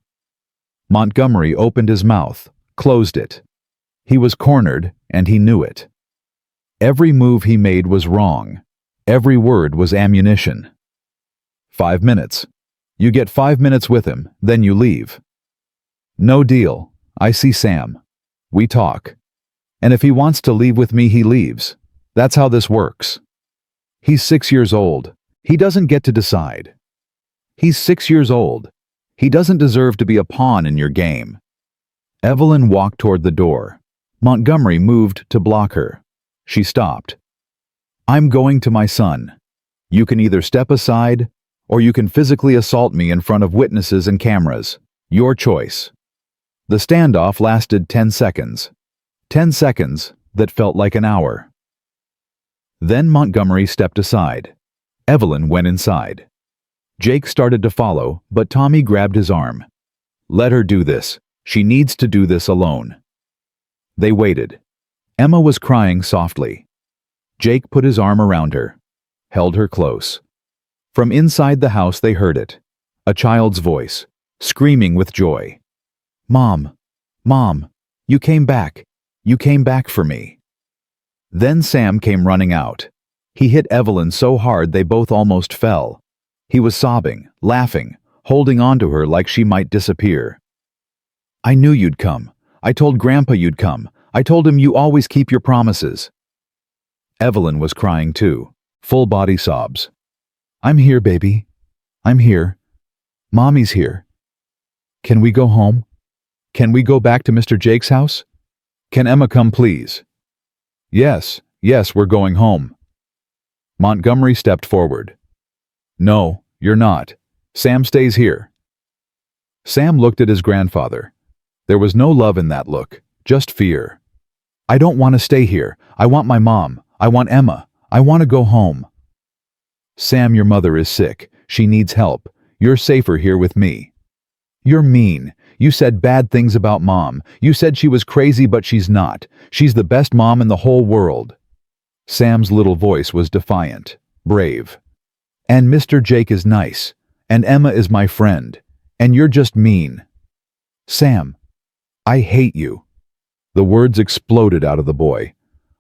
Montgomery opened his mouth, closed it. He was cornered, and he knew it. Every move he made was wrong. Every word was ammunition. 5 minutes. You get 5 minutes with him, then you leave. No deal. I see Sam. We talk. And if he wants to leave with me, he leaves. That's how this works. He's 6 years old. He doesn't get to decide. He's 6 years old. He doesn't deserve to be a pawn in your game. Evelyn walked toward the door. Montgomery moved to block her. She stopped. I'm going to my son. You can either step aside, or you can physically assault me in front of witnesses and cameras. Your choice. The standoff lasted 10 seconds. 10 seconds that felt like an hour. Then Montgomery stepped aside. Evelyn went inside. Jake started to follow, but Tommy grabbed his arm. Let her do this. She needs to do this alone. They waited. Emma was crying softly. Jake put his arm around her, held her close. From inside the house they heard it. A child's voice, screaming with joy. Mom, Mom, you came back. You came back for me. Then Sam came running out. He hit Evelyn so hard they both almost fell. He was sobbing, laughing, holding on to her like she might disappear. I knew you'd come. I told Grandpa you'd come. I told him you always keep your promises. Evelyn was crying too, full body sobs. I'm here, baby. I'm here. Mommy's here. Can we go home? Can we go back to Mr. Jake's house? Can Emma come, please? Yes, we're going home. Montgomery stepped forward. No, you're not. Sam stays here. Sam looked at his grandfather. There was no love in that look, just fear. I don't want to stay here. I want my mom. I want Emma. I want to go home. Sam, your mother is sick. She needs help. You're safer here with me. You're mean. You said bad things about Mom. You said she was crazy, but she's not. She's the best mom in the whole world. Sam's little voice was defiant, brave. And Mr. Jake is nice. And Emma is my friend. And you're just mean. Sam, I hate you. The words exploded out of the boy.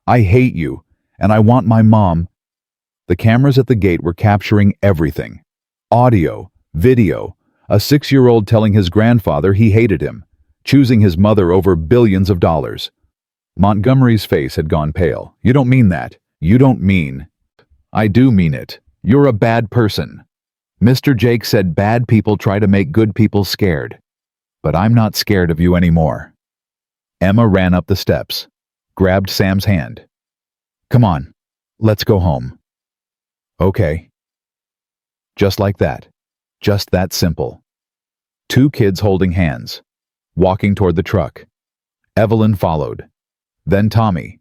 I hate you, and I want my mom. The cameras at the gate were capturing everything. Audio, video, a 6-year-old telling his grandfather he hated him, choosing his mother over billions of dollars. Montgomery's face had gone pale. You don't mean that. You don't mean. I do mean it. You're a bad person. Mr. Jake said bad people try to make good people scared. But I'm not scared of you anymore. Emma ran up the steps, grabbed Sam's hand. Come on, let's go home. Okay. Just like that. Just that simple. 2 kids holding hands, walking toward the truck. Evelyn followed. Then Tommy.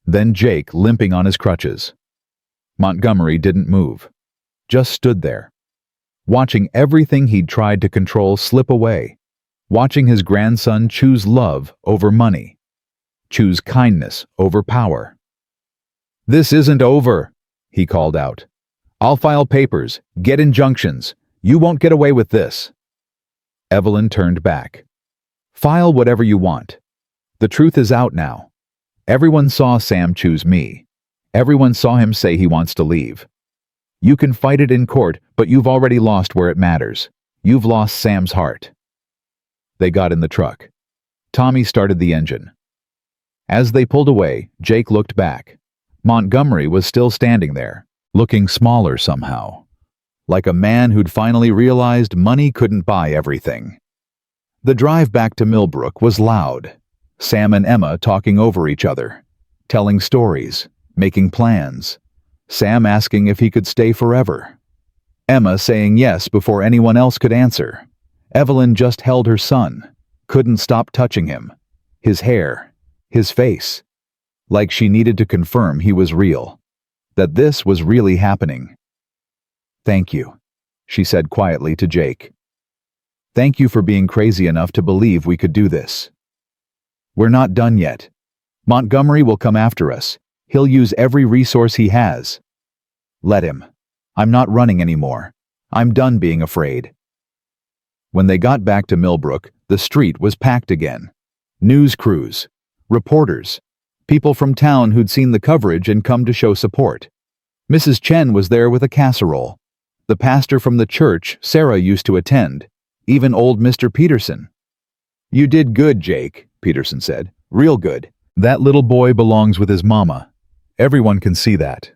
Then Jake limping on his crutches. Montgomery didn't move, just stood there, watching everything he'd tried to control slip away, watching his grandson choose love over money, choose kindness over power. This isn't over, he called out. I'll file papers, get injunctions. You won't get away with this. Evelyn turned back. File whatever you want. The truth is out now. Everyone saw Sam choose me. Everyone saw him say he wants to leave. You can fight it in court, but you've already lost where it matters. You've lost Sam's heart. They got in the truck. Tommy started the engine. As they pulled away, Jake looked back. Montgomery was still standing there, looking smaller somehow, like a man who'd finally realized money couldn't buy everything. The drive back to Millbrook was loud. Sam and Emma talking over each other, telling stories, making plans. Sam asking if he could stay forever. Emma saying yes before anyone else could answer. Evelyn just held her son, couldn't stop touching him, his hair, his face, like she needed to confirm he was real, that this was really happening. Thank you, she said quietly to Jake. Thank you for being crazy enough to believe we could do this. We're not done yet. Montgomery will come after us. He'll use every resource he has. Let him. I'm not running anymore. I'm done being afraid. When they got back to Millbrook, the street was packed again. News crews, reporters, people from town who'd seen the coverage and come to show support. Mrs. Chen was there with a casserole. The pastor from the church Sarah used to attend. Even old Mr. Peterson. You did good, Jake, Peterson said. Real good. That little boy belongs with his mama. Everyone can see that.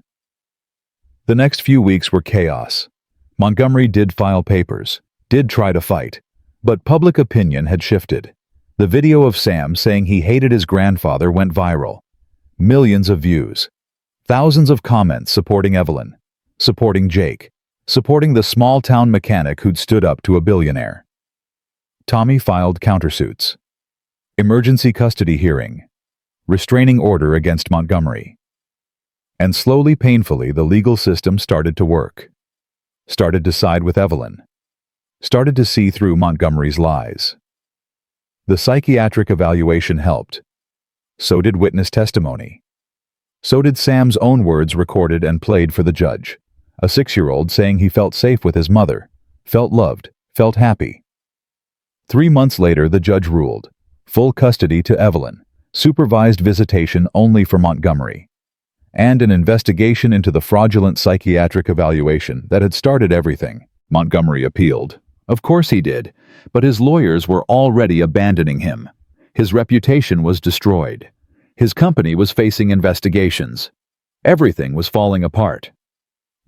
The next few weeks were chaos. Montgomery did file papers, did try to fight, but public opinion had shifted. The video of Sam saying he hated his grandfather went viral. Millions of views. Thousands of comments supporting Evelyn, supporting Jake, supporting the small-town mechanic who'd stood up to a billionaire. Tommy filed countersuits. Emergency custody hearing. Restraining order against Montgomery. And slowly, painfully, the legal system started to work. Started to side with Evelyn. Started to see through Montgomery's lies. The psychiatric evaluation helped. So did witness testimony. So did Sam's own words recorded and played for the judge. A 6-year-old saying he felt safe with his mother, felt loved, felt happy. 3 months later, the judge ruled. Full custody to Evelyn, supervised visitation only for Montgomery, and an investigation into the fraudulent psychiatric evaluation that had started everything. Montgomery appealed. Of course he did, but his lawyers were already abandoning him. His reputation was destroyed. His company was facing investigations. Everything was falling apart.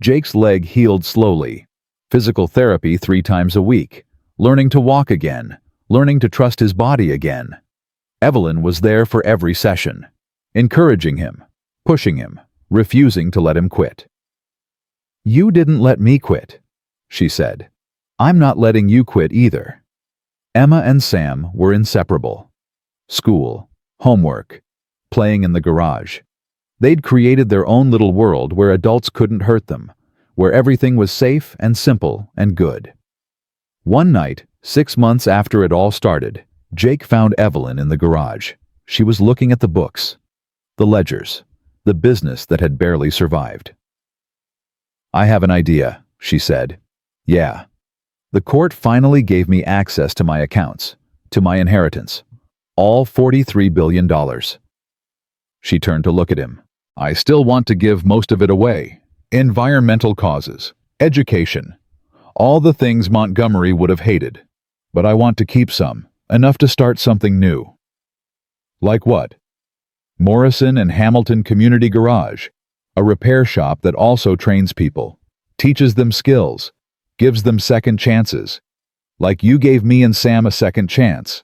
Jake's leg healed slowly. Physical therapy 3 times a week. Learning to walk again. Learning to trust his body again. Evelyn was there for every session, encouraging him, pushing him, refusing to let him quit. "You didn't let me quit," she said. "I'm not letting you quit either." Emma and Sam were inseparable. School, homework, playing in the garage. They'd created their own little world where adults couldn't hurt them, where everything was safe and simple and good. One night, 6 months after it all started, Jake found Evelyn in the garage. She was looking at the books, the ledgers, the business that had barely survived. "I have an idea," she said. "Yeah. The court finally gave me access to my accounts, to my inheritance. All $43 billion. She turned to look at him. "I still want to give most of it away. Environmental causes, education, all the things Montgomery would have hated. But I want to keep some, enough to start something new." "Like what?" "Morrison and Hamilton Community Garage, a repair shop that also trains people, teaches them skills, gives them second chances. Like you gave me and Sam a second chance."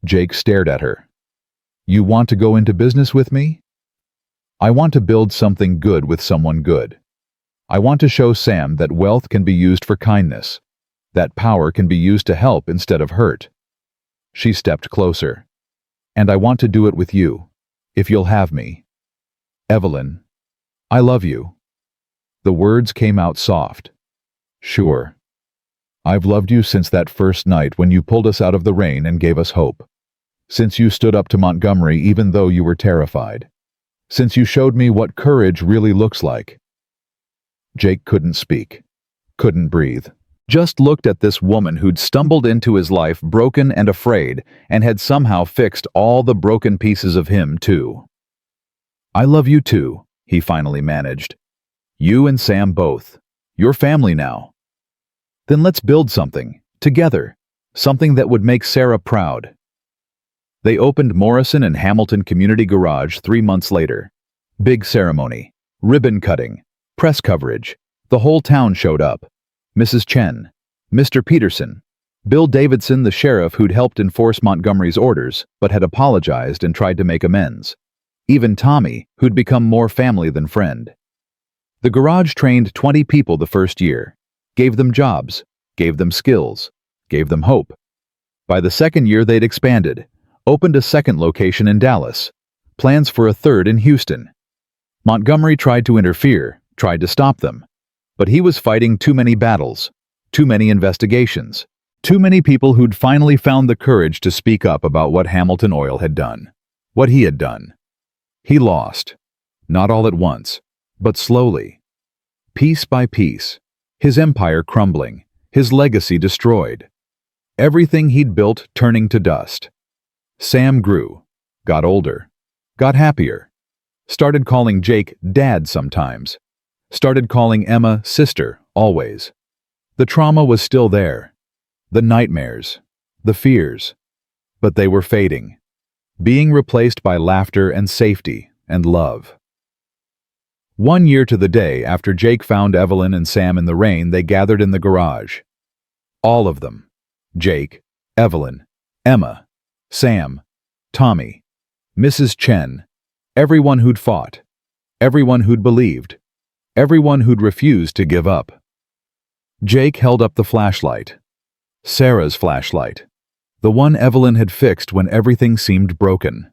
Jake stared at her. "You want to go into business with me?" "I want to build something good with someone good. I want to show Sam that wealth can be used for kindness, that power can be used to help instead of hurt." She stepped closer. "And I want to do it with you, if you'll have me. Evelyn, I love you." The words came out soft. "Sure. I've loved you since that first night when you pulled us out of the rain and gave us hope. Since you stood up to Montgomery even though you were terrified. Since you showed me what courage really looks like." Jake couldn't speak, couldn't breathe. Just looked at this woman who'd stumbled into his life broken and afraid and had somehow fixed all the broken pieces of him too. "I love you too," he finally managed. "You and Sam both. You're family now. Then let's build something, together, something that would make Sarah proud." They opened Morrison and Hamilton Community Garage 3 months later. Big ceremony, ribbon cutting, press coverage. The whole town showed up. Mrs. Chen, Mr. Peterson, Bill Davidson, the sheriff who'd helped enforce Montgomery's orders but had apologized and tried to make amends. Even Tommy, who'd become more family than friend. The garage trained 20 people the first year, gave them jobs, gave them skills, gave them hope. By the second year they'd expanded, opened a second location in Dallas, plans for a third in Houston. Montgomery tried to interfere, tried to stop them, but he was fighting too many battles, too many investigations, too many people who'd finally found the courage to speak up about what Hamilton Oil had done, what he had done. He lost, not all at once, but slowly, piece by piece, his empire crumbling, his legacy destroyed, everything he'd built turning to dust. Sam grew, got older, got happier, started calling Jake Dad sometimes, started calling Emma sister always. The trauma was still there, the nightmares, the fears, but they were fading, being replaced by laughter and safety and love. 1 year to the day after Jake found Evelyn and Sam in the rain, they gathered in the garage. All of them. Jake, Evelyn, Emma, Sam, Tommy, Mrs. Chen, everyone who'd fought, everyone who'd believed, everyone who'd refused to give up. Jake held up the flashlight. Sarah's flashlight. The one Evelyn had fixed when everything seemed broken.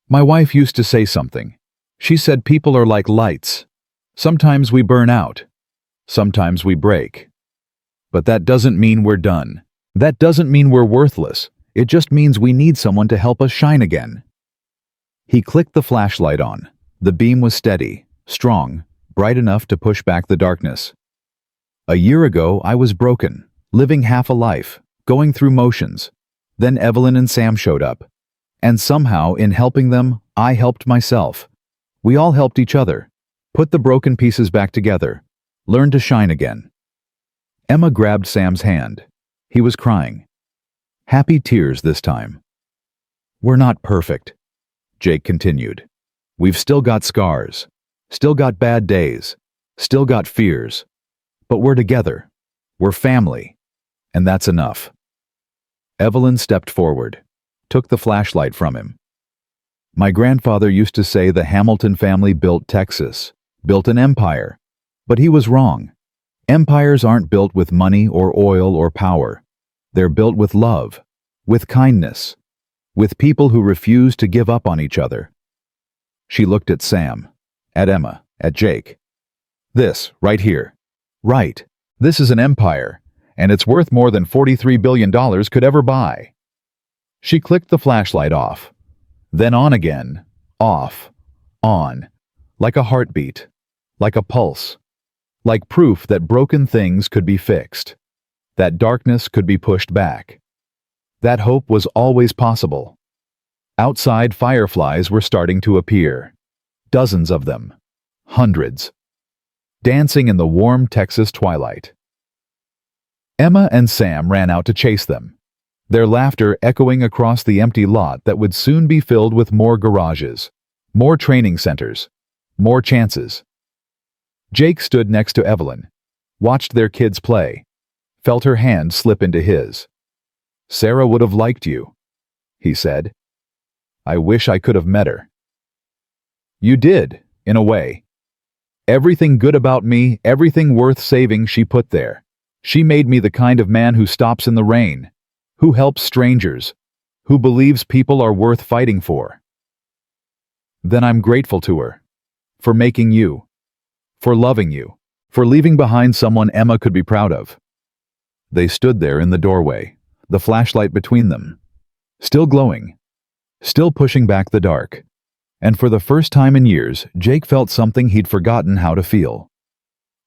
"My wife used to say something. She said people are like lights. Sometimes we burn out. Sometimes we break. But that doesn't mean we're done. That doesn't mean we're worthless. It just means we need someone to help us shine again. He clicked the flashlight on. The beam was steady, strong, bright enough to push back the darkness. A year ago, I was broken, living half a life, going through motions. Then Evelyn and Sam showed up. And somehow, in helping them, I helped myself. We all helped each other. Put the broken pieces back together. Learned to shine again. Emma grabbed Sam's hand. He was crying. Happy tears this time. We're not perfect, Jake continued. We've still got scars. Still got bad days. Still got fears. But we're together. We're family. And that's enough. Evelyn stepped forward, took the flashlight from him. My grandfather used to say the Hamilton family built Texas, built an empire. But he was wrong. Empires aren't built with money or oil or power. They're built with love, with kindness, with people who refuse to give up on each other. She looked at Sam, at Emma, at Jake. This, right here. Right. This is an empire, and it's worth more than $43 billion could ever buy. She clicked the flashlight off, then on again, off, on, like a heartbeat, like a pulse, like proof that broken things could be fixed, that darkness could be pushed back. That hope was always possible. Outside, fireflies were starting to appear. Dozens of them. Hundreds. Dancing in the warm Texas twilight. Emma and Sam ran out to chase them, their laughter echoing across the empty lot that would soon be filled with more garages, more training centers, more chances. Jake stood next to Evelyn, watched their kids play, felt her hand slip into his. Sarah would have liked you, he said. I wish I could have met her. You did, in a way. Everything good about me, everything worth saving she put there. She made me the kind of man who stops in the rain, who helps strangers, who believes people are worth fighting for. Then I'm grateful to her, for making you, for loving you, for leaving behind someone Emma could be proud of. They stood there in the doorway, the flashlight between them, still glowing, still pushing back the dark. And for the first time in years, Jake felt something he'd forgotten how to feel.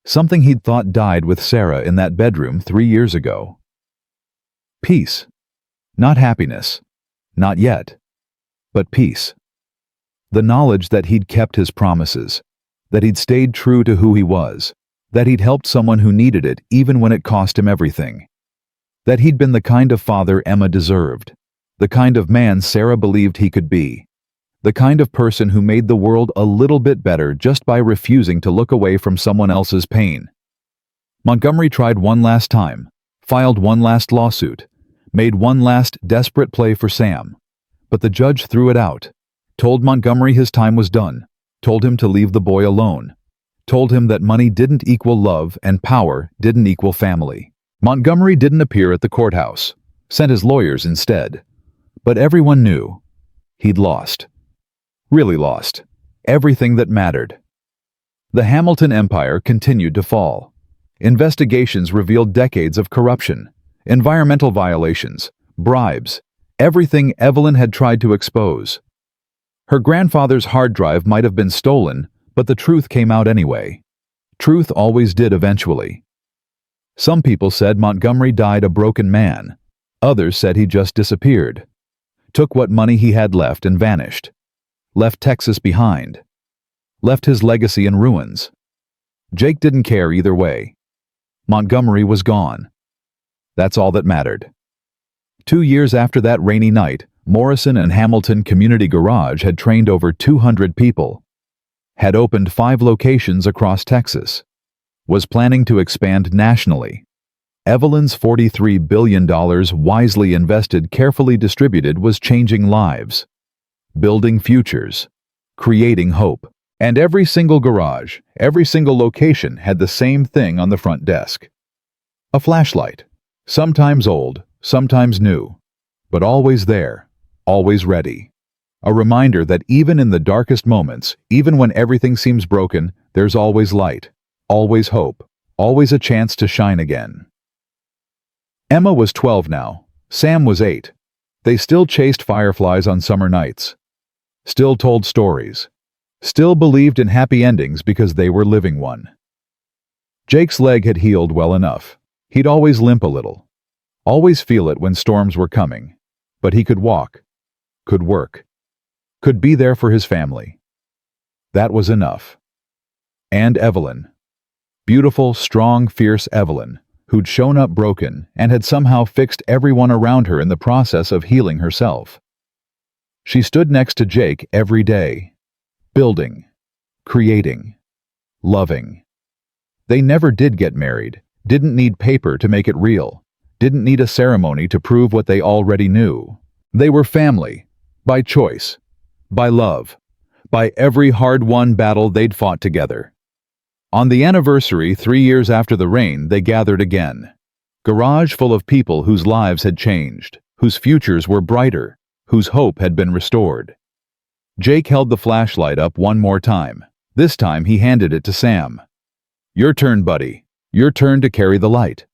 Something he'd thought died with Sarah in that bedroom 3 years ago. Peace. Not happiness. Not yet. But peace. The knowledge that he'd kept his promises, that he'd stayed true to who he was, that he'd helped someone who needed it even when it cost him everything. That he'd been the kind of father Emma deserved, the kind of man Sarah believed he could be, the kind of person who made the world a little bit better just by refusing to look away from someone else's pain. Montgomery tried one last time, filed one last lawsuit, made one last desperate play for Sam, but the judge threw it out, told Montgomery his time was done, told him to leave the boy alone, told him that money didn't equal love and power didn't equal family. Montgomery didn't appear at the courthouse, sent his lawyers instead. But everyone knew. He'd lost. Really lost. Everything that mattered. The Hamilton Empire continued to fall. Investigations revealed decades of corruption, environmental violations, bribes, everything Evelyn had tried to expose. Her grandfather's hard drive might have been stolen, but the truth came out anyway. Truth always did eventually. Some people said Montgomery died a broken man. Others said he just disappeared. Took what money he had left and vanished. Left Texas behind. Left his legacy in ruins. Jake didn't care either way. Montgomery was gone. That's all that mattered. 2 years after that rainy night, Morrison and Hamilton Community Garage had trained over 200 people, had opened 5 locations across Texas, was planning to expand nationally. Evelyn's $43 billion wisely invested, carefully distributed was changing lives, building futures, creating hope. And every single garage, every single location had the same thing on the front desk. A flashlight, sometimes old, sometimes new, but always there, always ready, A reminder that even in the darkest moments, even when everything seems broken, there's always light, always hope, always a chance to shine again. Emma was 12 now. Sam was 8. They still chased fireflies on summer nights. Still told stories. Still believed in happy endings because they were living one. Jake's leg had healed well enough. He'd always limp a little. Always feel it when storms were coming. But he could walk. Could work. Could be there for his family. That was enough. And Evelyn. Beautiful, strong, fierce Evelyn, who'd shown up broken and had somehow fixed everyone around her in the process of healing herself. She stood next to Jake every day, building, creating, loving. They never did get married, didn't need paper to make it real, didn't need a ceremony to prove what they already knew. They were family, by choice, by love, by every hard-won battle they'd fought together. On the anniversary 3 years after the rain, they gathered again. Garage full of people whose lives had changed, whose futures were brighter, whose hope had been restored. Jake held the flashlight up one more time. This time he handed it to Sam. "Your turn, buddy. Your turn to carry the light."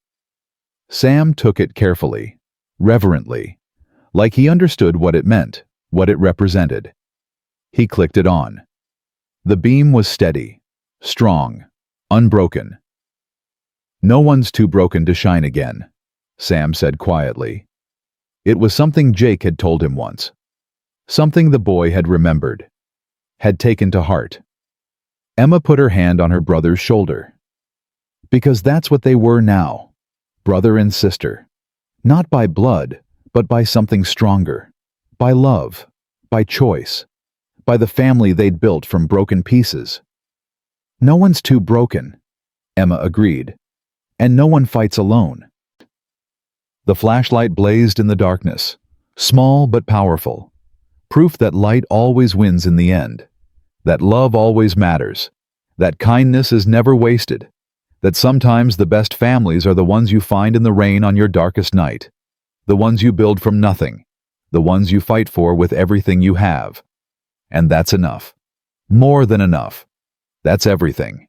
Sam took it carefully, reverently, like he understood what it meant, what it represented. He clicked it on. The beam was steady, strong, unbroken. "No one's too broken to shine again," Sam said quietly. It was something Jake had told him once. Something the boy had remembered, had taken to heart. Emma put her hand on her brother's shoulder. Because that's what they were now, brother and sister. Not by blood, but by something stronger. By love, by choice, by the family they'd built from broken pieces. "No one's too broken," Emma agreed. "And no one fights alone." The flashlight blazed in the darkness, small but powerful. Proof that light always wins in the end. That love always matters. That kindness is never wasted. That sometimes the best families are the ones you find in the rain on your darkest night. The ones you build from nothing. The ones you fight for with everything you have. And that's enough. More than enough. That's everything.